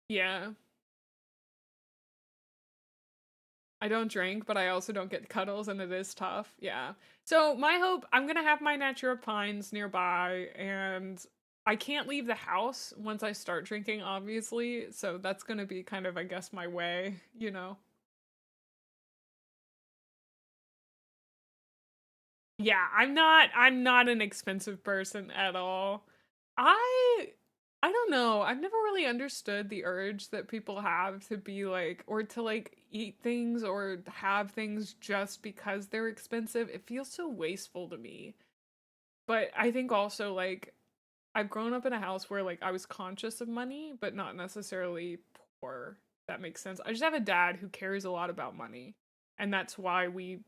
Yeah. I don't drink, but I also don't get cuddles, and it is tough. Yeah. So my hope, I'm gonna have my Natura Pines nearby, and I can't leave the house once I start drinking, obviously. So that's gonna be kind of, I guess, my way, you know? Yeah, I'm not an expensive person at all. I I don't know. I've never really understood the urge that people have to be like, or to, like, eat things or have things just because they're expensive. It feels so wasteful to me. But I think also, like, I've grown up in a house where, like, I was conscious of money, but not necessarily poor. If that makes sense. I just have a dad who cares a lot about money. And that's why we,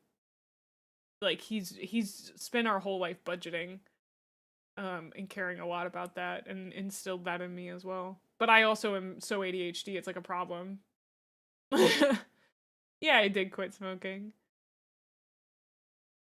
like, he's spent our whole life budgeting, and caring a lot about that, and instilled that in me as well. But I also am so ADHD, it's like a problem. Yeah, I did quit smoking.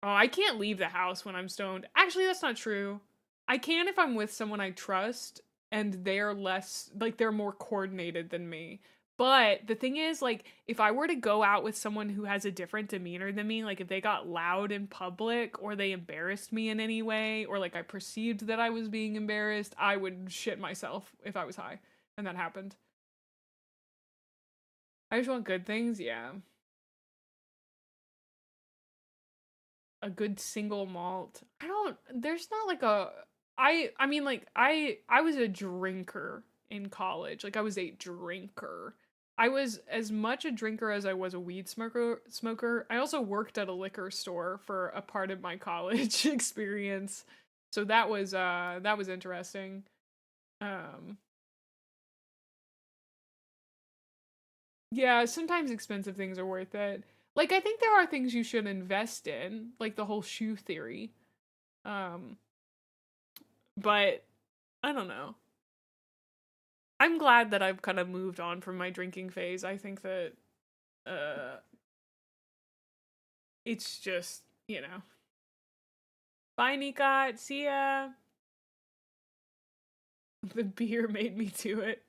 Oh, I can't leave the house when I'm stoned. Actually, that's not true. I can if I'm with someone I trust, and they're less, like, they're more coordinated than me. But the thing is, like, if I were to go out with someone who has a different demeanor than me, like, if they got loud in public, or they embarrassed me in any way, or, like, I perceived that I was being embarrassed, I would shit myself if I was high. And that happened. I just want good things, yeah. a good single malt. There's not like a, I mean, like, I was a drinker in college. Like, I was a drinker. I was as much a drinker as I was a weed smoker. I also worked at a liquor store for a part of my college experience. So that was interesting. Yeah, sometimes expensive things are worth it. Like, I think there are things you should invest in, like the whole shoe theory. Um, but I don't know. I'm glad that I've kind of moved on from my drinking phase. I think that it's just, you know. Bye, Nikat. See ya. The beer made me do it.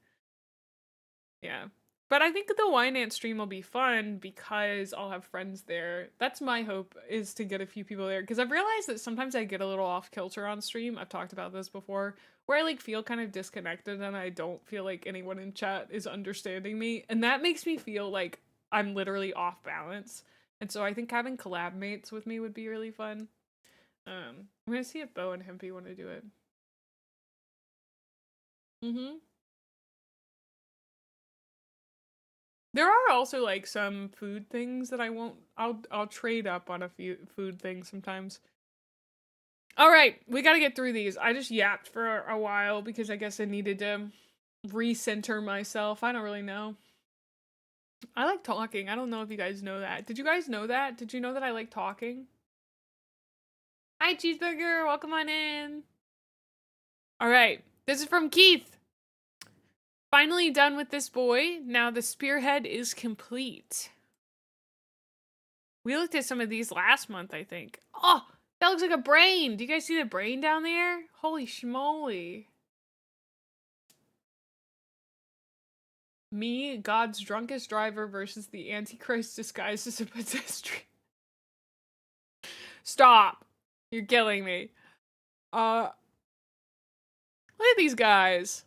Yeah. But I think the Wine Ant stream will be fun because I'll have friends there. That's my hope, is to get a few people there. Because I've realized that sometimes I get a little off kilter on stream. I've talked about this before. Where I like feel kind of disconnected and I don't feel like anyone in chat is understanding me. And that makes me feel like I'm literally off balance. And so I think having collab mates with me would be really fun. I'm gonna see if Bo and Hempy want to do it. There are also like some food things that I'll trade up on a few food things sometimes. All right, we got to get through these. I just yapped for a while because I guess I needed to recenter myself. I don't really know. I like talking. I don't know if you guys know that. Did you guys know that? Did you know that I like talking? Hi, Cheeseburger. Welcome on in. All right. This is from Keith. Finally done with this boy. Now the spearhead is complete. We looked at some of these last month, I think. Oh, that looks like a brain. Do you guys see the brain down there? Holy schmoly. Me, God's drunkest driver versus the Antichrist disguised as a pedestrian. Stop. You're killing me. Look at these guys.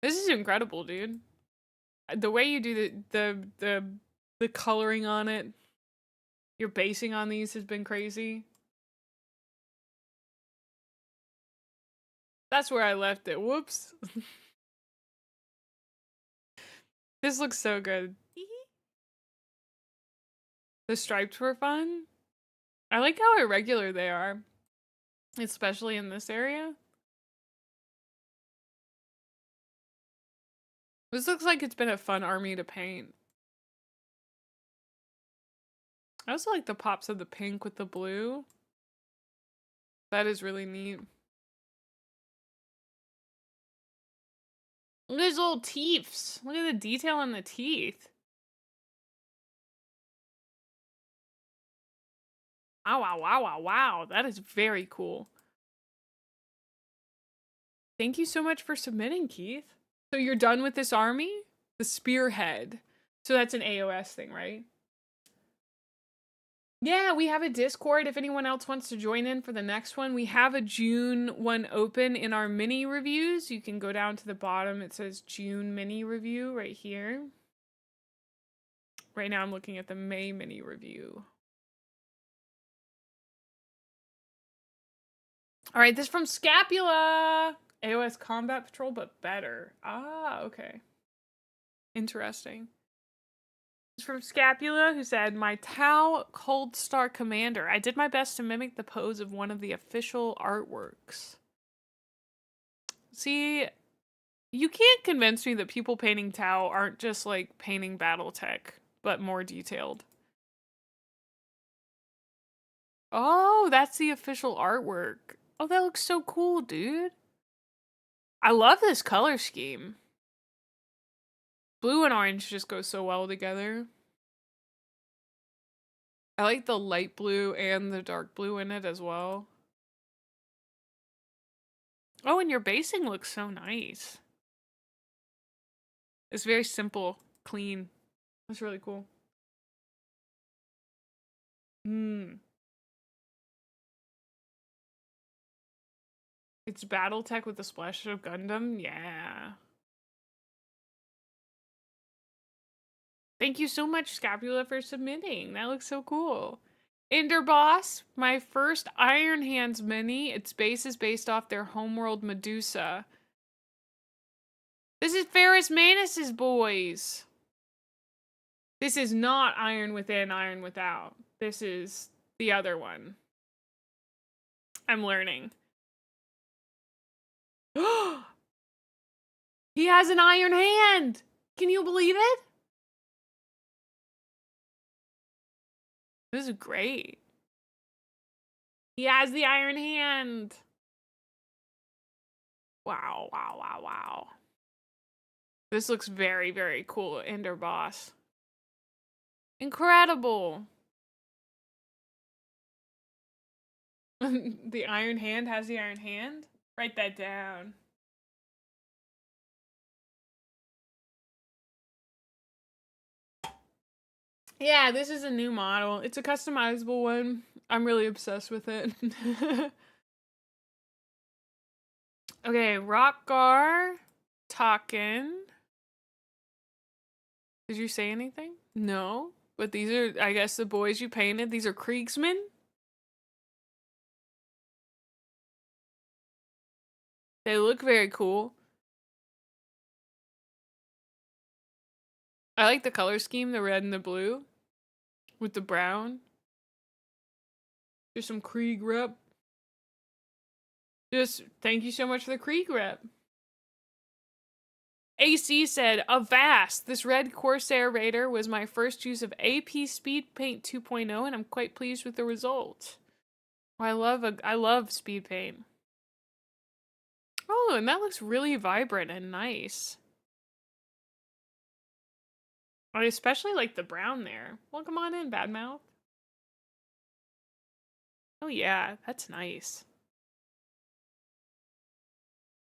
This is incredible, dude. The way you do the coloring on it, your basing on these has been crazy. That's where I left it. Whoops. This looks so good. The stripes were fun. I like how irregular they are, especially in this area. This looks like it's been a fun army to paint. I also like the pops of the pink with the blue. That is really neat. Look at his little teeths. Look at the detail on the teeth. Wow, wow, wow, wow, wow. That is very cool. Thank you so much for submitting, Keith. So you're done with this army? The spearhead. So that's an AOS thing, right? Yeah, we have a Discord if anyone else wants to join in for the next one. We have a June one open in our mini reviews. You can go down to the bottom. It says June mini review right here. Right now I'm looking at the May mini review. All right, this is from Scapula. AOS Combat Patrol, but better. Ah, okay. Interesting. From Scapula, who said, my Tau Cold Star Commander. I did my best to mimic the pose of one of the official artworks. See, you can't convince me that people painting Tau aren't just like painting Battletech, but more detailed. Oh, that's the official artwork. Oh, that looks so cool, dude. I love this color scheme. Blue and orange just go so well together. I like the light blue and the dark blue in it as well. Oh, and your basing looks so nice. It's very simple, clean. That's really cool. It's Battletech with a splash of Gundam? Yeah. Thank you so much, Scapula, for submitting. That looks so cool. Ender Boss, my first Iron Hands mini. Its base is based off their homeworld Medusa. This is Ferris Manus's boys. This is not Iron Within, Iron Without. This is the other one. I'm learning. He has an iron hand! Can you believe it? This is great. He has the iron hand. Wow, wow, wow, wow. This looks very, very cool, Ender Boss. Incredible. The iron hand has the iron hand? Write that down. Yeah, this is a new model. It's a customizable one. I'm really obsessed with it. Okay, Rockgar talking. Did you say anything? No, but these are, I guess, the boys you painted. These are Kriegsmen. They look very cool. I like the color scheme, the red and the blue with the brown. There's some Krieg rep. Just thank you so much for the Krieg rep. AC said, Avast! This red Corsair Raider was my first use of AP Speed Paint 2.0 and I'm quite pleased with the result. Oh, I love Speed Paint. Oh, and that looks really vibrant and nice. I especially like the brown there. Well, come on in, Badmouth. Oh yeah, that's nice.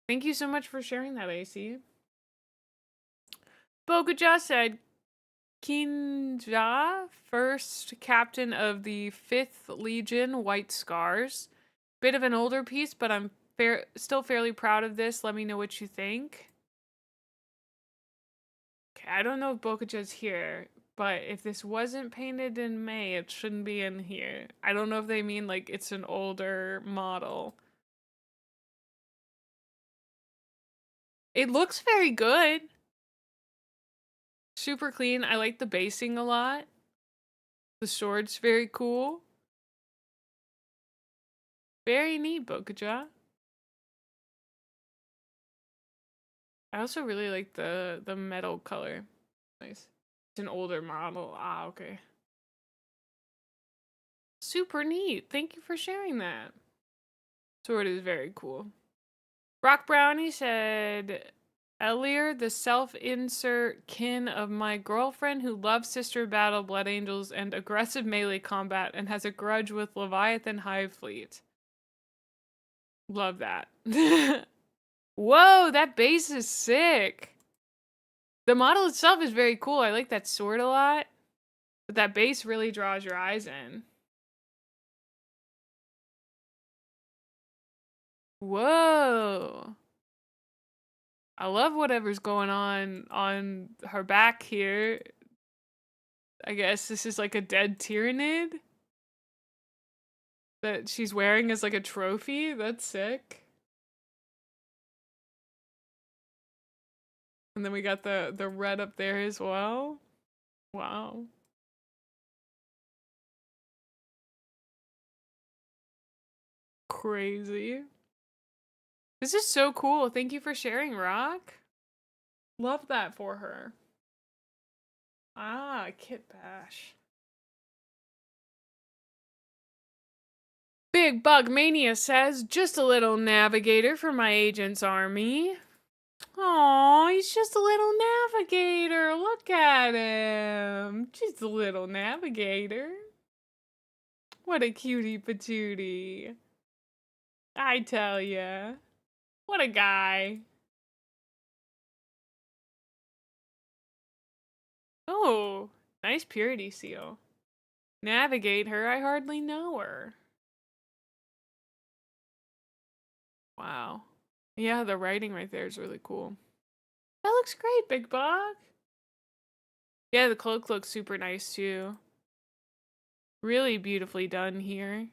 Thank you so much for sharing that, AC. Bokuja said, Kinja, first captain of the 5th Legion, White Scars. Bit of an older piece, but I'm still fairly proud of this. Let me know what you think. Okay, I don't know if Bokuja's here, but if this wasn't painted in May, it shouldn't be in here. I don't know if they mean like it's an older model. It looks very good. Super clean. I like the basing a lot. The sword's very cool. Very neat, Bokuja. I also really like the metal color. Nice. It's an older model. Ah, okay. Super neat. Thank you for sharing that. Sword is very cool. Rock Brownie said, Elir, the self-insert kin of my girlfriend who loves Sister Battle, Blood Angels, and aggressive melee combat and has a grudge with Leviathan Hive Fleet. Love that. Whoa, that base is sick. The model itself is very cool. I like that sword a lot. But that base really draws your eyes in. Whoa. I love whatever's going on her back here. I guess this is like a dead Tyrannid that she's wearing as like a trophy. That's sick. And then we got the red up there as well. Wow. Crazy. This is so cool. Thank you for sharing, Rock. Love that for her. Ah, Kit Bash. Big Bug Mania says, just a little navigator for my agent's army. Aw, he's just a little navigator. Look at him. Just a little navigator. What a cutie patootie. I tell ya. What a guy. Oh, nice purity seal. Navigate her, I hardly know her. Wow. Yeah, the writing right there is really cool. That looks great, Big Bug. Yeah, the cloak looks super nice too. Really beautifully done here.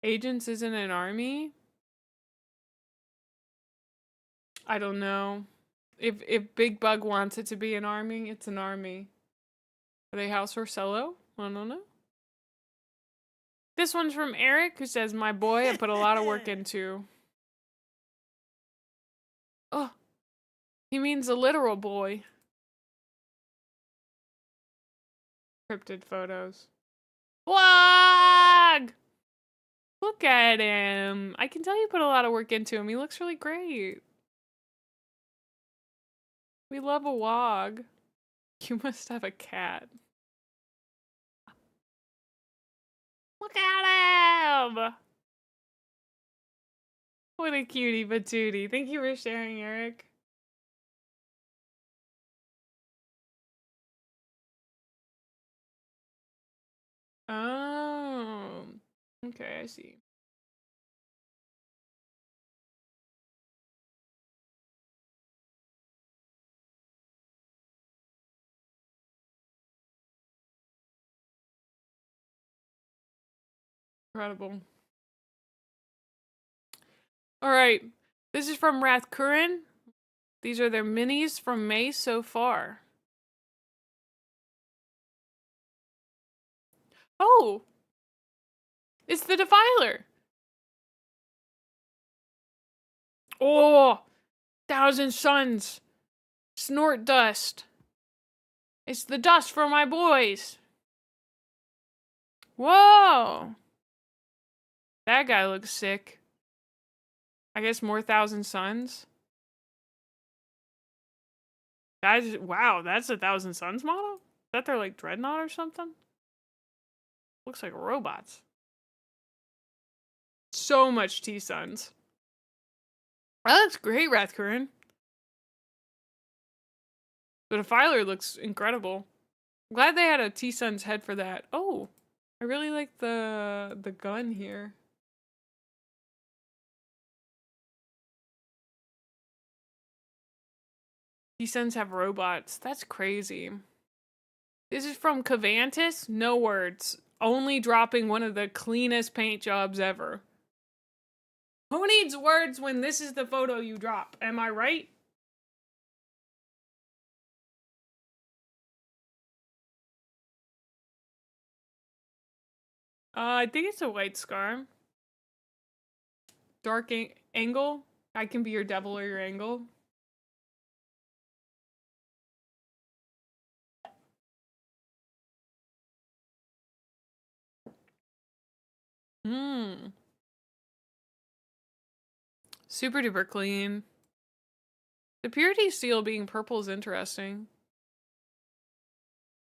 Agents isn't an army? I don't know. If Big Bug wants it to be an army, it's an army. Are they House or Cello? I don't know. This one's from Eric, who says, "My boy, I put a lot of work into." Oh, he means a literal boy. Cryptid photos. Vlog! Look at him. I can tell you put a lot of work into him. He looks really great. We love a wog. You must have a cat. Look at him! What a cutie patootie. Thank you for sharing, Eric. Oh. Okay, I see. Incredible. All right. This is from Rathkurin. These are their minis from May so far. Oh! It's the Defiler! Oh! 1,000 Suns! Snort dust! It's the dust for my boys! Whoa! That guy looks sick. I guess more 1,000 Suns? Wow, that's a 1,000 Suns model? Is that their, like, dreadnought or something? Looks like robots. So much T-Suns. Oh, that's great, Rathkurin. The Defiler looks incredible. I'm glad they had a T-Suns head for that. Oh, I really like the gun here. T-Suns have robots. That's crazy. This is from Cavantis. No words. Only dropping one of the cleanest paint jobs ever. Who needs words when this is the photo you drop? Am I right? I think it's a white scar. Dark angle. I can be your devil or your angle. Super duper clean. The purity seal being purple is interesting.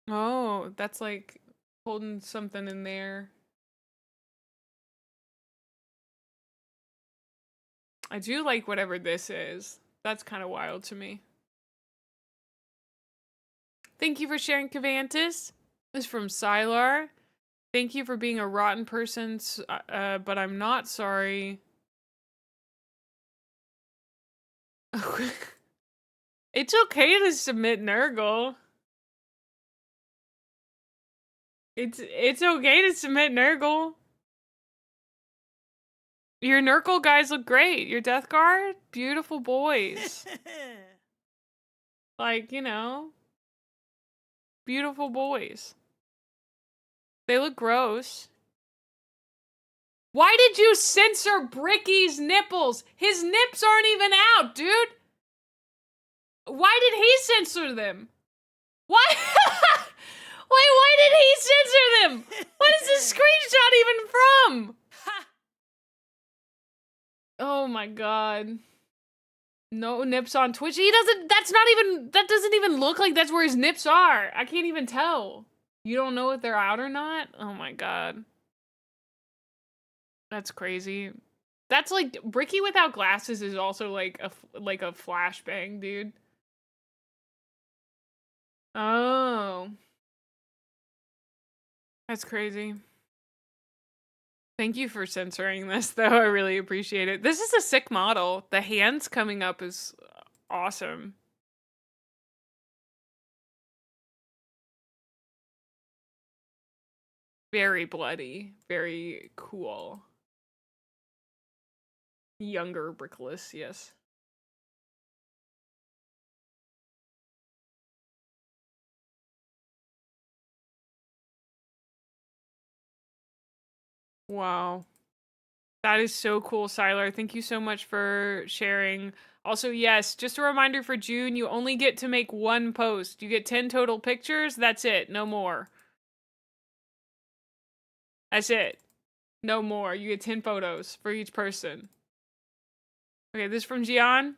Oh, that's like holding something in there. I do like whatever this is. That's kind of wild to me. Thank you for sharing, Cavantis. This is from Sylar. Thank you for being a rotten person, but I'm not sorry. It's okay to submit Nurgle. It's okay to submit Nurgle. Your Nurgle guys look great. Your Death Guard, beautiful boys. Like, you know, beautiful boys. They look gross. Why did you censor Bricky's nipples? His nips aren't even out, dude. Why did he censor them? Why? Wait, why did he censor them? What is this screenshot even from? Oh my god. No nips on Twitch. That doesn't even look like that's where his nips are. I can't even tell. You don't know if they're out or not? Oh my god. That's crazy. That's like, Bricky without glasses is also like a flashbang, dude. Oh. That's crazy. Thank you for censoring this, though. I really appreciate it. This is a sick model. The hands coming up is awesome. Very bloody. Very cool. Younger Brickless, yes. Wow. That is so cool, Siler. Thank you so much for sharing. Also, yes, just a reminder for June, you only get to make one post. You get 10 total pictures. That's it. No more. That's it. No more. You get 10 photos for each person. Okay, this is from Gian.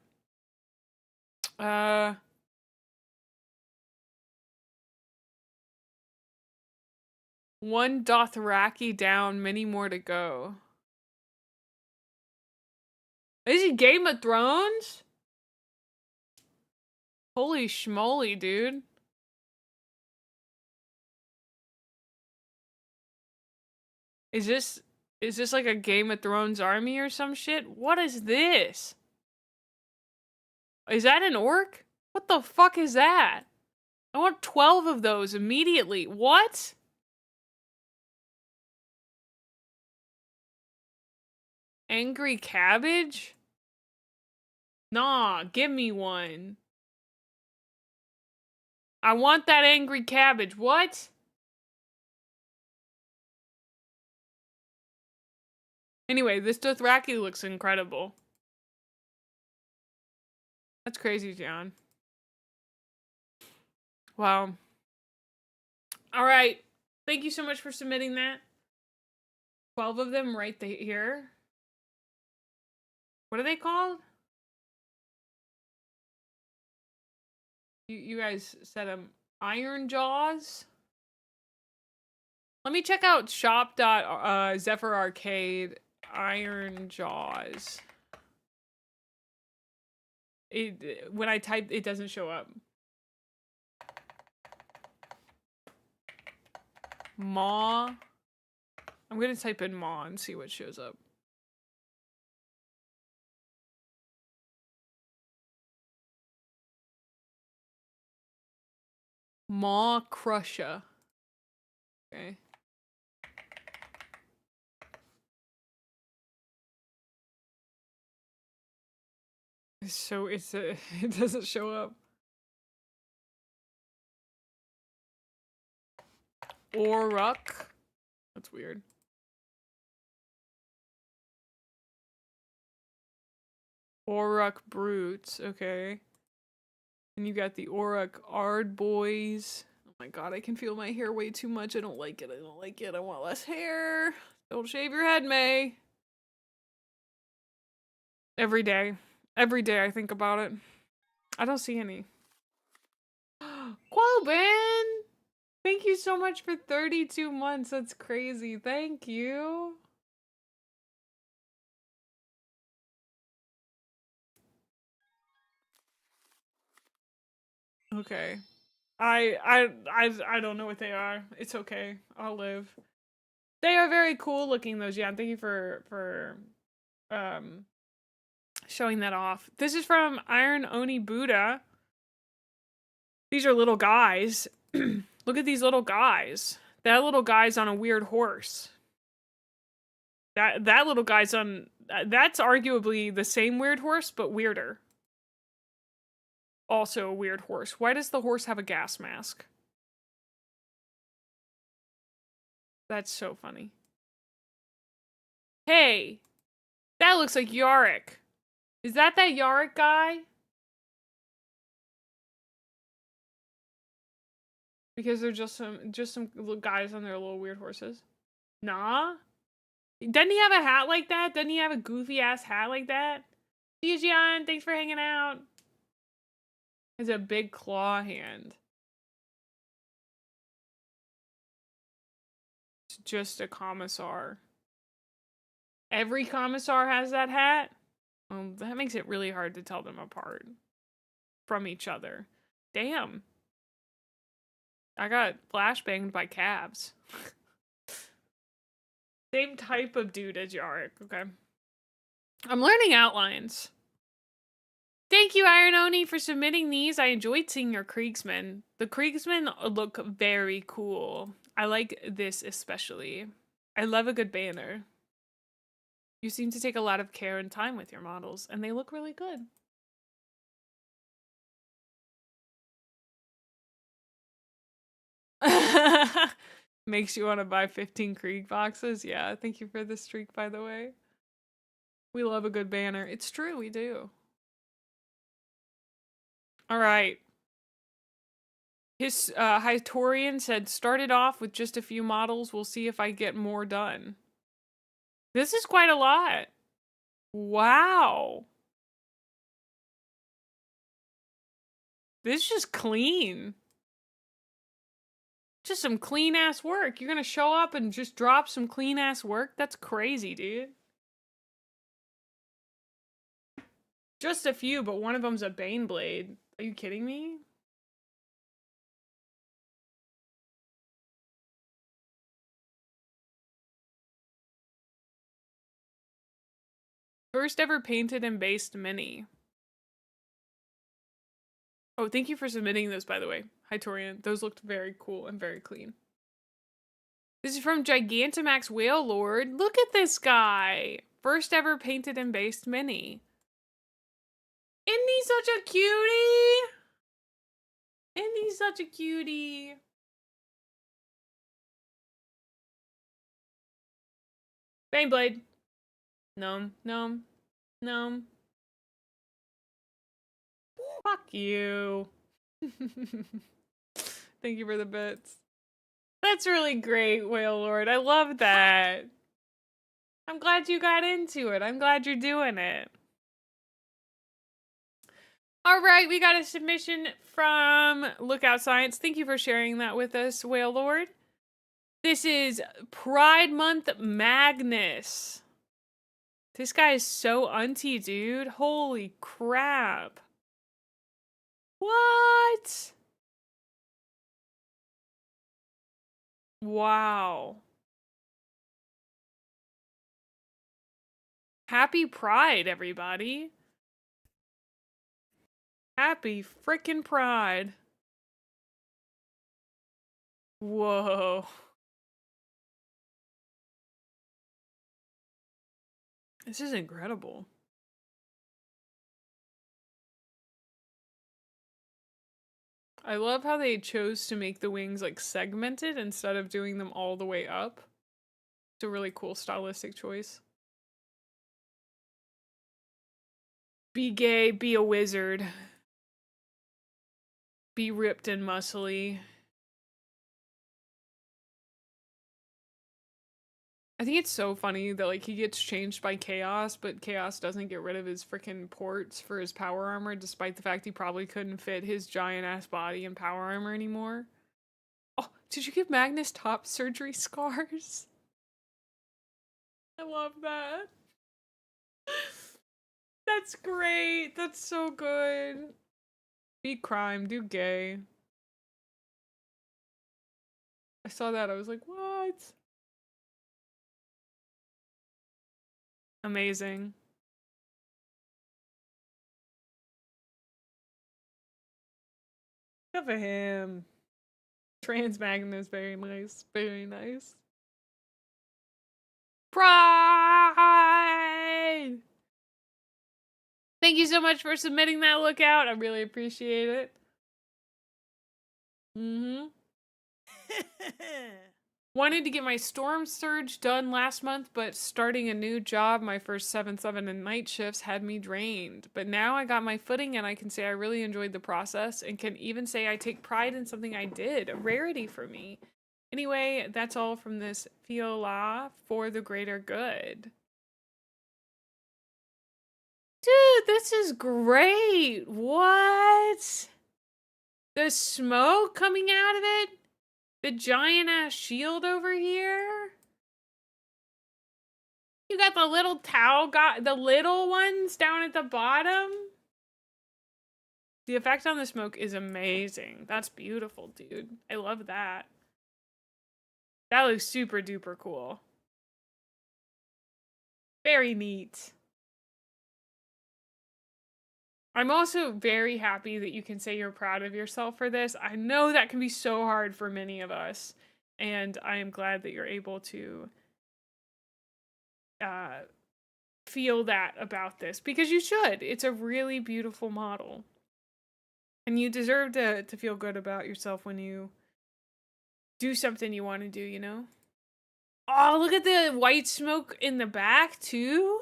One Dothraki down, many more to go. Is he Game of Thrones? Holy schmoly, dude. Is this like a Game of Thrones army or some shit? What is this? Is that an orc? What the fuck is that? I want 12 of those immediately. What? Angry cabbage? Nah, give me one. I want that angry cabbage. What? Anyway, this Dothraki looks incredible. That's crazy, John. Wow. All right. Thank you so much for submitting that. 12 of them right here. What are they called? You guys said them Iron Jaws? Let me check out shop.zephyr arcade Iron Jaws. When I type, it doesn't show up. Maw. I'm gonna type in Maw and see what shows up. Maw Crusher. Okay. So it doesn't show up. Oruk. That's weird. Oruk Brutes. Okay. And you got the Oruk Ard Boys. Oh my god, I can feel my hair way too much. I don't like it. I don't like it. I want less hair. Don't shave your head, May. Every day. Every day I think about it. I don't see any. Quoben! Thank you so much for 32 months. That's crazy. Thank you. Okay. I don't know what they are. It's okay. I'll live. They are very cool looking, those. Yeah, thank you for showing that off. This is from Iron Oni Buddha. These are little guys. Look at these little guys. That little guy's on a weird horse. That little guy's on... That's arguably the same weird horse, but weirder. Also a weird horse. Why does the horse have a gas mask? That's so funny. Hey! That looks like Yarick. Is that Yarick guy? Because they're just some little guys on their little weird horses. Nah? Doesn't he have a hat like that? Doesn't he have a goofy ass hat like that? See you, Gian. Thanks for hanging out. Has a big claw hand. It's just a commissar. Every commissar has that hat? Well, that makes it really hard to tell them apart from each other. Damn. I got flashbanged by cabs. Same type of dude as Yarick, okay. I'm learning outlines. Thank you, Iron Oni, for submitting these. I enjoyed seeing your Kriegsmen. The Kriegsmen look very cool. I like this especially. I love a good banner. You seem to take a lot of care and time with your models, and they look really good. Makes you want to buy 15 Krieg boxes? Yeah, thank you for the streak, by the way. We love a good banner. It's true, we do. All right. His Hytorian said, started off with just a few models. We'll see if I get more done. This is quite a lot. Wow. This is just clean. Just some clean ass work. You're gonna show up and just drop some clean ass work? That's crazy, dude. Just a few, but one of them's a Baneblade. Are you kidding me? First ever painted and based mini. Oh, thank you for submitting those, by the way, Hytorian. Those looked very cool and very clean. This is from Gigantamax Whale Lord. Look at this guy. First ever painted and based mini. Isn't he such a cutie? Isn't he such a cutie? Baneblade. Gnome, gnome, gnome. Fuck you. Thank you for the bits. That's really great, Whale Lord. I love that. I'm glad you got into it. I'm glad you're doing it. All right, we got a submission from Lookout Science. Thank you for sharing that with us, Whale Lord. This is Pride Month Magnus. This guy is so unty, dude. Holy crap. What? Wow. Happy Pride, everybody. Happy frickin' Pride. Whoa. This is incredible. I love how they chose to make the wings like segmented instead of doing them all the way up. It's a really cool stylistic choice. Be gay, be a wizard. Be ripped and muscly. I think it's so funny that like he gets changed by Chaos, but Chaos doesn't get rid of his freaking ports for his power armor, despite the fact he probably couldn't fit his giant ass body in power armor anymore. Oh, did you give Magnus top surgery scars? I love that. That's great. That's so good. Be crime, do gay. I saw that. I was like, what? Amazing. Good for him. Trans Magnus, very nice. Very nice. Pride! Thank you so much for submitting that lookout. I really appreciate it. Wanted to get my Storm Surge done last month, but starting a new job, my first 7/7 and night shifts had me drained. But now I got my footing and I can say I really enjoyed the process and can even say I take pride in something I did, a rarity for me. Anyway, that's all from this Fiola for the greater good. Dude, this is great. What? The smoke coming out of it? The giant ass shield over here? You got the little towel, the little ones down at the bottom? The effect on the smoke is amazing. That's beautiful, dude. I love that. That looks super duper cool. Very neat. I'm also very happy that you can say you're proud of yourself for this. I know that can be so hard for many of us. And I am glad that you're able to feel that about this, because you should. It's a really beautiful model. And you deserve to feel good about yourself when you do something you want to do, you know? Oh, look at the white smoke in the back, too.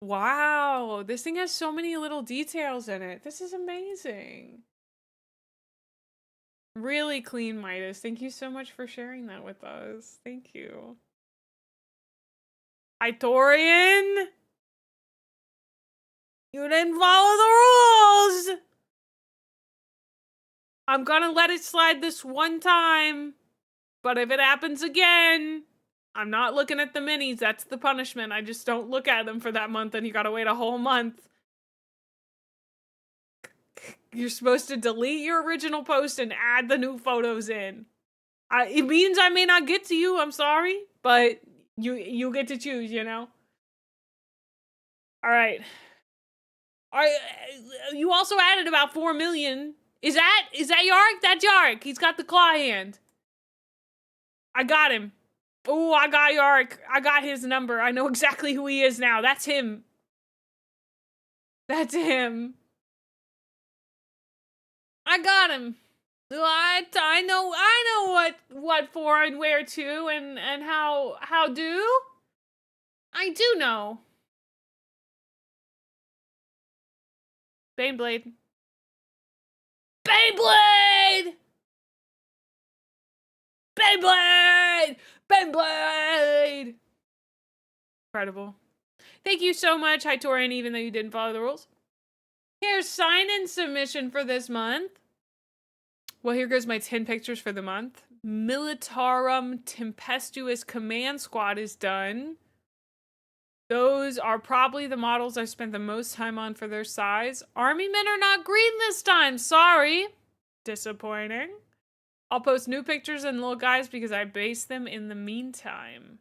Wow, this thing has so many little details in it. This is amazing. Really clean, Midas. Thank you so much for sharing that with us. Thank you. Hytorian! You didn't follow the rules! I'm gonna let it slide this one time. But if it happens again, I'm not looking at the minis. That's the punishment. I just don't look at them for that month, and you gotta wait a whole month. You're supposed to delete your original post and add the new photos in. It means I may not get to you, I'm sorry, but you get to choose, you know? Alright. You also added about 4 million. Is that Yark? That's Yark. He's got the claw hand. I got him. Oh, I got Yark. I got his number. I know exactly who he is now. That's him. That's him. I got him. I know what for and where to and how do. I do know. Baneblade. Beyblade! Beyblade! Beyblade! Incredible. Thank you so much, Hytorian, even though you didn't follow the rules. Here's sign-in submission for this month. Well, here goes my 10 pictures for the month. Militarum Tempestuous Command Squad is done. Those are probably the models I spent the most time on for their size. Army men are not green this time. Sorry. Disappointing. I'll post new pictures and little guys because I based them in the meantime.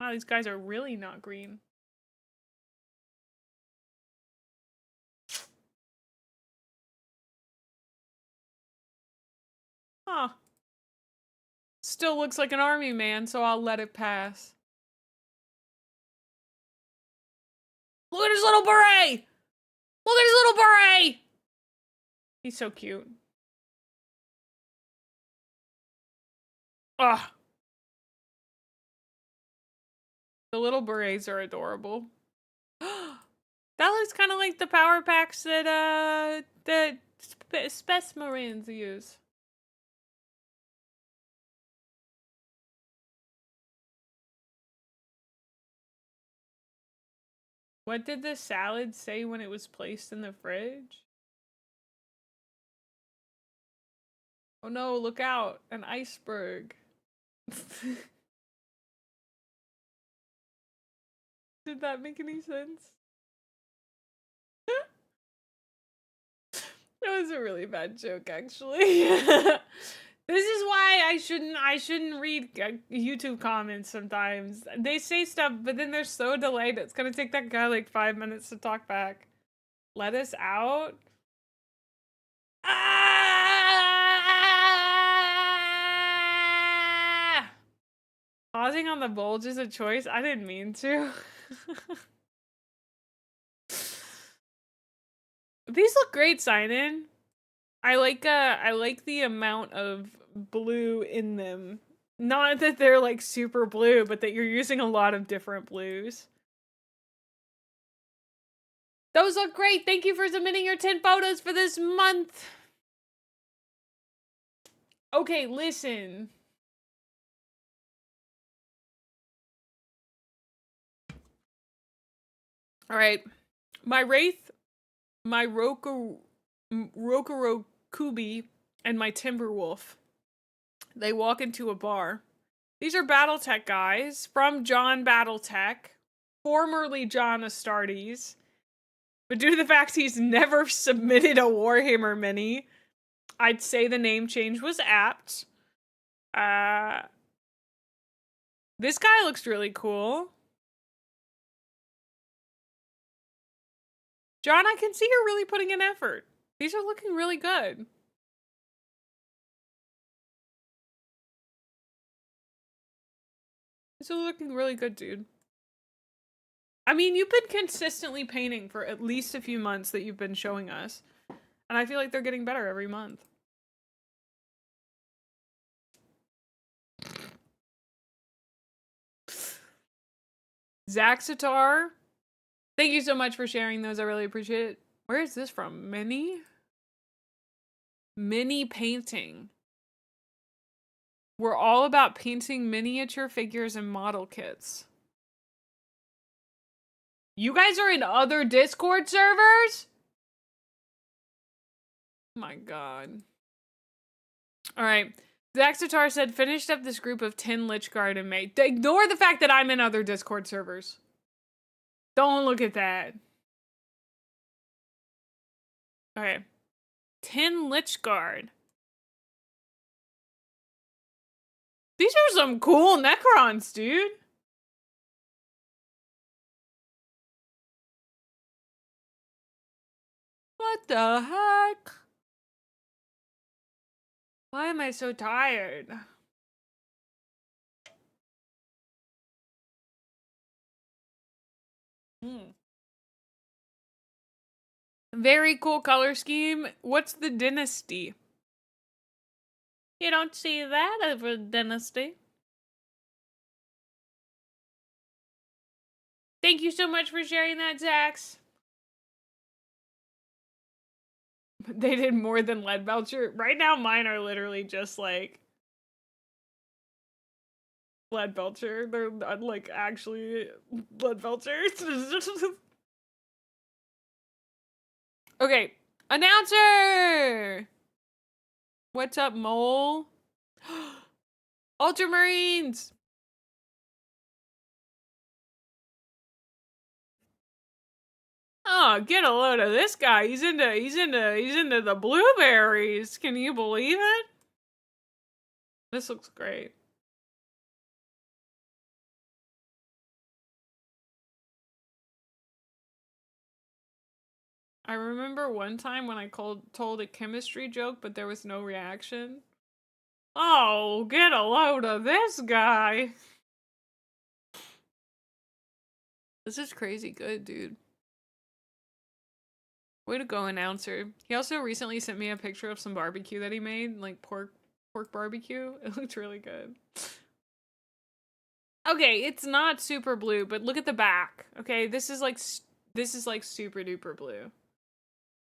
Wow, these guys are really not green. Huh. Still looks like an army man, so I'll let it pass. Look at his little beret! Look at his little beret! He's so cute. Ugh. The little berets are adorable. That looks kind of like the power packs that Spec Marines use. What did the salad say when it was placed in the fridge? Oh no, look out, an iceberg. Did that make any sense? That was a really bad joke, actually. This is why I shouldn't read YouTube comments sometimes. They say stuff, but then they're so delayed. It's gonna take that guy like 5 minutes to talk back. Let us out. Ah! Pausing on the bulge is a choice. I didn't mean to. These look great, sign-in. I like the amount of blue in them. Not that they're like super blue, but that you're using a lot of different blues. Those look great. Thank you for submitting your 10 photos for this month. Okay, listen. All right. My Wraith, my Rokurokubi, and my Timberwolf. They walk into a bar. These are Battletech guys from John Battletech, formerly John Astartes. But due to the fact he's never submitted a Warhammer mini, I'd say the name change was apt. This guy looks really cool. John, I can see you're really putting in effort. These are looking really good. It's looking really good, dude. I mean, you've been consistently painting for at least a few months that you've been showing us. And I feel like they're getting better every month. Zaxatar, thank you so much for sharing those. I really appreciate it. Where is this from? Mini painting. We're all about painting miniature figures and model kits. You guys are in other Discord servers? My God. All right. Zaxatar said, finished up this group of 10 Lichguard in May. Ignore the fact that I'm in other Discord servers. Don't look at that. Okay. 10 Lichguard. These are some cool Necrons, dude. What the heck? Why am I so tired? Very cool color scheme. What's the dynasty? You don't see that over dynasty. Thank you so much for sharing that, Zax. They did more than Leadbelcher. Right now, mine are literally just like Leadbelcher. They're not like actually Leadbelcher. Okay, announcer! What's up, mole? Ultramarines! Oh, get a load of this guy. He's into the blueberries. Can you believe it? This looks great. I remember one time when I told a chemistry joke, but there was no reaction. Oh, get a load of this guy. This is crazy good, dude. Way to go, announcer. He also recently sent me a picture of some barbecue that he made, like pork barbecue. It looked really good. Okay, it's not super blue, but look at the back. Okay, this is like super duper blue.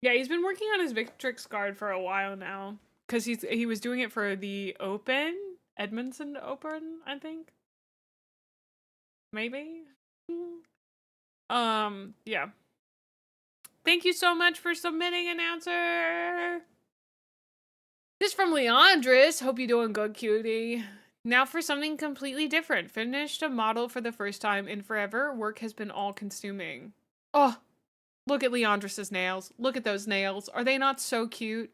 Yeah, he's been working on his Victrix card for a while now, because he was doing it for the Edmondson Open, I think. Maybe. Yeah. Thank you so much for submitting, announcer. This from Leandris. Hope you're doing good, cutie. Now for something completely different. Finished a model for the first time in forever. Work has been all-consuming. Oh, look at Leandris's nails. Look at those nails. Are they not so cute?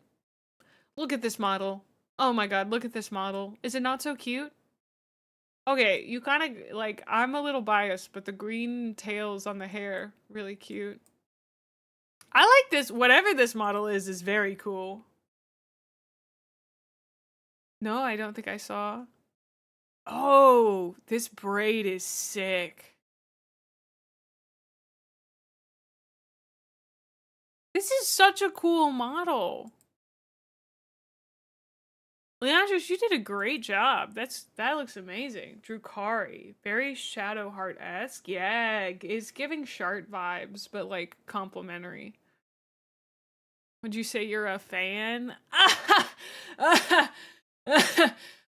Look at this model. Oh my God, look at this model. Is it not so cute? Okay, you kind of, like, I'm a little biased, but the green tails on the hair, really cute. I like this. Whatever this model is very cool. No, I don't think I saw. Oh, this braid is sick. This is such a cool model. Leandros, you did a great job. That looks amazing. Drukari, very Shadowheart-esque. Yeah, it's giving Shart vibes, but like complimentary. Would you say you're a fan? I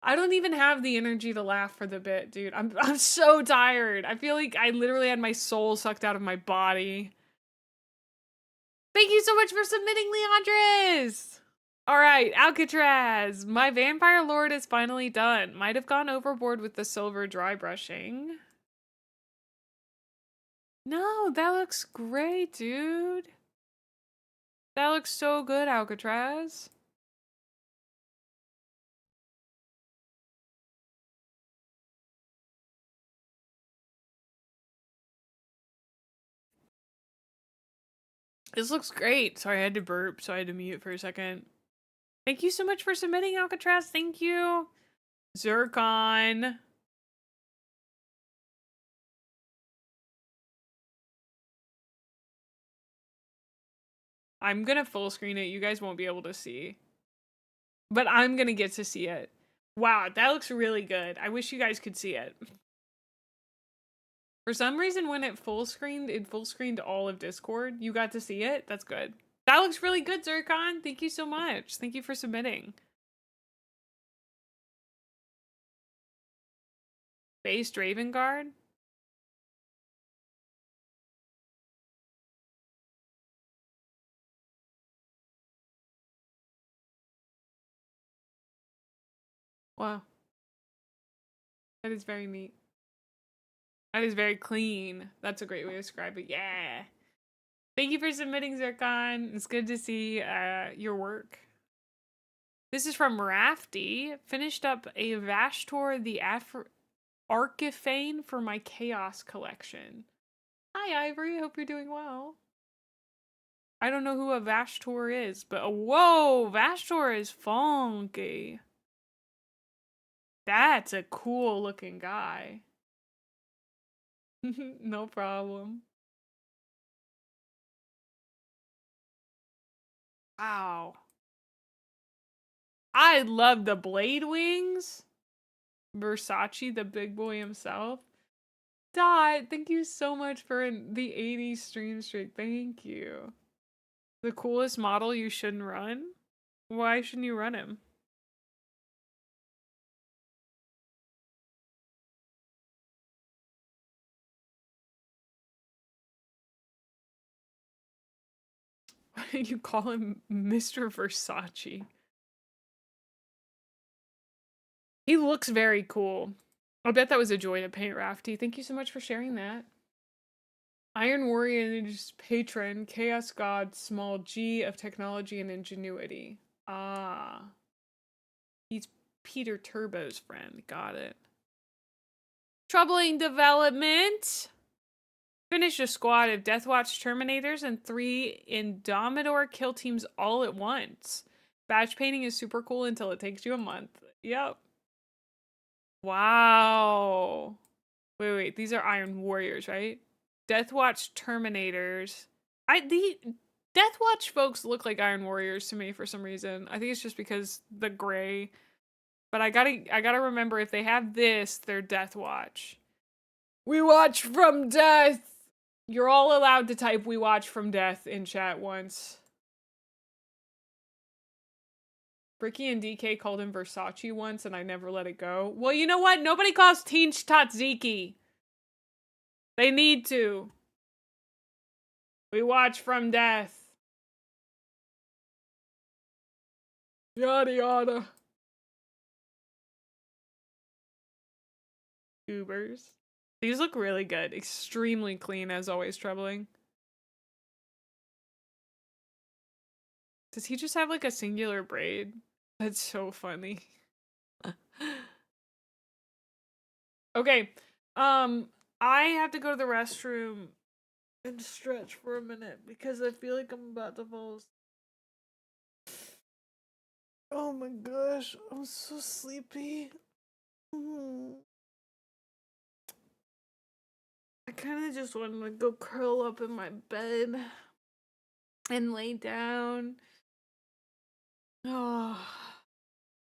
don't even have the energy to laugh for the bit, dude. I'm so tired. I feel like I literally had my soul sucked out of my body. Thank you so much for submitting, Leandris! Alright, Alcatraz. My Vampire Lord is finally done. Might have gone overboard with the silver dry brushing. No, that looks great, dude. That looks so good, Alcatraz. This looks great. Sorry, I had to burp, so I had to mute for a second. Thank you so much for submitting, Alcatraz. Thank you. Zircon. I'm gonna full screen it. You guys won't be able to see. But I'm gonna get to see it. Wow, that looks really good. I wish you guys could see it. For some reason, when it full screened all of Discord. You got to see it? That's good. That looks really good, Zircon. Thank you so much. Thank you for submitting. Based Raven Guard? Wow. That is very neat. That is very clean. That's a great way to describe it. Yeah. Thank you for submitting, Zircon. It's good to see your work. This is from Rafty. Finished up a Vashtor the Archiphane for my Chaos collection. Hi, Ivory. Hope you're doing well. I don't know who a Vashtor is, but whoa, Vashtor is funky. That's a cool looking guy. No problem. Wow. I love the blade wings. Versace, the big boy himself. Dot, thank you so much for the 80 stream streak. Thank you. The coolest model you shouldn't run? Why shouldn't you run him? Why did you call him Mr. Versace? He looks very cool. I bet that was a joy to paint, Rafty. Thank you so much for sharing that. Iron Warrior's patron, Chaos God, small g of technology and ingenuity. Ah. He's Peter Turbo's friend. Got it. Troubling development. Finished a squad of Deathwatch Terminators and 3 Indomitor kill teams all at once. Badge painting is super cool until it takes you a month. Yep. Wow. Wait. These are Iron Warriors, right? Deathwatch Terminators. The Deathwatch folks look like Iron Warriors to me for some reason. I think it's just because the gray. But I gotta remember, if they have this, they're Deathwatch. We watch from death. You're all allowed to type "we watch from death" in chat once. Bricky and DK called him Versace once, and I never let it go. Well, you know what? Nobody calls Teench Tatziki. They need to. We watch from death. Yada yada. Goobers. These look really good. Extremely clean, as always, Troubling. Does he just have like a singular braid? That's so funny. Okay. I have to go to the restroom and stretch for a minute because I feel like I'm about to fall asleep. Oh my gosh, I'm so sleepy. I kind of just wanted to go curl up in my bed and lay down. Oh,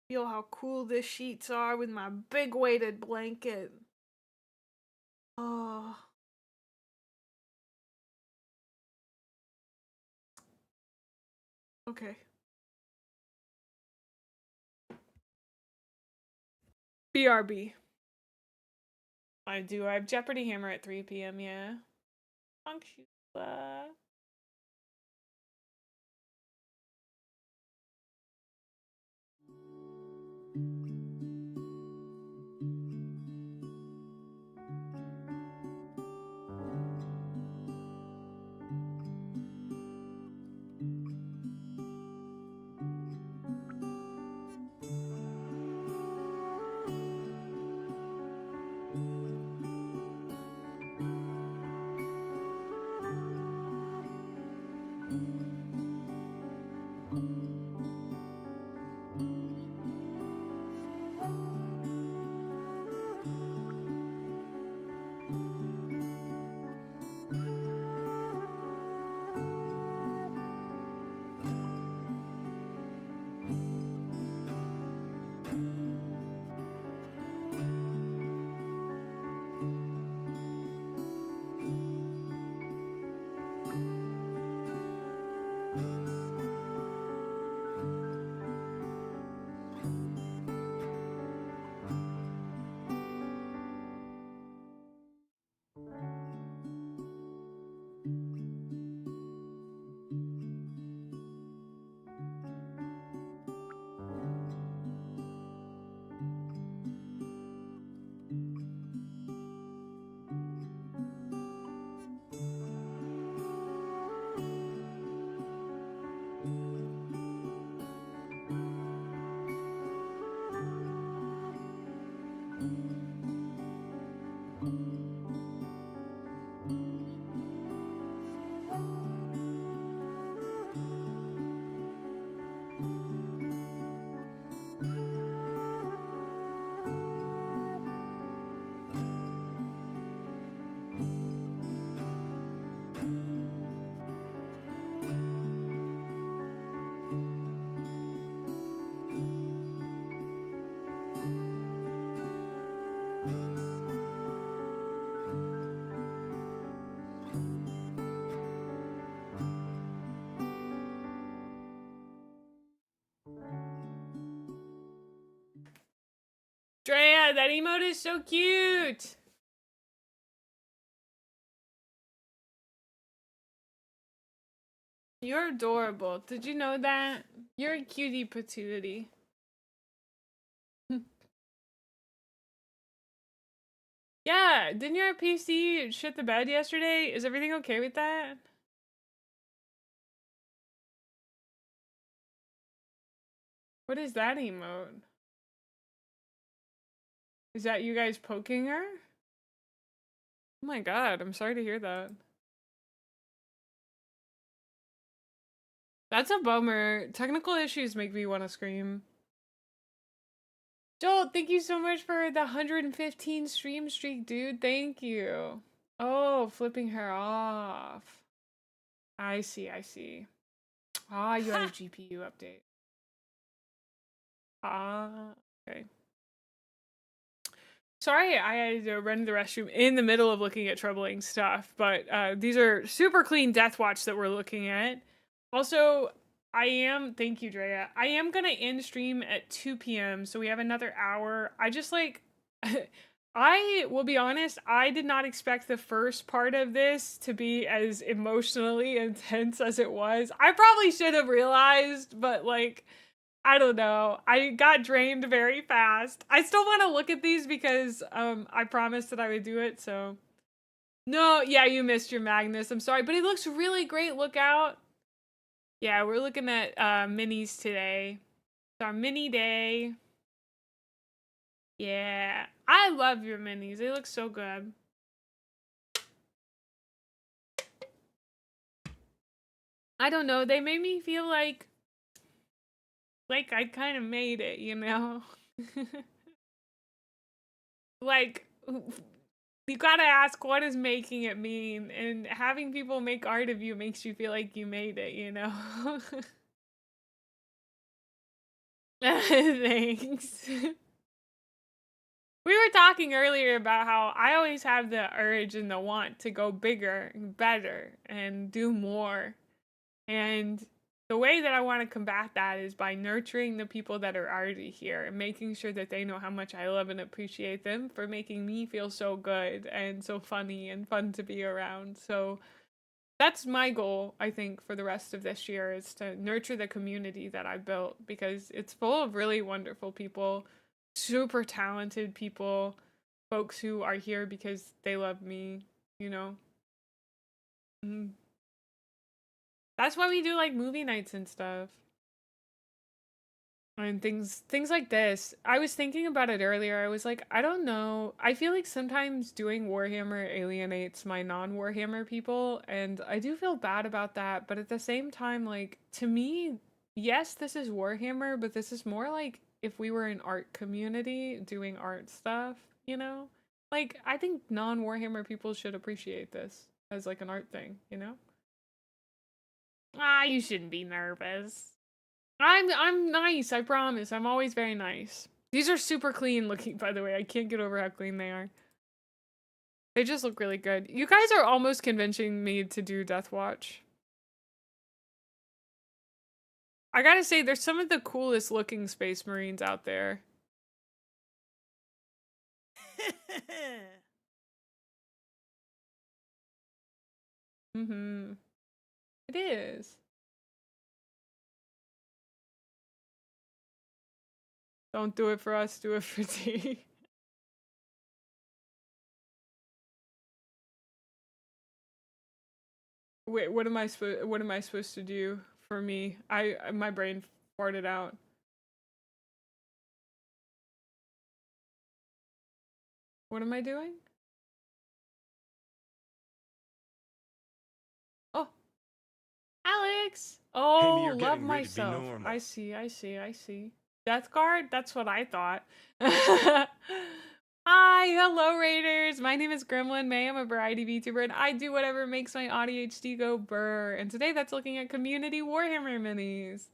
feel how cool the sheets are with my big weighted blanket. Oh. Okay. BRB. I do. I have Jeopardy Hammer at 3 p.m. Yeah. Thank you. Drea, that emote is so cute. You're adorable. Did you know that? You're a cutie patootie. Yeah, didn't your PC shit the bed yesterday? Is everything okay with that? What is that emote? Is that you guys poking her? Oh my god, I'm sorry to hear that. That's a bummer. Technical issues make me want to scream. Joel, thank you so much for the 115 stream streak, dude. Thank you. Oh, flipping her off. I see, I see. Ah, you had a GPU update. Ah, okay. Sorry, I had to run to the restroom in the middle of looking at troubling stuff, but these are super clean Death Watch that we're looking at. Also, thank you, Drea. I am gonna end stream at 2 p.m., so we have another hour. I just like, I will be honest, I did not expect the first part of this to be as emotionally intense as it was. I probably should have realized, but like, I don't know. I got drained very fast. I still want to look at these because I promised that I would do it, so. No, yeah, you missed your Magnus. I'm sorry, but it looks really great. Look out. Yeah, we're looking at minis today. It's our mini day. Yeah, I love your minis. They look so good. I don't know. They made me feel like I kind of made it, you know? Like, you gotta ask, what does making it mean? And having people make art of you makes you feel like you made it, you know? Thanks. We were talking earlier about how I always have the urge and the want to go bigger and better and do more. And the way that I want to combat that is by nurturing the people that are already here and making sure that they know how much I love and appreciate them for making me feel so good and so funny and fun to be around. So that's my goal, I think, for the rest of this year, is to nurture the community that I built, because it's full of really wonderful people, super talented people, folks who are here because they love me, you know? Mm. That's why we do like movie nights and stuff. And things like this. I was thinking about it earlier. I was like, I don't know. I feel like sometimes doing Warhammer alienates my non-Warhammer people, and I do feel bad about that, but at the same time, like, to me, yes, this is Warhammer, but this is more like if we were an art community doing art stuff, you know? Like, I think non-Warhammer people should appreciate this as like an art thing, you know? Ah, you shouldn't be nervous. I'm nice, I promise. I'm always very nice. These are super clean looking, by the way. I can't get over how clean they are. They just look really good. You guys are almost convincing me to do Death Watch. I gotta say, there's some of the coolest looking Space Marines out there. Mm-hmm. It is. Don't do it for us, do it for T. Wait, what am I supposed to do for me? My brain farted out. What am I doing? Oh, you're love getting ready to be myself. normal. I see. Death Guard? That's what I thought. Hi, hello Raiders. My name is Gremlin Mae. I'm a variety VTuber and I do whatever makes my ADHD go brr. And today that's looking at community Warhammer minis.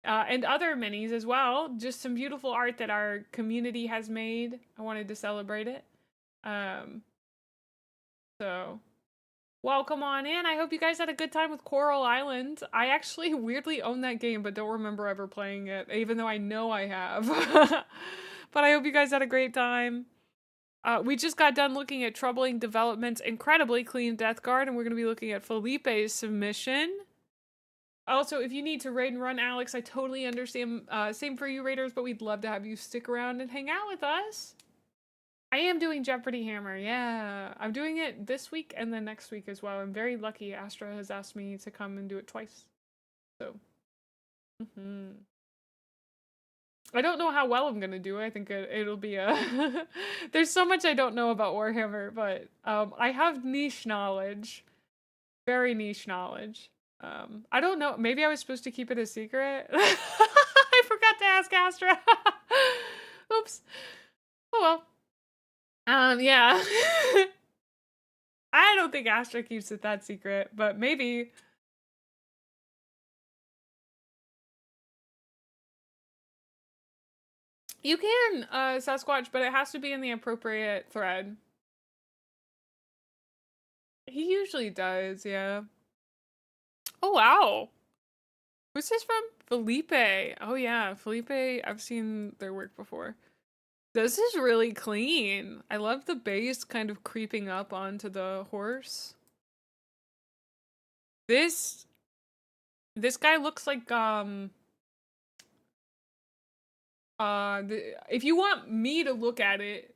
And other minis as well. Just some beautiful art that our community has made. I wanted to celebrate it. So welcome on in. I hope you guys had a good time with Coral Island. I actually weirdly own that game, but don't remember ever playing it, even though I know I have. But I hope you guys had a great time. We just got done looking at Troubling Development's incredibly clean Death Guard, and we're going to be looking at Felipe's submission. Also, if you need to raid and run Alex, I totally understand. Same for you, Raiders, but we'd love to have you stick around and hang out with us. I am doing Jeopardy Hammer, yeah. I'm doing it this week and then next week as well. I'm very lucky. Astra has asked me to come and do it twice. So, I don't know how well I'm gonna do. I think it'll be a... There's so much I don't know about Warhammer, but I have niche knowledge. Very niche knowledge. I don't know. Maybe I was supposed to keep it a secret. I forgot to ask Astra. Oops. Oh well. Yeah. I don't think Astra keeps it that secret, but maybe. You can, Sasquatch, but it has to be in the appropriate thread. He usually does, yeah. Oh, wow. Who's this from? Felipe. Oh, yeah. Felipe, I've seen their work before. This is really clean. I love the base kind of creeping up onto the horse. This guy looks like, if you want me to look at it,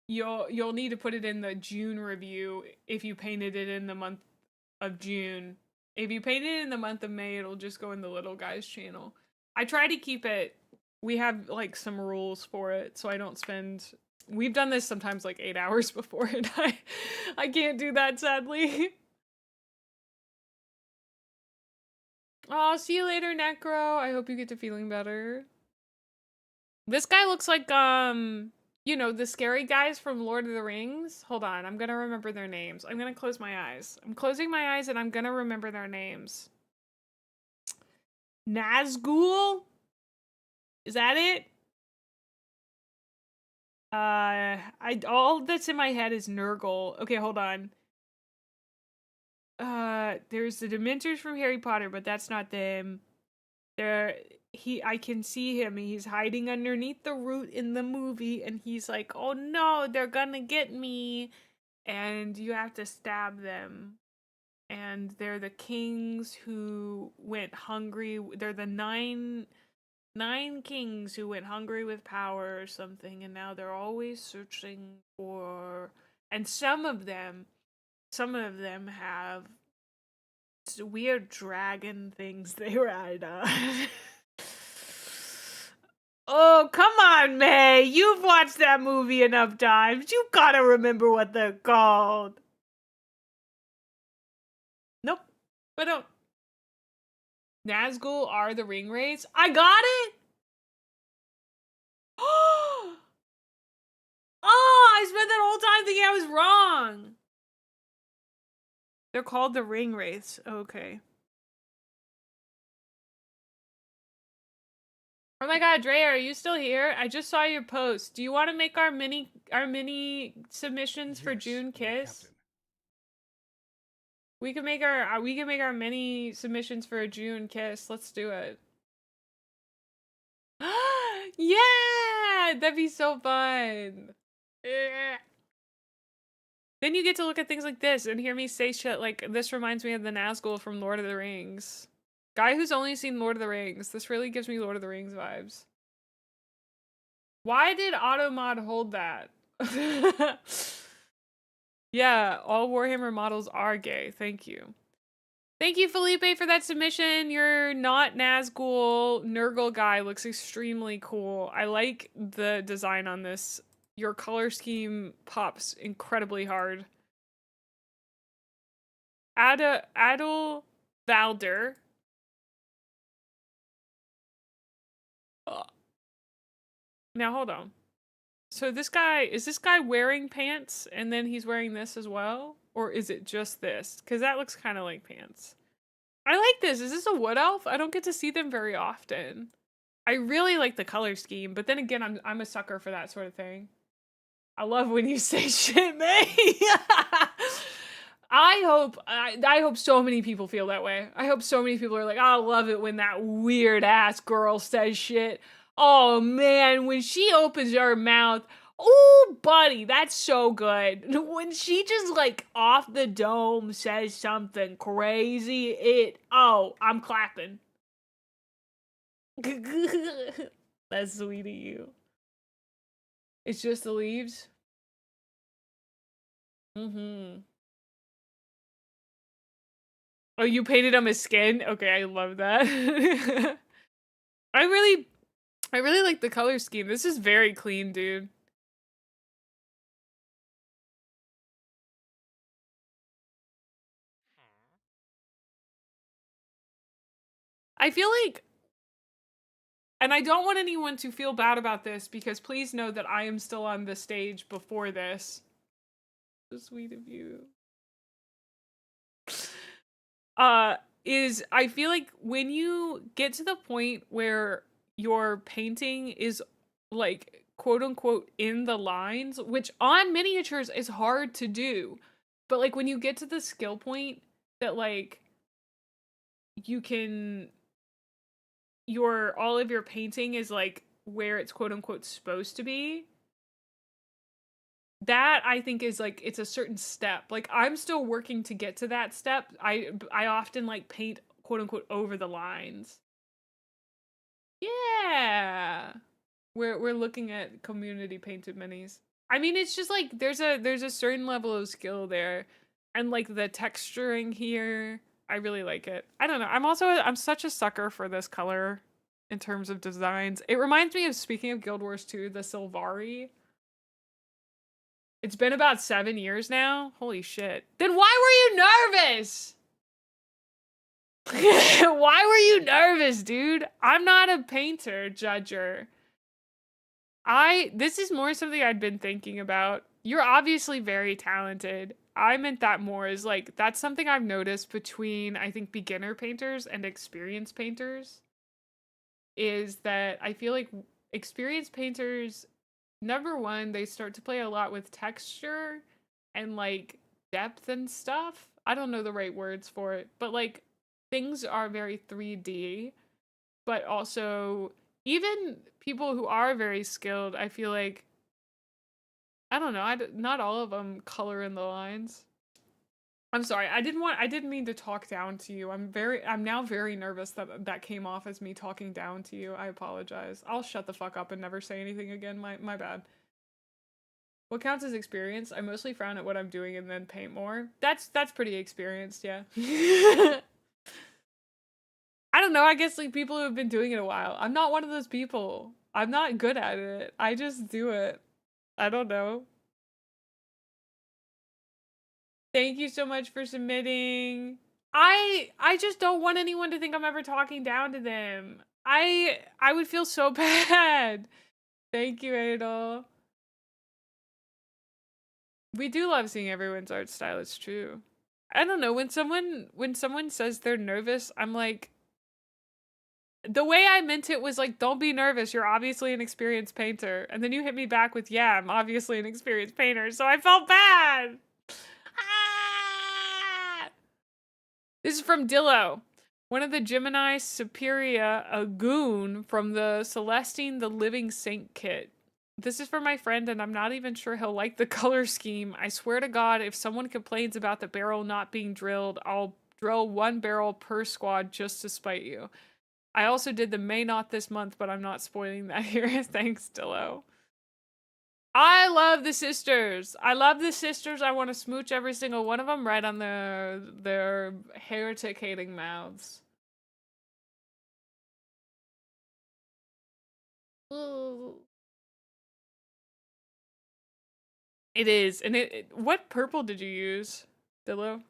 you'll need to put it in the June review if you painted it in the month of June. If you painted it in the month of May, it'll just go in the little guy's channel. I try to keep it, we have like some rules for it, so I don't spend, we've done this sometimes like 8 hours before and I can't do that sadly. Oh, see you later, Necro. I hope you get to feeling better. This guy looks like, you know, the scary guys from Lord of the Rings. Hold on, I'm gonna remember their names. I'm gonna close my eyes. I'm closing my eyes and I'm gonna remember their names. Nazgul? Is that it? All that's in my head is Nurgle. Okay, hold on. There's the Dementors from Harry Potter, but that's not them. I can see him. He's hiding underneath the root in the movie, and he's like, "Oh no, they're gonna get me!" And you have to stab them. And they're the kings who went hungry. They're the nine kings who went hungry with power or something, and now they're always searching for. And some of them have weird dragon things they ride on. Oh, come on, May. You've watched that movie enough times. You gotta remember what they're called. Nope. I don't. Nazgul are the ring wraiths. I got it! Oh, I spent that whole time thinking I was wrong. They're called the ring wraiths. Okay. Oh my god, Dre, are you still here? I just saw your post. Do you want to make our mini submissions for June Kiss? We can make our mini submissions for a June Kiss. Let's do it. Yeah, that'd be so fun. Yeah. Then you get to look at things like this and hear me say shit like, this reminds me of the Nazgul from Lord of the Rings. Guy who's only seen Lord of the Rings. This really gives me Lord of the Rings vibes. Why did Automod hold that? Yeah, all Warhammer models are gay. Thank you. Thank you, Felipe, for that submission. Your not Nazgul Nurgle guy looks extremely cool. I like the design on this. Your color scheme pops incredibly hard. Adel Valder. Now hold on. So is this guy wearing pants and then he's wearing this as well? Or is it just this? Because that looks kind of like pants. I like this. Is this a wood elf? I don't get to see them very often. I really like the color scheme, but then again, I'm a sucker for that sort of thing. I love when you say shit, man. I hope so many people feel that way. I hope so many people are like, I love it when that weird ass girl says shit. Oh man, when she opens her mouth, oh buddy, that's so good. When she just like off the dome says something crazy, I'm clapping. That's sweet of you. It's just the leaves. Mm-hmm. Oh, you painted on his skin? Okay, I love that. I really like the color scheme. This is very clean, dude. I feel like, and I don't want anyone to feel bad about this because please know that I am still on the stage before this. So sweet of you. I feel like when you get to the point where your painting is like quote unquote in the lines, which on miniatures is hard to do, but like when you get to the skill point that like all of your painting is like where it's quote unquote supposed to be, that I think is like it's a certain step. Like I'm still working to get to that step. I often like paint quote unquote over the lines. Yeah. We're looking at community painted minis. I mean, it's just like there's a certain level of skill there, and like the texturing here, I really like it. I don't know. I'm such a sucker for this color in terms of designs. It reminds me of, speaking of Guild Wars 2, the Sylvari. It's been about 7 years now. Holy shit. Then why were you nervous? Why were you nervous, dude? I'm not a painter, judger. This is more something I'd been thinking about. You're obviously very talented. I meant that more as like, that's something I've noticed between, I think, beginner painters and experienced painters. Is that I feel like experienced painters, number one, they start to play a lot with texture and like depth and stuff. I don't know the right words for it, but like things are very 3D, but also even people who are very skilled, I feel like, I don't know, not all of them color in the lines. I'm sorry, I didn't mean to talk down to you. I'm now very nervous that came off as me talking down to you. I apologize. I'll shut the fuck up and never say anything again. My bad. What counts as experience? I mostly frown at what I'm doing and then paint more. That's pretty experienced, yeah. I don't know, I guess like people who have been doing it a while. I'm not one of those people. I'm not good at it. I just do it. I don't know. Thank you so much for submitting. I just don't want anyone to think I'm ever talking down to them. I would feel so bad. Thank you, Adel. We do love seeing everyone's art style, it's true. I don't know, when someone says they're nervous, I'm like, the way I meant it was like, don't be nervous, you're obviously an experienced painter. And then you hit me back with, yeah, I'm obviously an experienced painter, so I felt bad. Ah! This is from Dillo. One of the Gemini Superior, a goon from the Celestine the Living Saint kit. This is for my friend, and I'm not even sure he'll like the color scheme. I swear to God, if someone complains about the barrel not being drilled, I'll drill 1 barrel per squad just to spite you. I also did the May not this month, but I'm not spoiling that here. Thanks, Dillo. I love the sisters. I love the sisters. I want to smooch every single one of them right on their heretic-hating mouths. Ooh. It is. And what purple did you use, Dillo?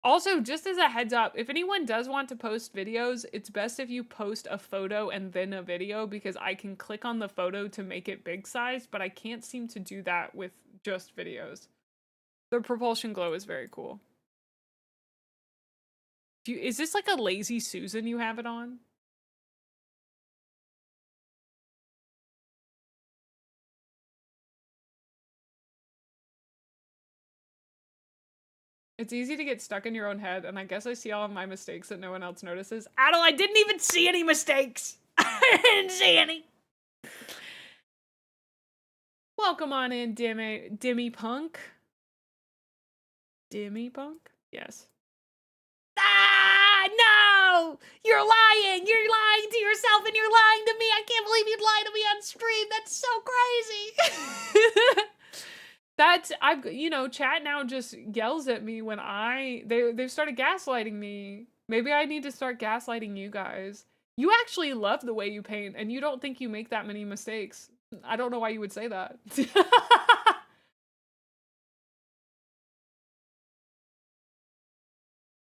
Also, just as a heads up, if anyone does want to post videos, it's best if you post a photo and then a video because I can click on the photo to make it big size, but I can't seem to do that with just videos. The propulsion glow is very cool. Is this like a lazy Susan you have it on? It's easy to get stuck in your own head, and I guess I see all of my mistakes that no one else notices. Adel, I didn't even see any mistakes! I didn't see any! Welcome on in, Dimmy Punk. Dimmy Punk? Yes. Ah, no! You're lying! You're lying to yourself and you're lying to me! I can't believe you'd lie to me on stream! That's so crazy! Chat now just yells at me when they've started gaslighting me. Maybe I need to start gaslighting you guys. You actually love the way you paint, and you don't think you make that many mistakes. I don't know why you would say that.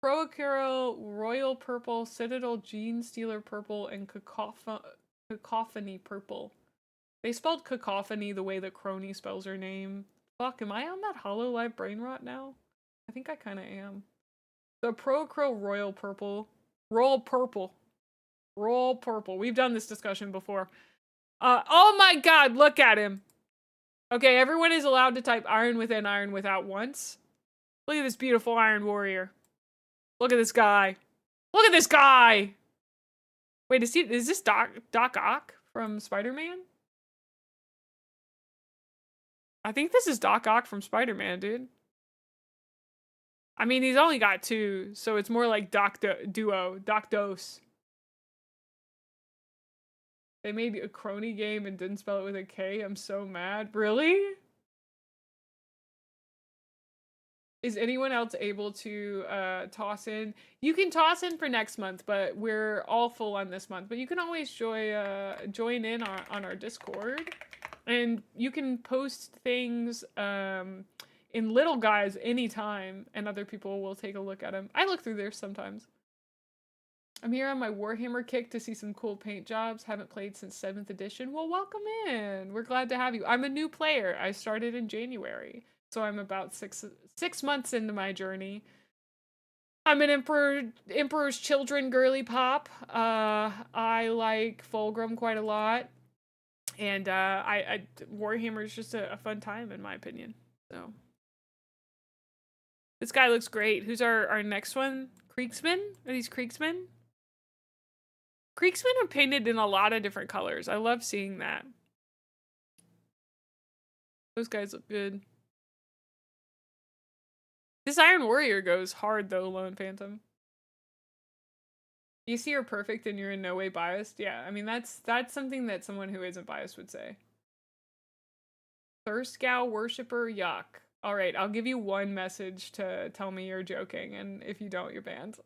Procurel, Royal Purple, Citadel, Gene Stealer Purple, and Cacophony Purple. They spelled cacophony the way that Crony spells her name. Fuck, am I on that HoloLive brain rot now? I think I kind of am. The Procurel Royal Purple. Royal Purple. Royal Purple. We've done this discussion before. Oh my god, look at him. Okay, everyone is allowed to type iron within, iron without once. Look at this beautiful Iron Warrior. Look at this guy. Look at this guy! Wait, is this Doc Ock from Spider-Man? I think this is Doc Ock from Spider-Man, dude. I mean, he's only got 2, so it's more like Doc Dos. They made a Crony game and didn't spell it with a K. I'm so mad. Really? Is anyone else able to toss in? You can toss in for next month, but we're all full on this month. But you can always join in on our Discord. And you can post things in Little Guys anytime, and other people will take a look at them. I look through there sometimes. I'm here on my Warhammer kick to see some cool paint jobs. Haven't played since 7th edition. Well, welcome in. We're glad to have you. I'm a new player. I started in January. So I'm about six months into my journey. I'm an Emperor's Children girly pop. I like Fulgrim quite a lot. And Warhammer is just a fun time, in my opinion. So this guy looks great. Who's our next one? Kriegsman? Are these Kriegsmen? Kriegsmen are painted in a lot of different colors. I love seeing that. Those guys look good. This Iron Warrior goes hard, though, Lone Phantom. You see her perfect and you're in no way biased? Yeah, I mean, that's something that someone who isn't biased would say. Thurskow Worshipper, yuck. All right, I'll give you one message to tell me you're joking, and if you don't, you're banned.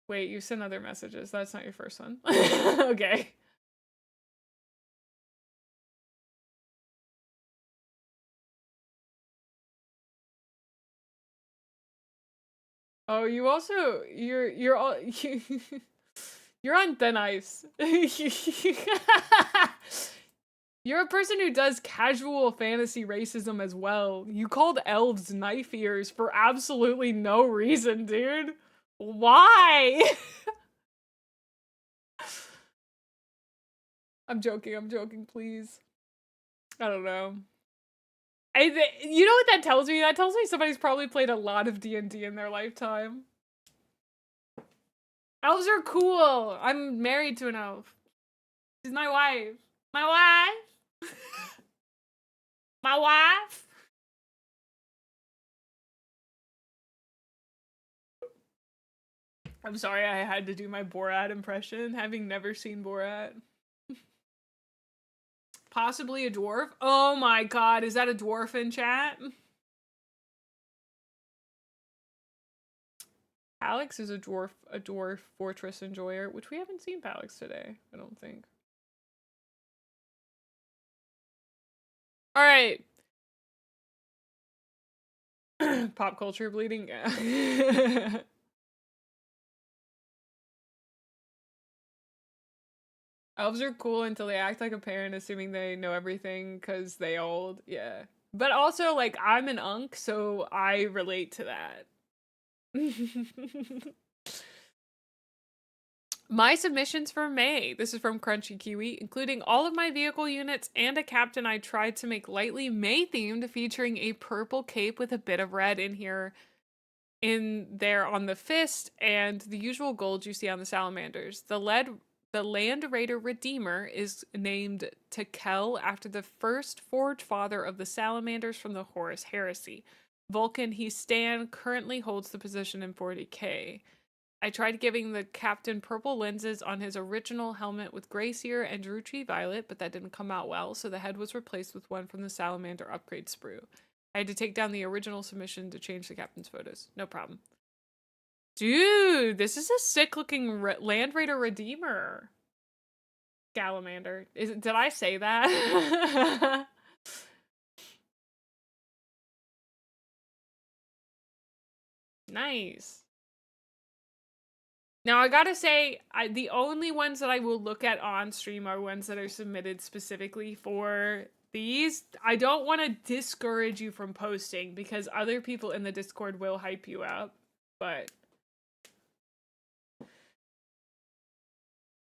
Wait, you sent other messages. That's not your first one. Okay. Oh, you also you're on thin ice. You're a person who does casual fantasy racism as well. You called elves knife ears for absolutely no reason, dude. Why? I'm joking, please. I don't know. You know what that tells me? That tells me somebody's probably played a lot of D&D in their lifetime. Elves are cool. I'm married to an elf. She's my wife. My wife? My wife? I'm sorry I had to do my Borat impression, having never seen Borat. Possibly a dwarf? Oh my god, is that a dwarf in chat? Alex is a dwarf fortress enjoyer, which we haven't seen Alex today, I don't think. All right. Pop culture bleeding. Yeah. Elves are cool until they act like a parent, assuming they know everything because they old. Yeah. But also, like, I'm an unk, so I relate to that. My submissions for May. This is from Crunchy Kiwi, including all of my vehicle units and a captain I tried to make lightly May themed, featuring a purple cape with a bit of red in there on the fist, and the usual gold you see on the salamanders. The Land Raider Redeemer is named Tekel after the first forge father of the salamanders from the Horus Heresy. Vulcan Histan currently holds the position in 40k. I tried giving the captain purple lenses on his original helmet with Grey Seer and Druchii Violet, but that didn't come out well, so the head was replaced with one from the Salamander upgrade sprue. I had to take down the original submission to change the captain's photos. No problem. Dude, this is a sick-looking Land Raider Redeemer. Salamander. Did I say that? Nice. Now, I gotta say, the only ones that I will look at on stream are ones that are submitted specifically for these. I don't want to discourage you from posting because other people in the Discord will hype you up, but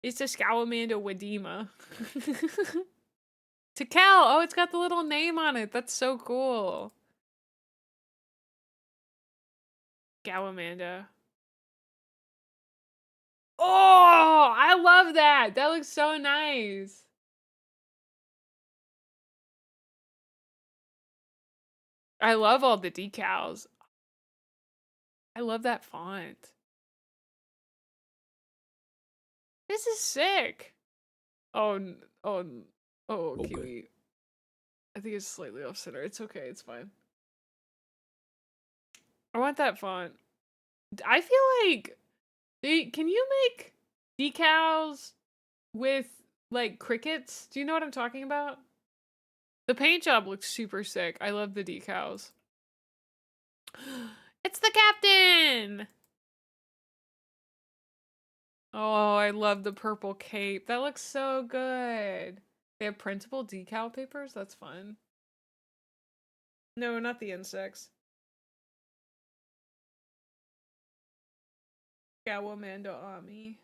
it's a Scowamanda Wadima. Tekel! Oh, it's got the little name on it. That's so cool. Scowamanda. Oh, I love that. That looks so nice. I love all the decals. I love that font. This is sick. Oh, Okay. Kiwi. I think it's slightly off center. It's okay. It's fine. I want that font. I feel like can you make decals with like crickets? Do you know what I'm talking about? The paint job looks super sick. I love the decals. It's the captain! Oh, I love the purple cape. That looks so good. They have printable decal papers? That's fun. No, not the insects. Gawamanda Ami.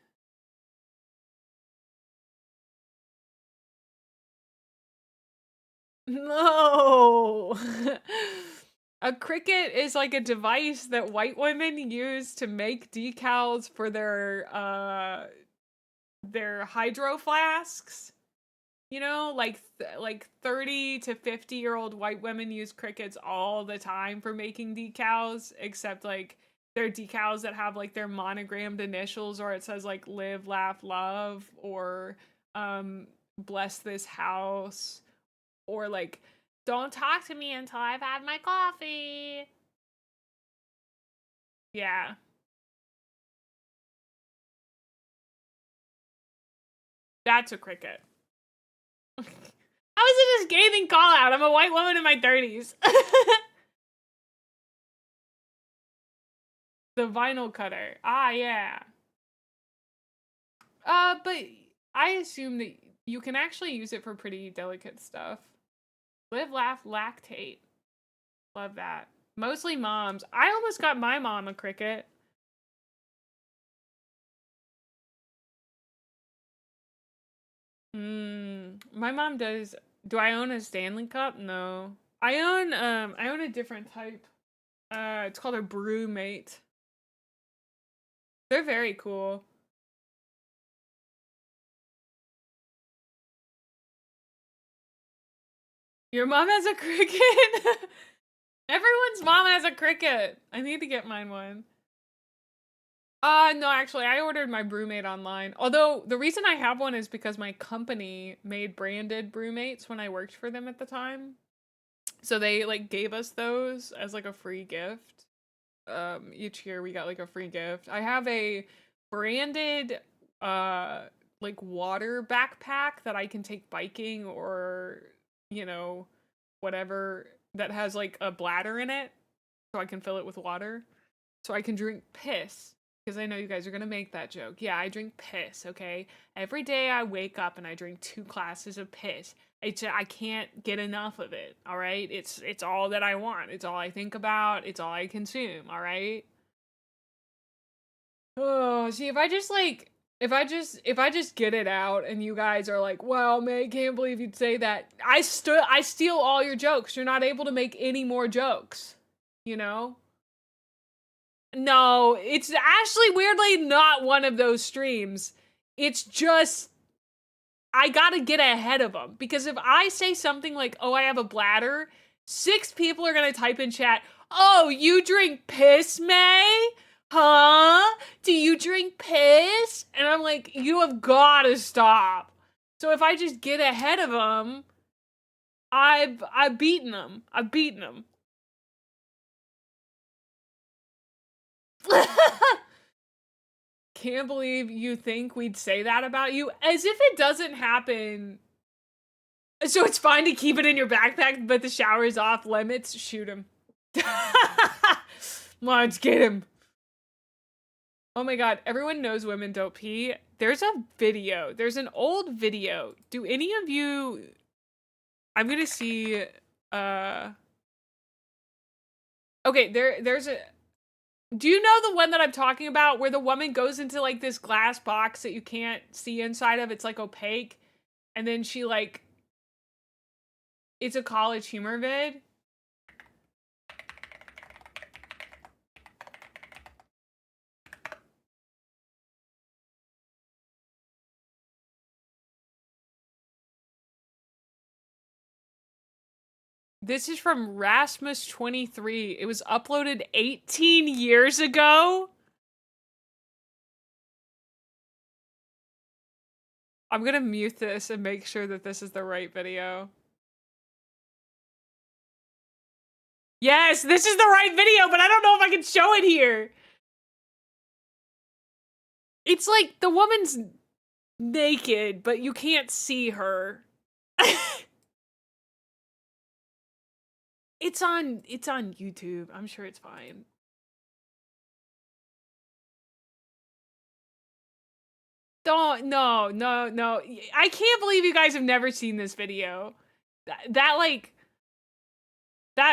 No! A cricket is like a device that white women use to make decals for their hydro flasks. You know, like 30 to 50-year-old white women use crickets all the time for making decals, except like they're decals that have like their monogrammed initials, or it says like live, laugh, love, or bless this house, or like don't talk to me until I've had my coffee. Yeah. That's a cricket. How is it a scathing call out? I'm a white woman in my 30s. The vinyl cutter. Ah, yeah. But I assume that you can actually use it for pretty delicate stuff. Live, laugh, lactate. Love that. Mostly moms. I almost got my mom a cricket. My mom does. Do I own a Stanley Cup? No. I own a different type. It's called a Brewmate. They're very cool. Your mom has a cricket? Everyone's mom has a cricket. I need to get mine one. No, actually, I ordered my Brewmate online. Although, the reason I have one is because my company made branded Brewmates when I worked for them at the time. So they, like, gave us those as, like, a free gift. Each year we got, like, a free gift. I have a branded, like, water backpack that I can take biking or, you know, whatever that has like a bladder in it so I can fill it with water so I can drink piss. Because I know you guys are going to make that joke. Yeah, I drink piss, okay? Every day I wake up and I drink 2 glasses of piss. I can't get enough of it, all right? It's all that I want. It's all I think about. It's all I consume, all right? Oh, see, if I just get it out and you guys are like, wow, May, can't believe you'd say that. I steal all your jokes. You're not able to make any more jokes, you know? No, it's actually weirdly not one of those streams. It's just, I gotta get ahead of them. Because if I say something like, oh, I have a bladder, 6 people are gonna type in chat, oh, you drink piss, May? Huh? Do you drink piss? And I'm like, you have gotta stop. So if I just get ahead of them, I've beaten them. I've beaten them. Can't believe you think we'd say that about you. As if it doesn't happen. So it's fine to keep it in your backpack, but the shower is off limits. Shoot him. Let's get him. Oh my god, everyone knows women don't pee. There's a video. There's an old video. Do any of you... I'm gonna see... Okay, there's a... Do you know the one that I'm talking about where the woman goes into like this glass box that you can't see inside of? It's like opaque. And then she like... It's a college humor vid. This is from Rasmus23. It was uploaded 18 years ago. I'm gonna mute this and make sure that this is the right video. Yes, this is the right video, but I don't know if I can show it here. It's like the woman's naked, but you can't see her. It's on YouTube. I'm sure it's fine. No. I can't believe you guys have never seen this video. That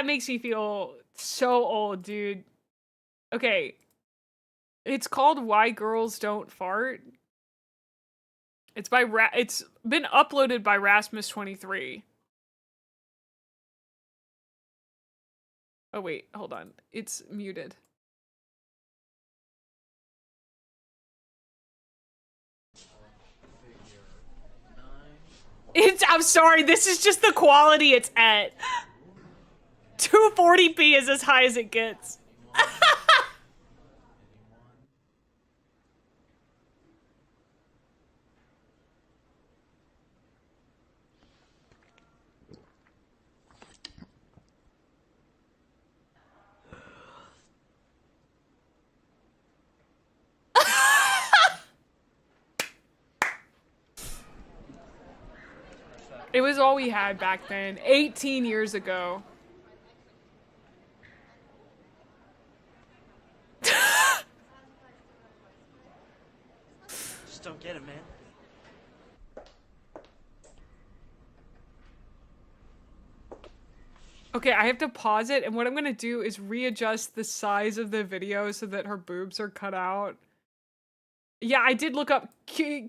makes me feel so old, dude. Okay. It's called Why Girls Don't Fart. It's been uploaded by Rasmus23. Oh wait, hold on. It's muted. I'm sorry, this is just the quality it's at. 240p is as high as it gets. It was all we had back then, 18 years ago. Just don't get it, man. Okay, I have to pause it, and what I'm gonna do is readjust the size of the video so that her boobs are cut out. Yeah, I did look up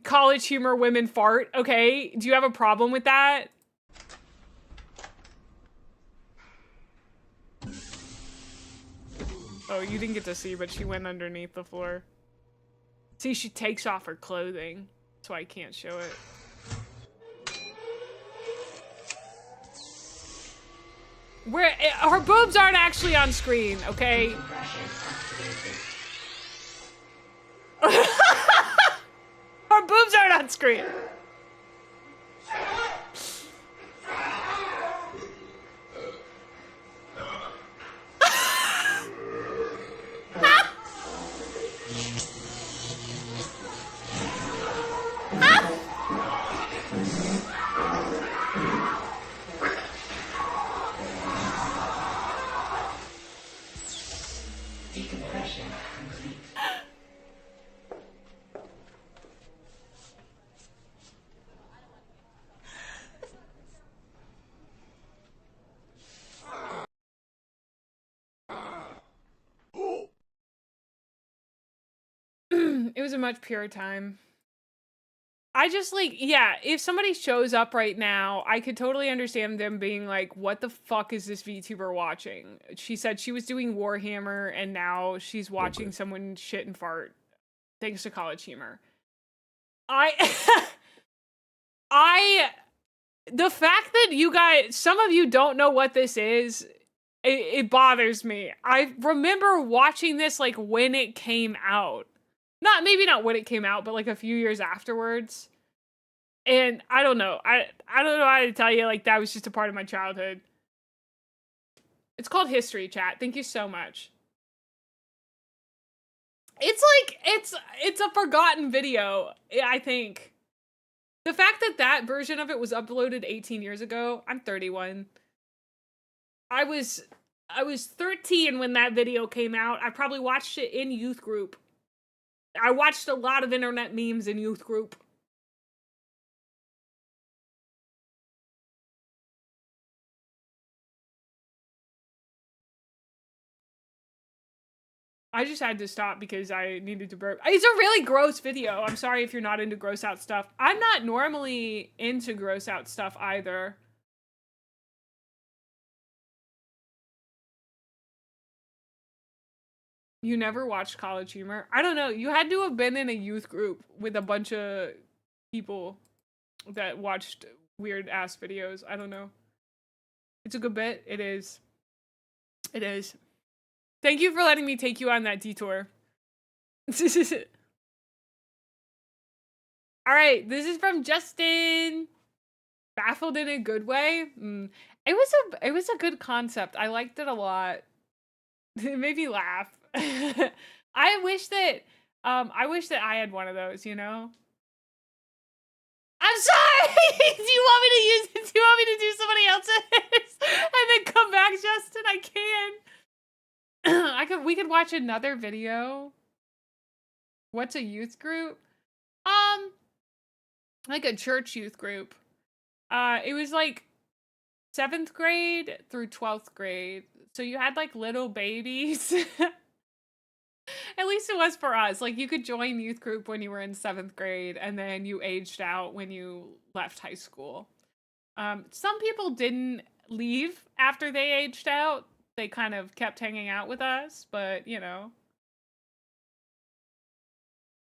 college humor women fart, okay? Do you have a problem with that? Oh, you didn't get to see, but she went underneath the floor. See, she takes off her clothing. That's why I can't show it. Her boobs aren't actually on screen, okay? Her boobs aren't on screen. was a much purer time. I just like, yeah, if somebody shows up right now, I could totally understand them being like, what the fuck is this VTuber watching? She said she was doing Warhammer and now she's watching someone shit and fart thanks to College Humor. The fact that you guys, some of you don't know what this is, it bothers me. I remember watching this like when it came out. Maybe not when it came out, but like a few years afterwards. And I don't know. I don't know how to tell you, like, that was just a part of my childhood. It's called History, chat. Thank you so much. It's like, it's a forgotten video, I think. The fact that that version of it was uploaded 18 years ago, I'm 31. I was 13 when that video came out. I probably watched it in youth group. I watched a lot of internet memes in youth group. I just had to stop because I needed to burp. It's a really gross video. I'm sorry if you're not into gross out stuff. I'm not normally into gross out stuff either. You never watched College Humor? I don't know. You had to have been in a youth group with a bunch of people that watched weird ass videos. I don't know. It's a good bit. It is. It is. Thank you for letting me take you on that detour. All right, this is from Justin. Baffled in a good way. It was a good concept. I liked it a lot. It made me laugh. I wish that I had one of those, you know? I'm sorry! Do you want me to do somebody else's? And then come back, Justin? I can. We could watch another video. What's a youth group? Like a church youth group. It was like 7th grade through 12th grade. So you had like little babies. At least it was for us. Like you could join youth group when you were in 7th grade and then you aged out when you left high school. Some people didn't leave after they aged out. They kind of kept hanging out with us, but you know.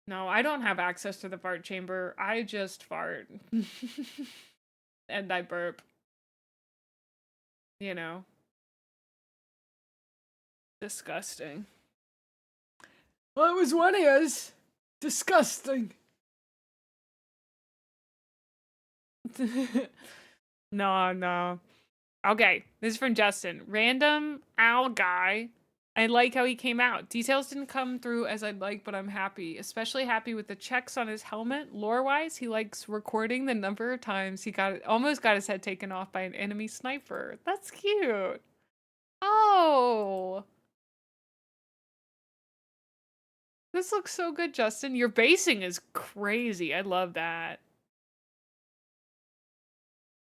No, I don't have access to the fart chamber. I just fart. And I burp. You know. Disgusting. Well, it was one of yours. Disgusting. No. Okay, this is from Justin. Random owl guy. I like how he came out. Details didn't come through as I'd like, but I'm happy. Especially happy with the checks on his helmet. Lore-wise, he likes recording the number of times he almost got his head taken off by an enemy sniper. That's cute. Oh. This looks so good, Justin. Your basing is crazy. I love that.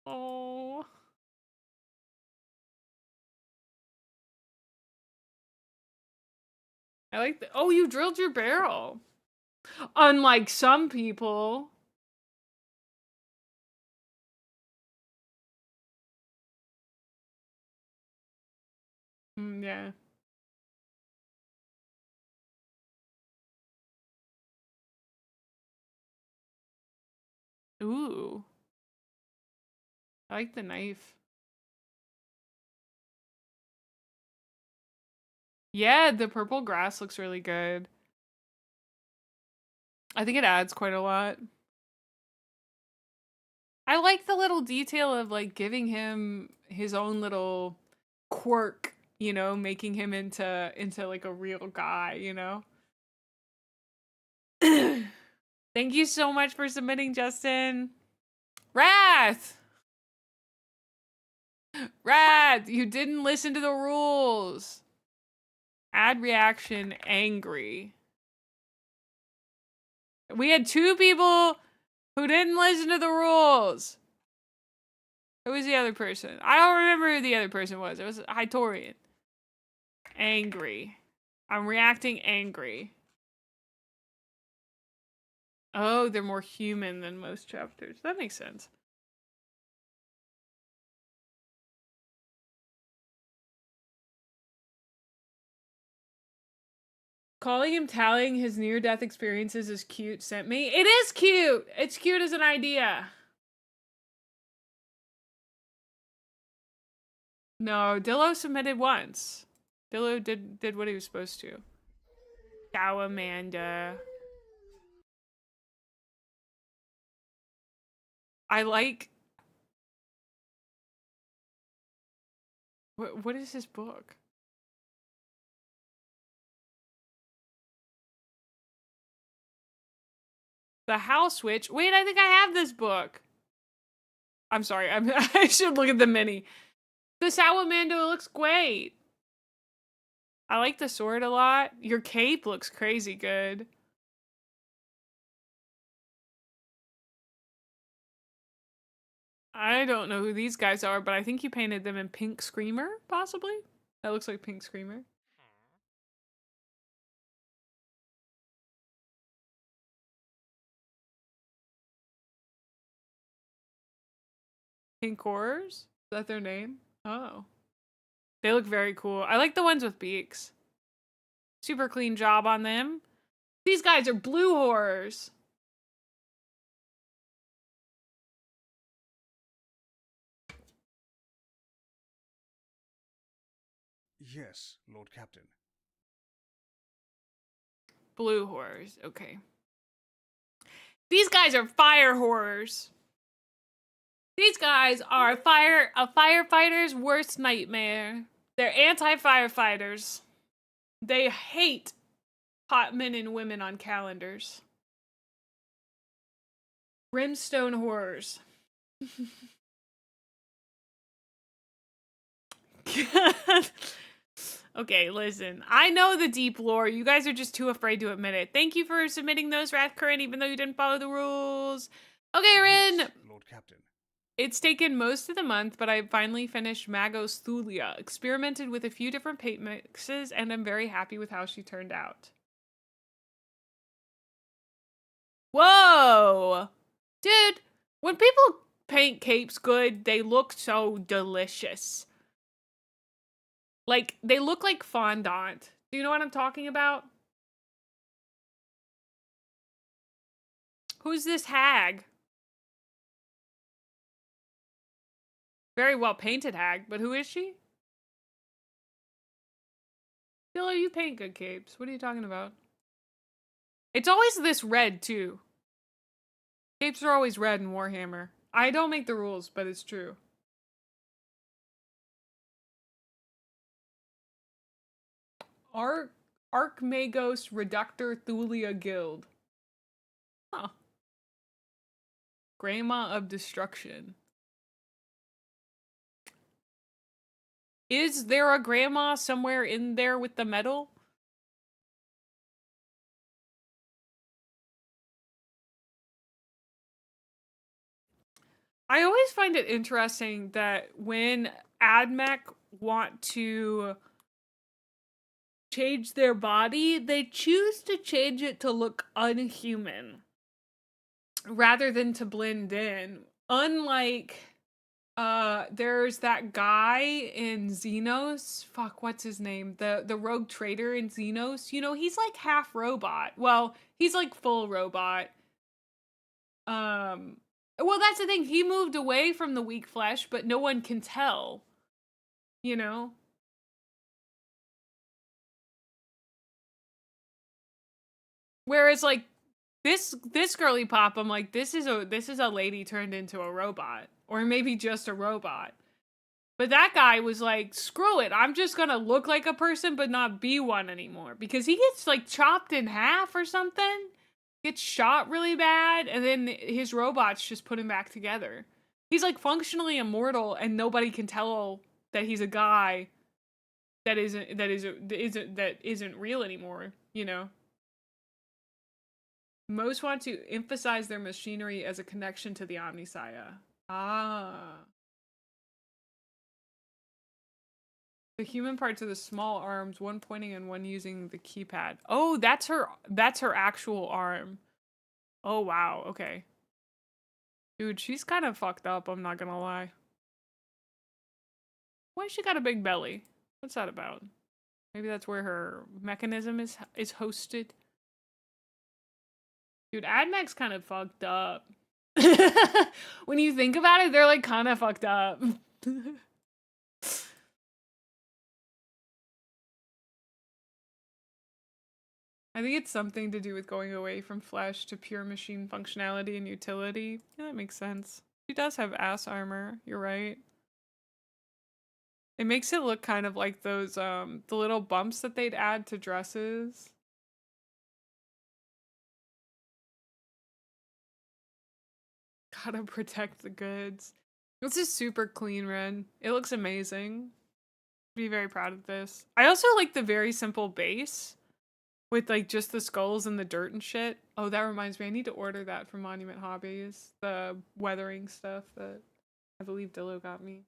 Oh. I like that. Oh, you drilled your barrel. Unlike some people. Yeah. Ooh. I like the knife. Yeah, the purple grass looks really good. I think it adds quite a lot. I like the little detail of like giving him his own little quirk, you know, making him into like a real guy, you know? Thank you so much for submitting, Justin. Wrath! Wrath, you didn't listen to the rules. Add reaction, angry. We had 2 people who didn't listen to the rules. Who was the other person? I don't remember who the other person was. It was Hytorian. Angry. I'm reacting angry. Oh, they're more human than most chapters. That makes sense. Calling him tallying his near-death experiences is cute sent me. It is cute! It's cute as an idea. No, Dillo submitted once. Dillo did what he was supposed to. Ciao, Amanda. I like... What is this book? The House Witch. Wait, I think I have this book. I'm sorry. I should look at the mini. The Salamando looks great. I like the sword a lot. Your cape looks crazy good. I don't know who these guys are, but I think you painted them in Pink Screamer, possibly? That looks like Pink Screamer. Pink Horrors? Is that their name? Oh. They look very cool. I like the ones with beaks. Super clean job on them. These guys are blue horrors. Yes, Lord Captain. Blue horrors. Okay. These guys are fire horrors. These guys are a firefighter's worst nightmare. They're anti-firefighters. They hate hot men and women on calendars. Brimstone horrors. Okay, listen. I know the deep lore. You guys are just too afraid to admit it. Thank you for submitting those, Wrath Current, even though you didn't follow the rules. Okay, Rin. Yes, Lord Captain. It's taken most of the month, but I finally finished Magos Thulia. Experimented with a few different paint mixes, and I'm very happy with how she turned out. Whoa! Dude, when people paint capes good, they look so delicious. Like, they look like fondant. Do you know what I'm talking about? Who's this hag? Very well painted hag, but who is she? Philo, you paint good capes. What are you talking about? It's always this red, too. Capes are always red in Warhammer. I don't make the rules, but it's true. Archmagos Reductor Thulia Guild. Huh. Grandma of Destruction. Is there a grandma somewhere in there with the metal? I always find it interesting that when AdMech want to change their body, they choose to change it to look unhuman rather than to blend in. Unlike there's that guy in Xenos. Fuck, what's his name? The rogue trader in Xenos. You know, he's like half robot. Well, he's like full robot. Well, that's the thing. He moved away from the weak flesh, but no one can tell. You know? Whereas like this girly pop, I'm like, this is a lady turned into a robot. Or maybe just a robot. But that guy was like, screw it, I'm just gonna look like a person but not be one anymore. Because he gets like chopped in half or something. Gets shot really bad, and then his robots just put him back together. He's like functionally immortal, and nobody can tell that he's a guy that isn't real anymore, you know? Most want to emphasize their machinery as a connection to the Omnisaya. Ah. The human parts are the small arms, one pointing and one using the keypad. Oh, that's her actual arm. Oh, wow. Okay. Dude, she's kind of fucked up, I'm not gonna lie. Why she got a big belly? What's that about? Maybe that's where her mechanism is hosted. Dude, AdMech's kind of fucked up. When you think about it, they're like kind of fucked up. I think it's something to do with going away from flesh to pure machine functionality and utility. Yeah, that makes sense. She does have ass armor, you're right. It makes it look kind of like those, the little bumps that they'd add to dresses. Gotta protect the goods. This is super clean, Ren. It looks amazing. Be very proud of this. I also like the very simple base with like just the skulls and the dirt and shit. Oh, that reminds me. I need to order that from Monument Hobbies. The weathering stuff that I believe Dillo got me.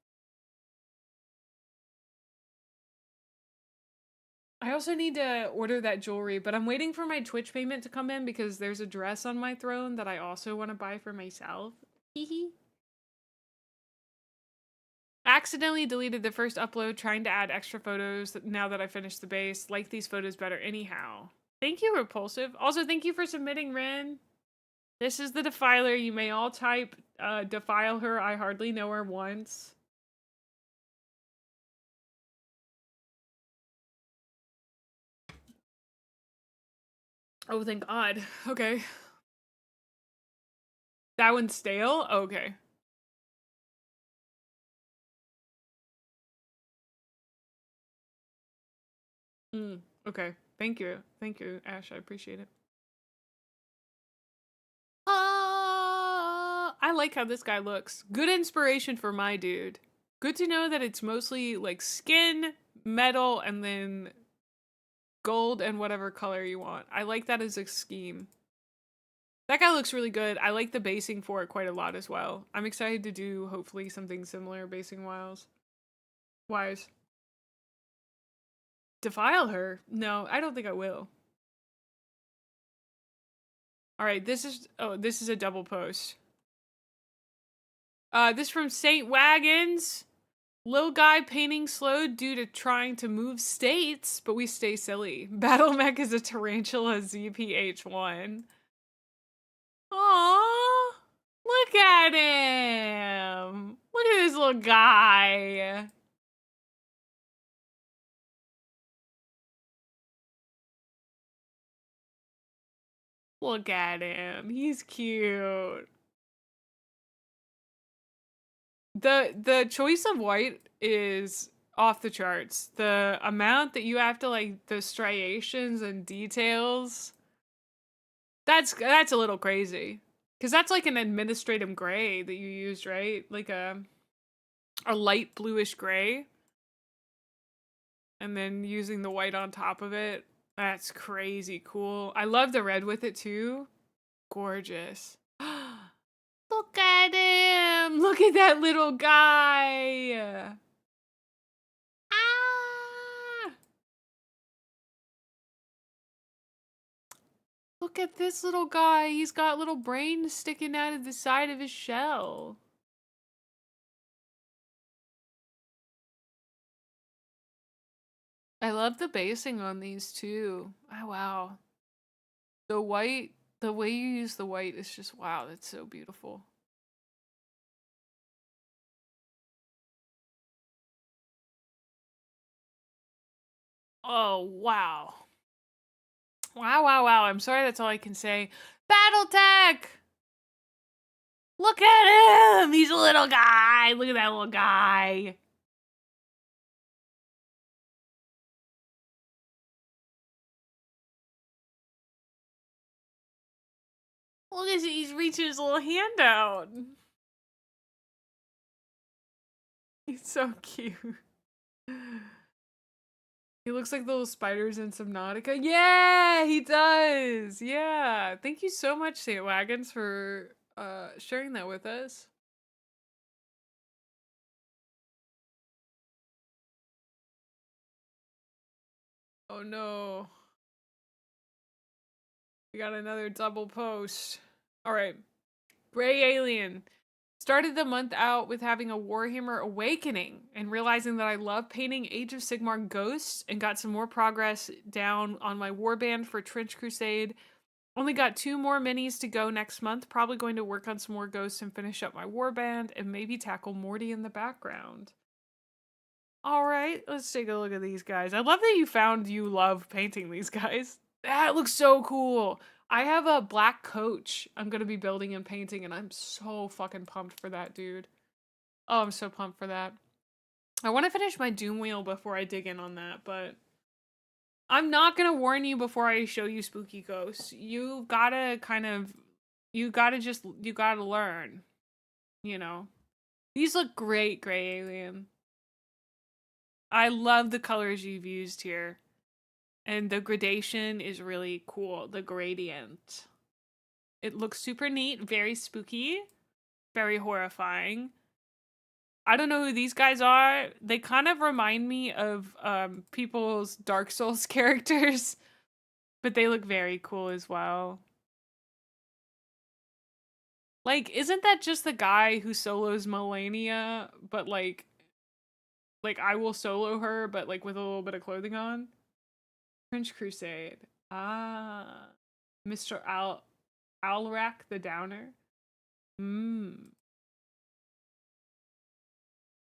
I also need to order that jewelry, but I'm waiting for my Twitch payment to come in because there's a dress on my throne that I also want to buy for myself. Hehe. Accidentally deleted the first upload trying to add extra photos now that I finished the base. Like these photos better anyhow. Thank you, Repulsive. Also, thank you for submitting, Ren. This is the Defiler. You may all type, defile her. I hardly know her once. Oh, thank God. Okay. That one's stale? Okay. Okay. Thank you. Thank you, Ash. I appreciate it. I like how this guy looks. Good inspiration for my dude. Good to know that it's mostly like skin, metal, and then gold and whatever color you want. I like that as a scheme. That guy looks really good. I like the basing for it quite a lot as well. I'm excited to do hopefully something similar basing wise. Defile her? No, I don't think I will. All right, this is a double post. This from Saint Wagons. Little guy painting slow due to trying to move states, but we stay silly. Battle Mech is a tarantula ZPH1. Aww, look at him. Look at this little guy. Look at him. He's cute. The choice of white is off the charts. The amount that you have to like the striations and details, that's a little crazy. Cause that's like an administrative gray that you used, right? Like a light bluish gray. And then using the white on top of it. That's crazy cool. I love the red with it too. Gorgeous. Look at him! Look at that little guy! Ah! Look at this little guy. He's got little brains sticking out of the side of his shell. I love the basing on these too. Oh, wow. The white, the way you use the white is just, wow, that's so beautiful. Oh, wow. Wow, wow, wow. I'm sorry, that's all I can say. Battletech! Look at him! He's a little guy! Look at that little guy! Look at he's reaching his little hand out. He's so cute. He looks like the little spiders in Subnautica. Yeah, he does. Yeah. Thank you so much, Saint Wagons, for sharing that with us. Oh no. We got another double post. All right. Gray Alien. Started the month out with having a Warhammer awakening and realizing that I love painting Age of Sigmar ghosts and got some more progress down on my warband for Trench Crusade. Only got 2 more minis to go next month. Probably going to work on some more ghosts and finish up my warband and maybe tackle Morty in the background. All right, let's take a look at these guys. I love that you found you love painting these guys. That looks so cool. I have a black coach I'm going to be building and painting, and I'm so fucking pumped for that, dude. Oh, I'm so pumped for that. I want to finish my Doom Wheel before I dig in on that, but I'm not going to warn you before I show you spooky ghosts. You gotta learn, you know. These look great, Gray Alien. I love the colors you've used here. And the gradation is really cool. The gradient. It looks super neat, very spooky, very horrifying. I don't know who these guys are. They kind of remind me of people's Dark Souls characters, but they look very cool as well. Like, isn't that just the guy who solos Melania, but like I will solo her, but like with a little bit of clothing on? Trench Crusade. Ah. Mr. Alrak the Downer. The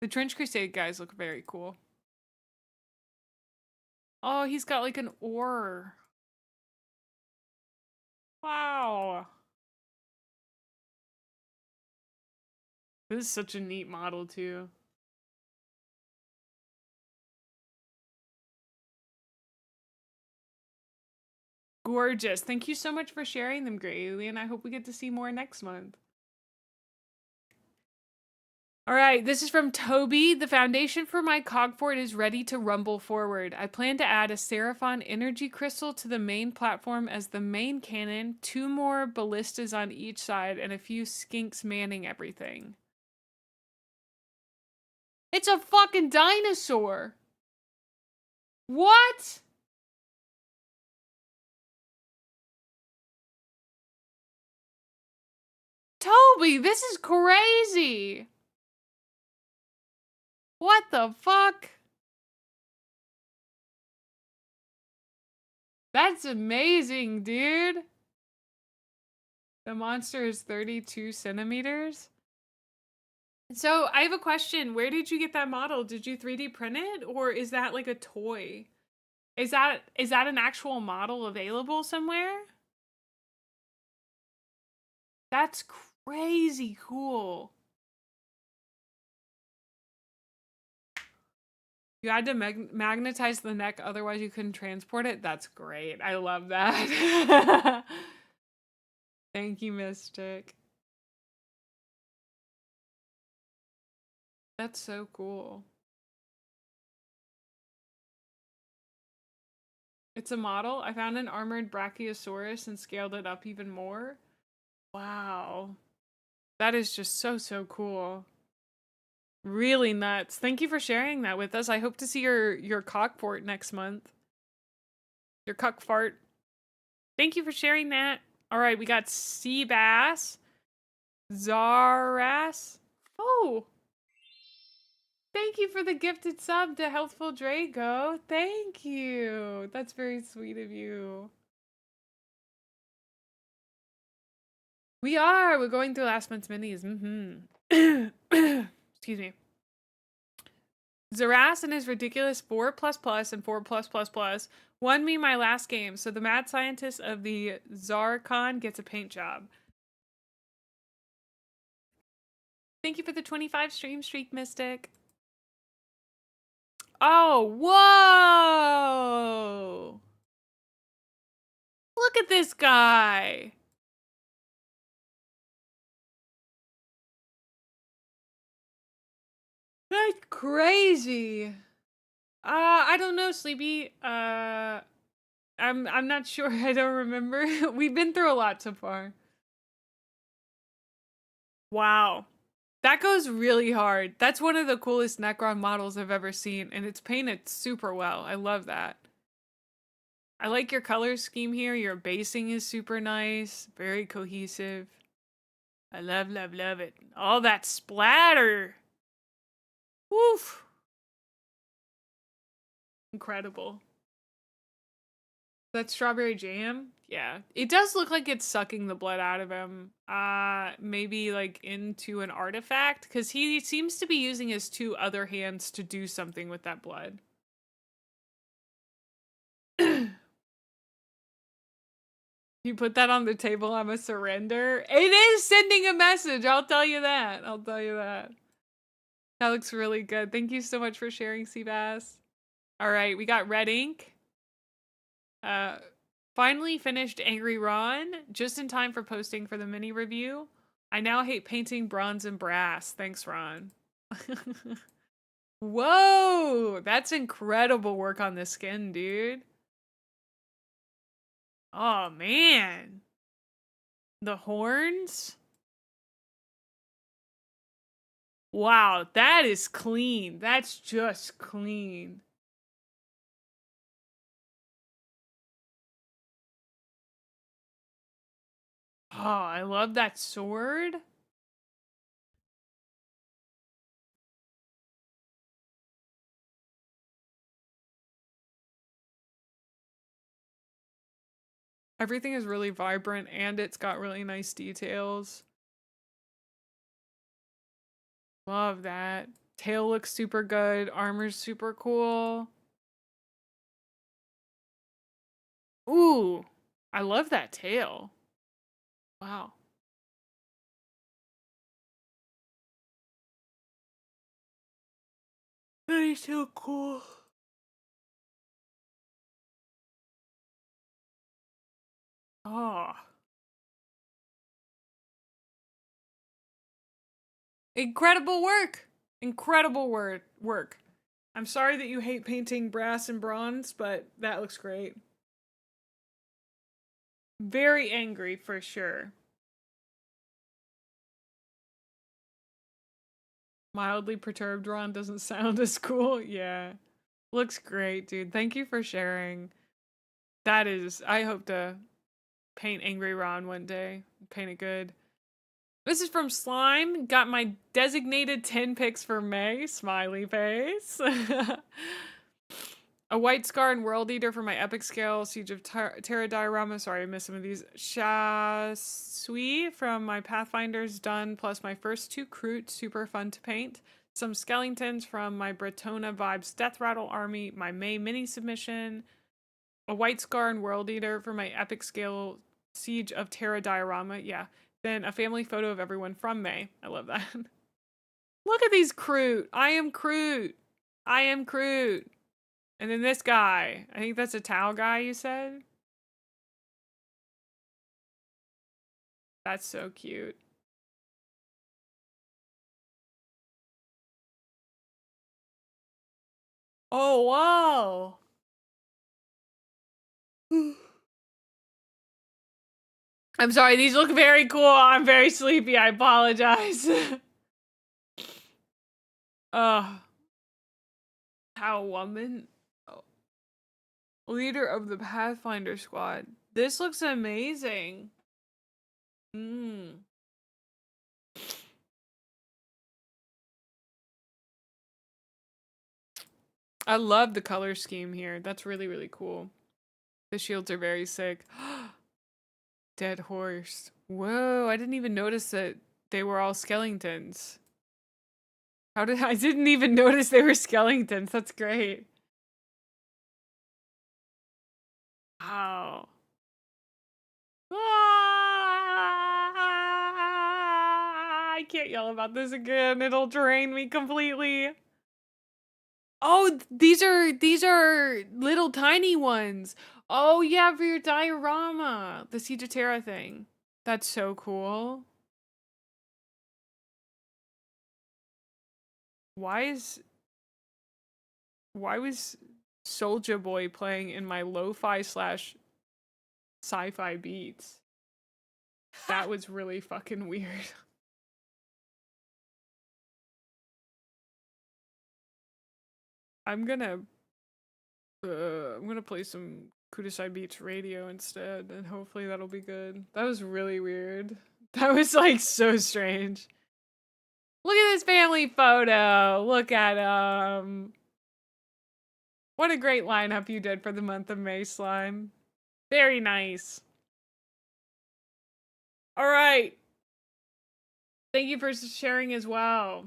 Trench Crusade guys look very cool. Oh, he's got like an oar. Wow. This is such a neat model too. Gorgeous. Thank you so much for sharing them, Gray Alien. I hope we get to see more next month. All right, this is from Toby. The foundation for my cogfort is ready to rumble forward. I plan to add a Seraphon energy crystal to the main platform as the main cannon, 2 more ballistas on each side, and a few skinks manning everything. It's a fucking dinosaur! What? Toby, this is crazy! What the fuck? That's amazing, dude. The monster is 32 centimeters. So I have a question. Where did you get that model? Did you 3D print it, or is that like a toy? Is that an actual model available somewhere? That's crazy cool. You had to magnetize the neck, otherwise you couldn't transport it? That's great. I love that. Thank you, Mystic. That's so cool. It's a model. I found an armored Brachiosaurus and scaled it up even more. Wow. That is just so cool. Really nuts. Thank you for sharing that with us. I hope to see your cockfort next month. Your cuckfart. Thank you for sharing that. All right, we got Sea Bass. Zaras. Oh. Thank you for the gifted sub to Healthful Drago. Thank you. That's very sweet of you. We're going through last month's minis. Excuse me. Zaras and his ridiculous 4++ and 4+++ won me my last game, so the mad scientist of the Zarkon gets a paint job. Thank you for the 25 stream streak, Mystic. Oh, whoa! Look at this guy. That's crazy. I don't know, Sleepy. I'm not sure. I don't remember. We've been through a lot so far. Wow. That goes really hard. That's one of the coolest Necron models I've ever seen, and it's painted super well. I love that. I like your color scheme here. Your basing is super nice. Very cohesive. I love, love, love it. All that splatter. Woof. Incredible. That strawberry jam? Yeah. It does look like it's sucking the blood out of him. Maybe like into an artifact, because he seems to be using his two other hands to do something with that blood. You put that on the table, I'm a surrender. It is sending a message, I'll tell you that. I'll tell you that. That looks really good. Thank you so much for sharing, Seabass. All right, we got red ink. Finally finished Angry Ron, just in time for posting for the mini review. I now hate painting bronze and brass. Thanks, Ron. Whoa, that's incredible work on the skin, dude. Oh, man. The horns? Wow, that is clean. That's just clean. Oh, I love that sword. Everything is really vibrant and it's got really nice details. Love that. Tail looks super good. Armor's super cool. Ooh, I love that tail. Wow. That is so cool. Oh. Incredible work. Incredible work. I'm sorry that you hate painting brass and bronze, but that looks great. Very angry for sure. Mildly perturbed Ron doesn't sound as cool. Yeah. Looks great, dude. Thank you for sharing. That is, I hope to paint Angry Ron one day. Paint it good. This is from Slime. Got my designated 10 picks for May. Smiley face. A White Scar and World Eater for my epic scale. Siege of Terra Diorama. Sorry, I missed some of these. Chasui from my Pathfinders done. Plus my first 2 Kroot. Super fun to paint. Some Skeletons from my Bretona Vibes Death Rattle Army. My May mini submission. A White Scar and World Eater for my epic scale Siege of Terra Diorama. Yeah. Then a family photo of everyone from May. I love that. Look at these Kroot. I am Kroot. I am Kroot. And then this guy. I think that's a Tau guy, you said? That's so cute. Oh, wow. I'm sorry, these look very cool. I'm very sleepy. I apologize. How woman? Oh. Leader of the Pathfinder squad. This looks amazing. I love the color scheme here. That's really, really cool. The shields are very sick. Dead horse. Whoa, I didn't even notice that they were all skeletons. I didn't even notice they were skeletons. That's great. Wow. I can't yell about this again. It'll drain me completely. Oh, these are little tiny ones. Oh yeah, for your diorama. The Siege of Terra thing. That's so cool. Why was Soulja Boy playing in my lo-fi / sci-fi beats? That was really fucking weird. I'm gonna play some Kudasai Beats radio instead, and hopefully that'll be good. That was really weird. That was like so strange. Look at this family photo. Look at what a great lineup you did for the month of May, Slime. Very nice. All right. Thank you for sharing as well.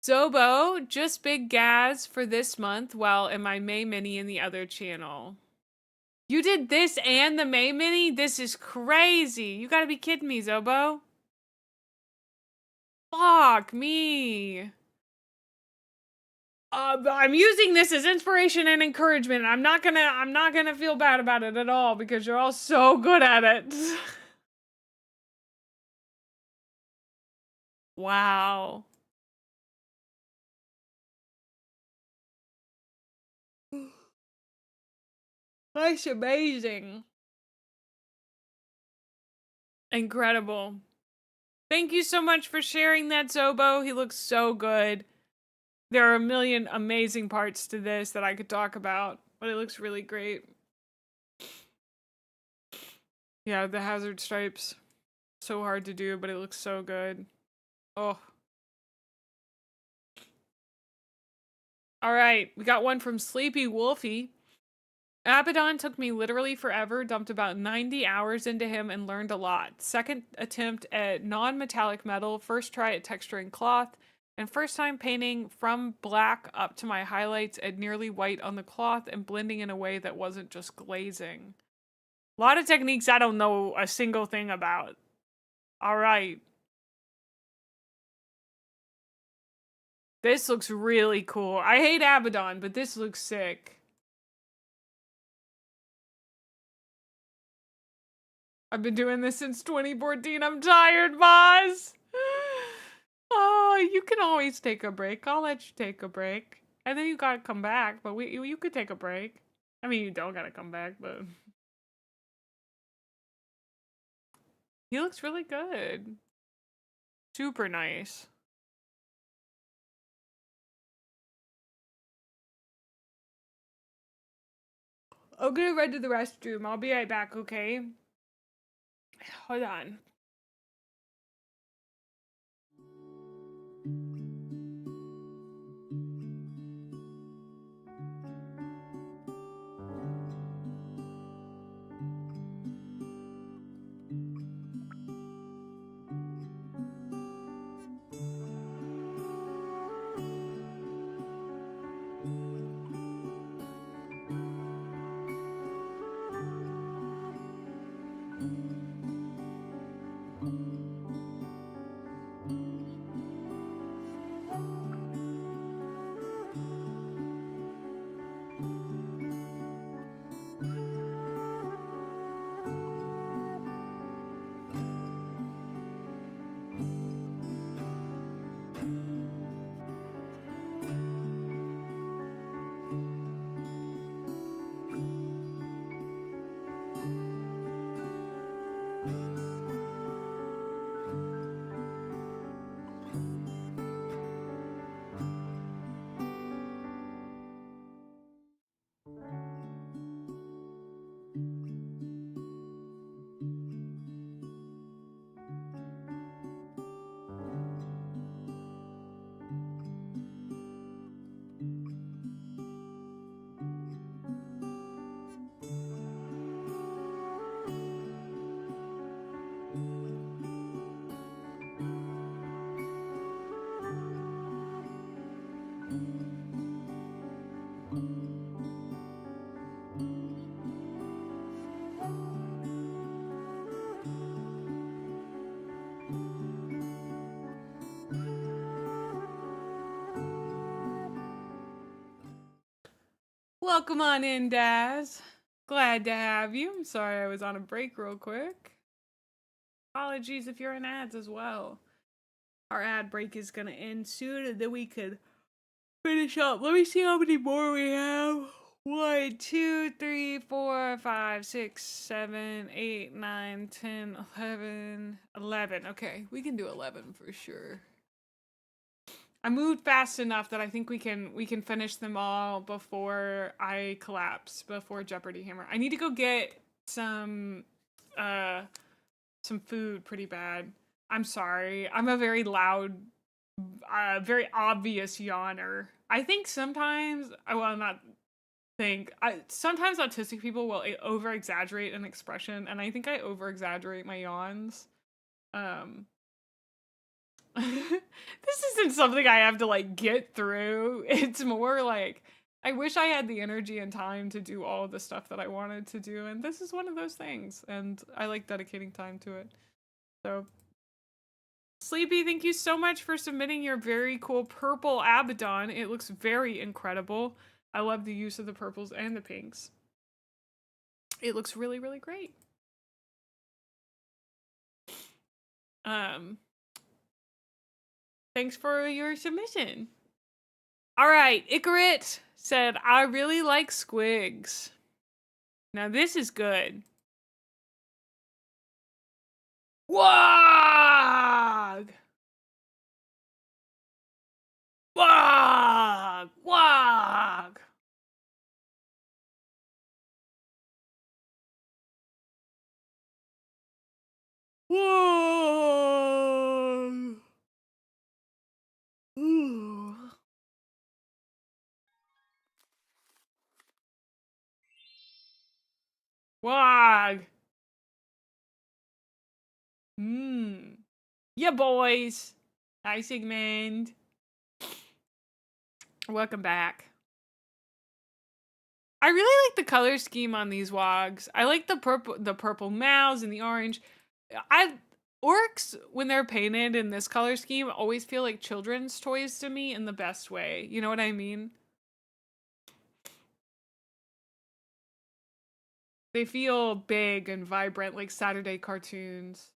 Zobo, just big gas for this month, while in my May Mini in the other channel. You did this and the May Mini? This is crazy. You gotta be kidding me, Zobo. Fuck me. I'm using this as inspiration and encouragement. I'm not gonna feel bad about it at all because you're all so good at it. Wow. That's amazing. Incredible. Thank you so much for sharing that, Zobo. He looks so good. There are a million amazing parts to this that I could talk about, but it looks really great. Yeah, the hazard stripes. So hard to do, but it looks so good. Oh. All right, we got one from Sleepy Wolfie. Abaddon took me literally forever, dumped about 90 hours into him and learned a lot. Second attempt at non-metallic metal, first try at texturing cloth, and first time painting from black up to my highlights at nearly white on the cloth and blending in a way that wasn't just glazing. A lot of techniques I don't know a single thing about. All right. This looks really cool. I hate Abaddon, but this looks sick. I've been doing this since 2014. I'm tired, boss. Oh, you can always take a break. I'll let you take a break. And then you gotta come back, but you could take a break. I mean, you don't gotta come back, but... He looks really good. Super nice. I'm gonna run to the restroom. I'll be right back, okay? Hold on. Welcome on in, Daz. Glad to have you. I'm sorry I was on a break real quick. Apologies if you're in ads as well. Our ad break is gonna end soon and then we could finish up. Let me see how many more we have. 1, 2, 3, 4, 5, 6, 7, 8, 9, 10, 11. 11. Okay, we can do 11 for sure. I moved fast enough that I think we can finish them all before I collapse, before Jeopardy Hammer. I need to go get some food pretty bad. I'm sorry. I'm a very loud, very obvious yawner. I think sometimes, sometimes autistic people will over exaggerate an expression, and I think I over exaggerate my yawns. This isn't something I have to like get through. It's more like I wish I had the energy and time to do all the stuff that I wanted to do, and this is one of those things, and I like dedicating time to it. So, Sleepy, thank you so much for submitting your very cool purple Abaddon. It looks very incredible. I love the use of the purples and the pinks. It looks really, really great. Thanks for your submission. All right, Ikarit said, I really like squigs. Now this is good. Wog! Wog! Wog! Whoa! Ooh. Wog. Yeah, boys. Hi, Sigmund. Welcome back. I really like the color scheme on these wogs. I like the purple mouths and the orange. Orcs, when they're painted in this color scheme, always feel like children's toys to me in the best way. You know what I mean? They feel big and vibrant, like Saturday cartoons.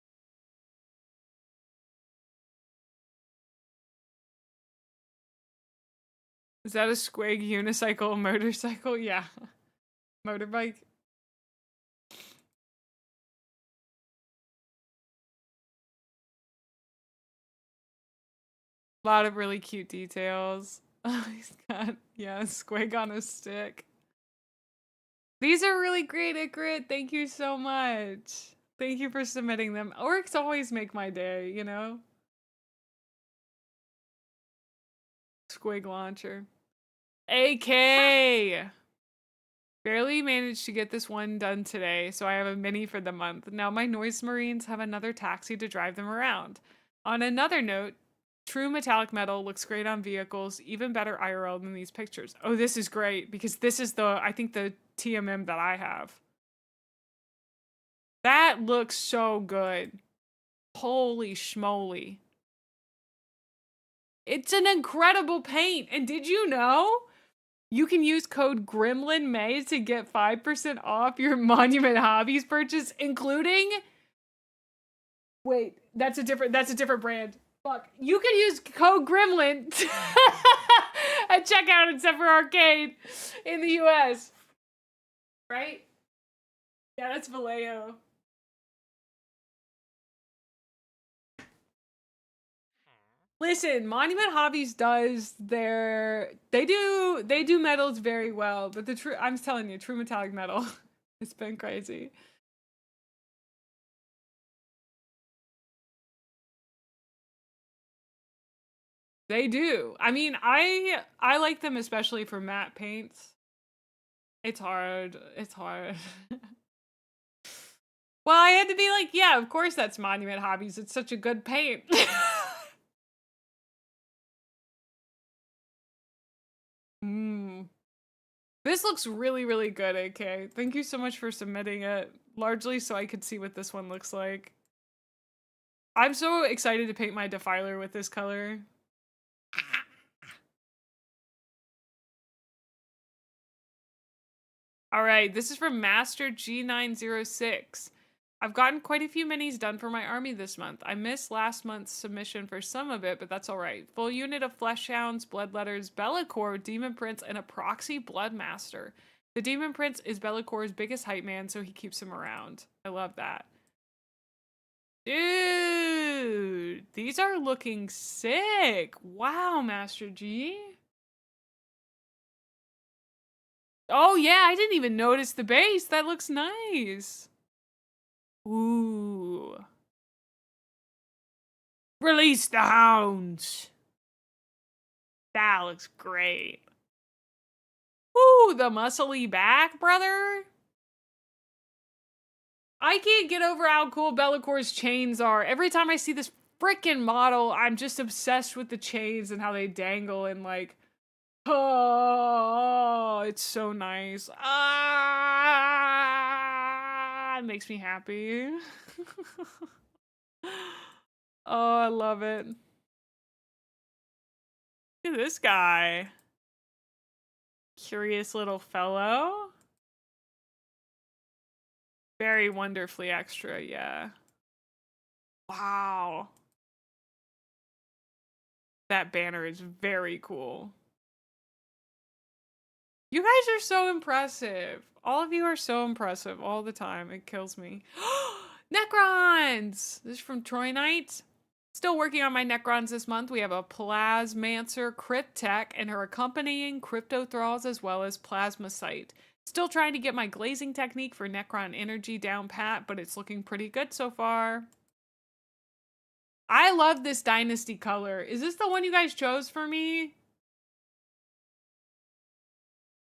Is that a squig unicycle motorcycle? Yeah. Motorbike. A lot of really cute details. Oh, he's got, yeah, a squig on a stick. These are really great, Ikarit. Thank you so much. Thank you for submitting them. Orcs always make my day, you know? Squig launcher. AK! Barely managed to get this one done today, so I have a mini for the month. Now my noise marines have another taxi to drive them around. On another note, true metallic metal looks great on vehicles, even better IRL than these pictures. Oh, this is great, because this is I think the TMM that I have. That looks so good. Holy schmoly. It's an incredible paint, and did you know? You can use code Gremlin Mae to get 5% off your Monument Hobbies purchase, including... Wait, that's a different brand. Fuck. You can use code Gremlin at checkout at Zephyr Arcade in the US. Right? Yeah, that's Vallejo. Listen, Monument Hobbies does they do metals very well, but I'm telling you, true metallic metal, it's been crazy. They do. I mean, I like them especially for matte paints. It's hard. It's hard. Well, I had to be like, yeah, of course that's Monument Hobbies. It's such a good paint. This looks really, really good, AK. Thank you so much for submitting it, largely so I could see what this one looks like. I'm so excited to paint my Defiler with this color. All right, this is from Master G906. I've gotten quite a few minis done for my army this month. I missed last month's submission for some of it, but that's all right. Full unit of Fleshhounds, Bloodletters, Bellacore, Demon Prince, and a Proxy Bloodmaster. The Demon Prince is Bellacore's biggest hype man, so he keeps him around. I love that. Dude, these are looking sick. Wow, Master G. Oh yeah, I didn't even notice the base. That looks nice. Ooh. Release the hounds. That looks great. Ooh, the muscly back, brother. I can't get over how cool Bellacor's chains are. Every time I see this freaking model, I'm just obsessed with the chains and how they dangle and like, oh, it's so nice. Ah, it makes me happy. Oh, I love it. Look at this guy. Curious little fellow. Very wonderfully extra, yeah. Wow. That banner is very cool. You guys are so impressive. All of you are so impressive all the time. It kills me. Necrons! This is from Troy Knight. Still working on my Necrons this month. We have a Plasmancer Crypt Tech and her accompanying Crypto Thralls as well as Plasma Sight. Still trying to get my glazing technique for Necron Energy down pat, but it's looking pretty good so far. I love this Dynasty color. Is this the one you guys chose for me?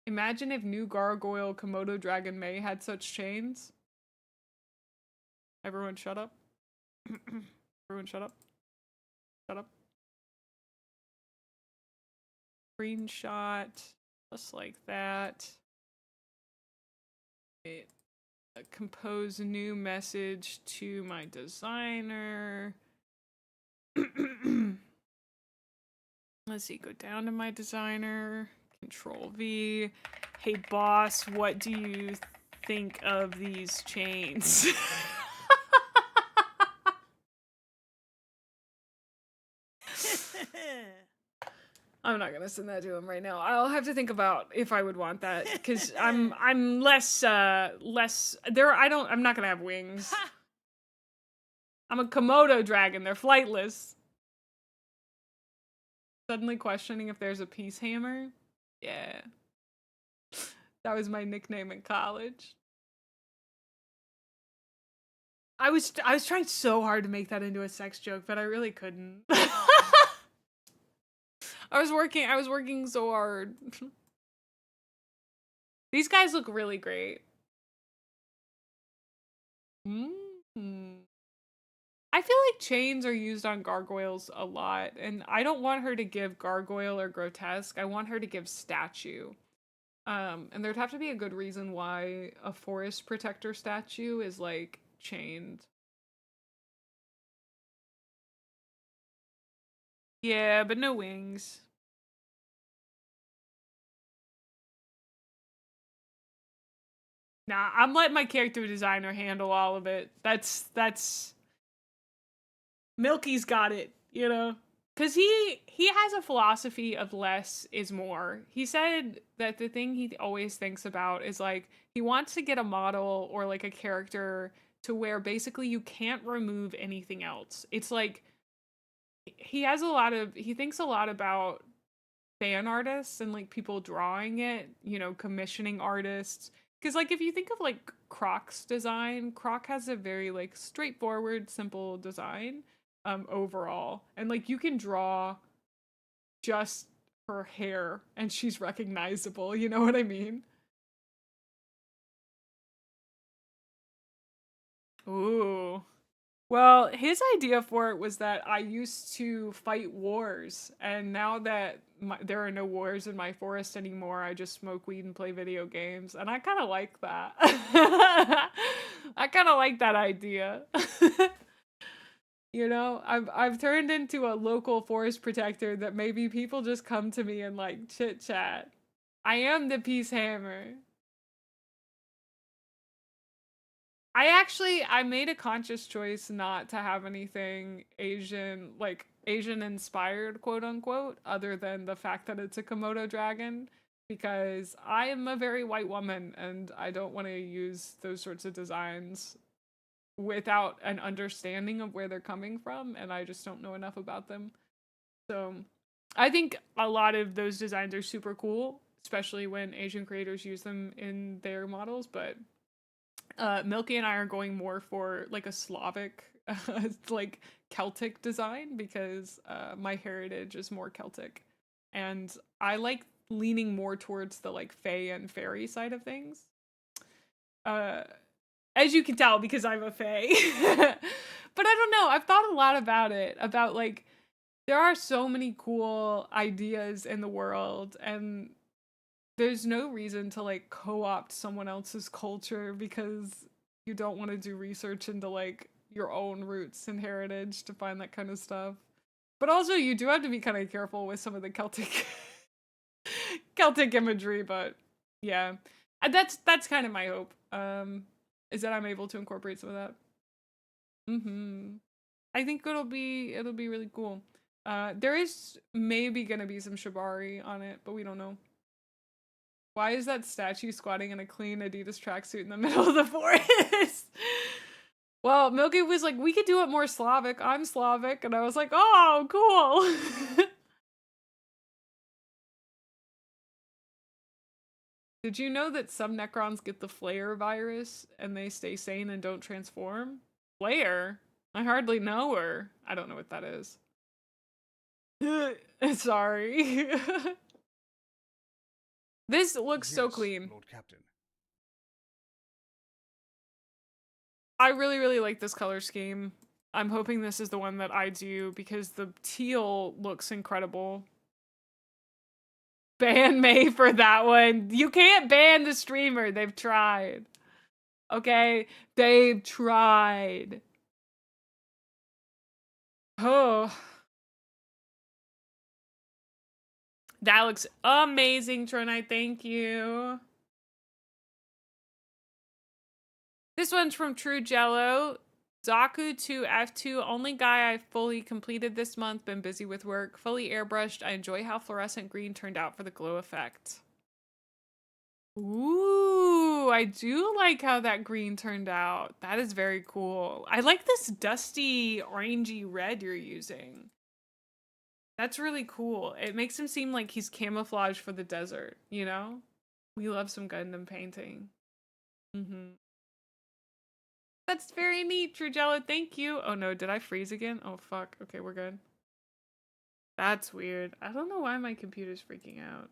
Imagine if new Gargoyle Komodo Dragon Mae had such chains. Everyone shut up. Everyone shut up. Shut up. Screenshot. Just like that. Wait. Compose a new message to my designer. Let's see, go down to my designer. Control V. Hey boss, what do you think of these chains? I'm not gonna send that to him right now. I'll have to think about if I would want that because I'm less there. I'm not gonna have wings. I'm a Komodo dragon. They're flightless. Suddenly questioning if there's a peace hammer. Yeah. That was my nickname in college. I was trying so hard to make that into a sex joke, but I really couldn't. I was working so hard. These guys look really great. I feel like chains are used on gargoyles a lot, and I don't want her to give gargoyle or grotesque. I want her to give statue. And there'd have to be a good reason why a forest protector statue is like chained. Yeah, but no wings. Nah, I'm letting my character designer handle all of it. That's Milky's got it, you know? Cause he has a philosophy of less is more. He said that the thing he always thinks about is like he wants to get a model or like a character to where basically you can't remove anything else. It's like he thinks a lot about fan artists and like people drawing it, you know, commissioning artists. Because like if you think of like Croc's design, Croc has a very like straightforward, simple design overall. And like you can draw just her hair and she's recognizable, you know what I mean? Ooh. Well, his idea for it was that I used to fight wars, and now that there are no wars in my forest anymore, I just smoke weed and play video games, and I kind of like that. I kind of like that idea. You know, I've turned into a local forest protector that maybe people just come to me and like chit chat. I am the peace hammer. I made a conscious choice not to have anything Asian, like Asian inspired, quote unquote, other than the fact that it's a Komodo dragon, because I am a very white woman and I don't want to use those sorts of designs without an understanding of where they're coming from, and I just don't know enough about them. So I think a lot of those designs are super cool. especially when Asian creators use them in their models, but Milky and I are going more for like a Slavic, like Celtic design because my heritage is more Celtic. And I like leaning more towards the like fae and fairy side of things. As you can tell, because I'm a fae. But I don't know, I've thought a lot about it, about like, there are so many cool ideas in the world, and there's no reason to like co-opt someone else's culture because you don't want to do research into like your own roots and heritage to find that kind of stuff. But also you do have to be kind of careful with some of the Celtic Celtic imagery, but yeah. And that's kind of my hope. Is that I'm able to incorporate some of that. I think it'll be really cool. There is maybe gonna be some shibari on it, but we don't know. Why is that statue squatting in a clean Adidas tracksuit in the middle of the forest? Well, Milky was like, we could do it more Slavic. I'm Slavic. And I was like, oh, cool. Did you know that some Necrons get the flare virus and they stay sane and don't transform? Flare? I hardly know her. I don't know what that is. Sorry. This looks so Yes, clean. Lord Captain. I really, really like this color scheme. I'm hoping this is the one that I do because the teal looks incredible. Ban May for that one. You can't ban the streamer. They've tried. Okay? They've tried. Oh. That looks amazing, Tronite. Thank you. This one's from True Jello. Zaku 2 F2, only guy I fully completed this month, been busy with work, fully airbrushed. I enjoy how fluorescent green turned out for the glow effect. Ooh, I do like how that green turned out. That is very cool. I like this dusty orangey red you're using. That's really cool. It makes him seem like he's camouflaged for the desert, you know? We love some Gundam painting. That's very neat, Trujella. Thank you. Oh no, did I freeze again? Oh fuck. Okay, we're good. That's weird. I don't know why my computer's freaking out.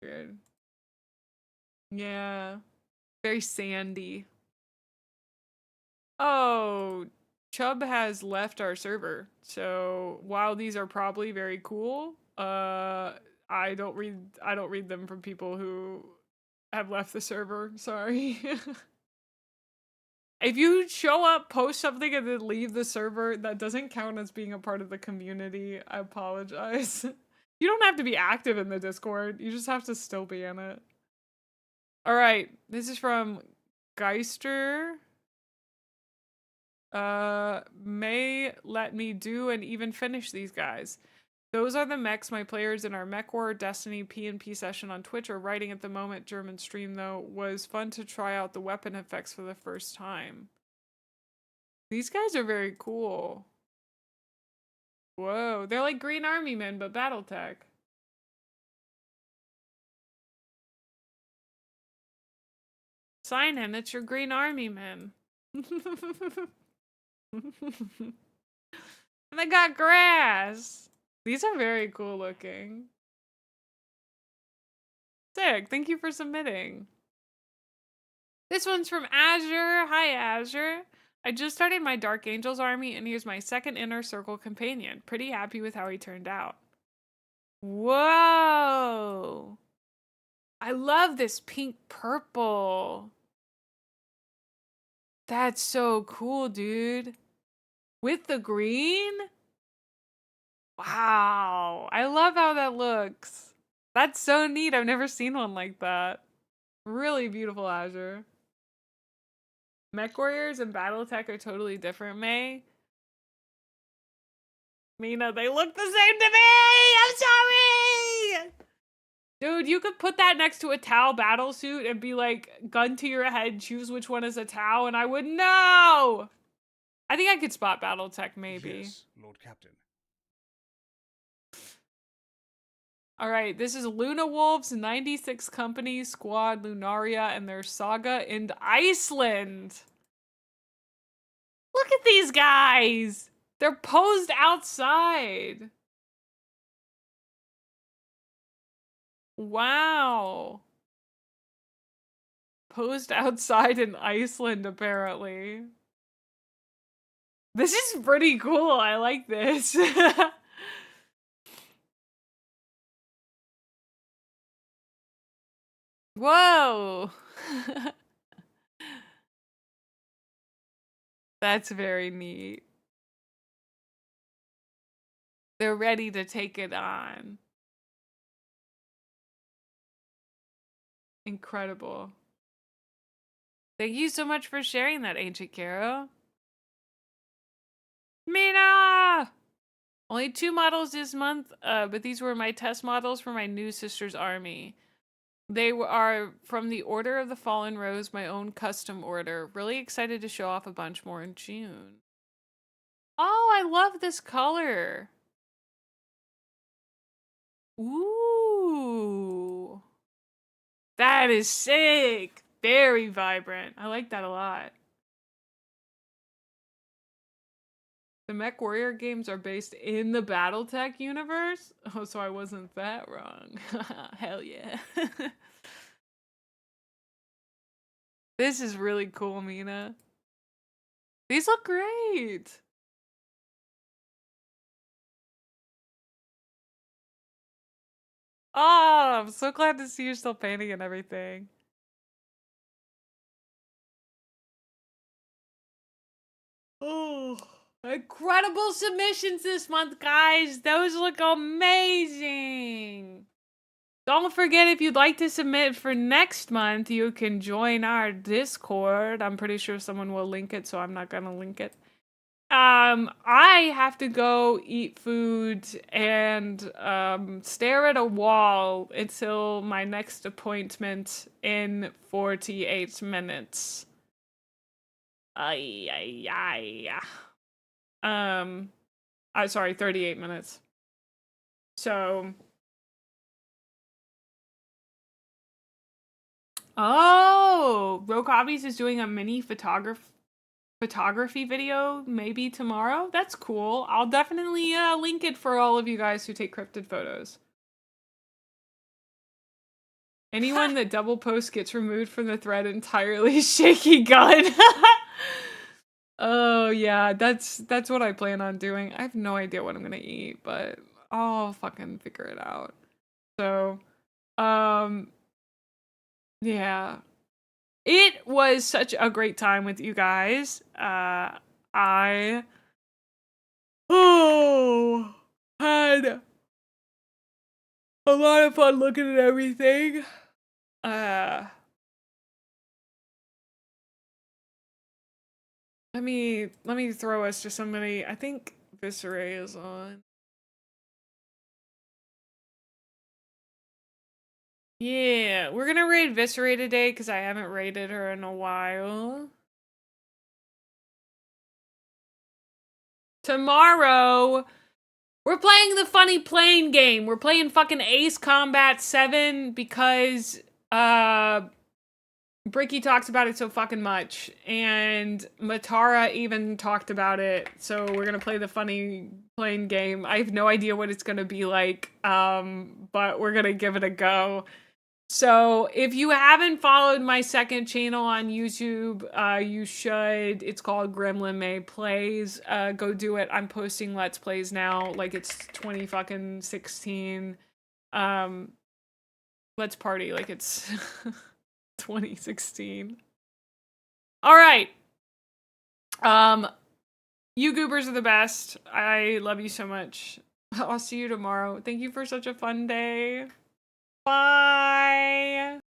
Weird. Yeah. Very sandy. Oh, Chubb has left our server. So while these are probably very cool, I don't read them from people who have left the server. Sorry. If you show up, post something, and then leave the server, that doesn't count as being a part of the community. I apologize. You don't have to be active in the Discord. You just have to still be in it. All right. This is from Geister. May let me do and even finish these guys. Those are the mechs my players in our Mech War Destiny P&P session on Twitch are writing at the moment. German stream, though, was fun to try out the weapon effects for the first time. These guys are very cool. Whoa, they're like Green Army men, but Battletech. Sign in, it's your Green Army men. And they got grass. These are very cool looking. Sick. Thank you for submitting. This one's from Azure. Hi, Azure. I just started my Dark Angels army, and here's my second Inner Circle companion. Pretty happy with how he turned out. Whoa. I love this pink purple. That's so cool, dude. With the green? Wow, I love how that looks. That's so neat. I've never seen one like that. Really beautiful, Azure. Mech Warriors and Battletech are totally different, May. Mina, they look the same to me! I'm sorry! Dude, you could put that next to a Tau battlesuit and be like, gun to your head, choose which one is a Tau, and I would know! I think I could spot Battletech, maybe. Yes, Lord Captain. All right, this is Luna Wolves, 96 Company, Squad, Lunaria, and their saga in Iceland. Look at these guys. They're posed outside. Wow. Posed outside in Iceland, apparently. This is pretty cool. I like this. Whoa. That's very neat. They're ready to take it on. Incredible. Thank you so much for sharing that, Ancient Caro. Mina! Only 2 models this month, but these were my test models for my new sister's army. They are from the Order of the Fallen Rose, my own custom order. Really excited to show off a bunch more in June. Oh, I love this color. Ooh. That is sick. Very vibrant. I like that a lot. The Mech Warrior games are based in the Battletech universe? Oh, so I wasn't that wrong. Hell yeah. This is really cool, Mina. These look great. Oh, I'm so glad to see you're still painting and everything. Oh, incredible submissions this month, guys. Those look amazing. Don't forget, if you'd like to submit for next month, you can join our Discord. I'm pretty sure someone will link it, so I'm not gonna link it. I have to go eat food and stare at a wall until my next appointment in 48 minutes. Sorry, 38 minutes. So, oh, Rokavis is doing a mini photography video maybe tomorrow. That's cool. I'll definitely link it for all of you guys who take cryptid photos. Anyone that double posts gets removed from the thread entirely. Shaky gun. Oh yeah, that's what I plan on doing. I have no idea what I'm gonna eat, but I'll fucking figure it out. So, yeah. It was such a great time with you guys. I had a lot of fun looking at everything. Let me throw us to somebody. I think Viscera is on. Yeah, we're gonna raid Viscera today because I haven't raided her in a while. Tomorrow, we're playing the funny plane game. We're playing fucking Ace Combat 7 because, Bricky talks about it so fucking much, and Matara even talked about it, so we're gonna play the funny plane game. I have no idea what it's gonna be like, but we're gonna give it a go. So, if you haven't followed my second channel on YouTube, you should. It's called Gremlin Mae Plays. Go do it. I'm posting Let's Plays now, like it's 2016. Let's party like it's 2016. All right. You goobers are the best. I love you so much. I'll see you tomorrow. Thank you for such a fun day. Bye.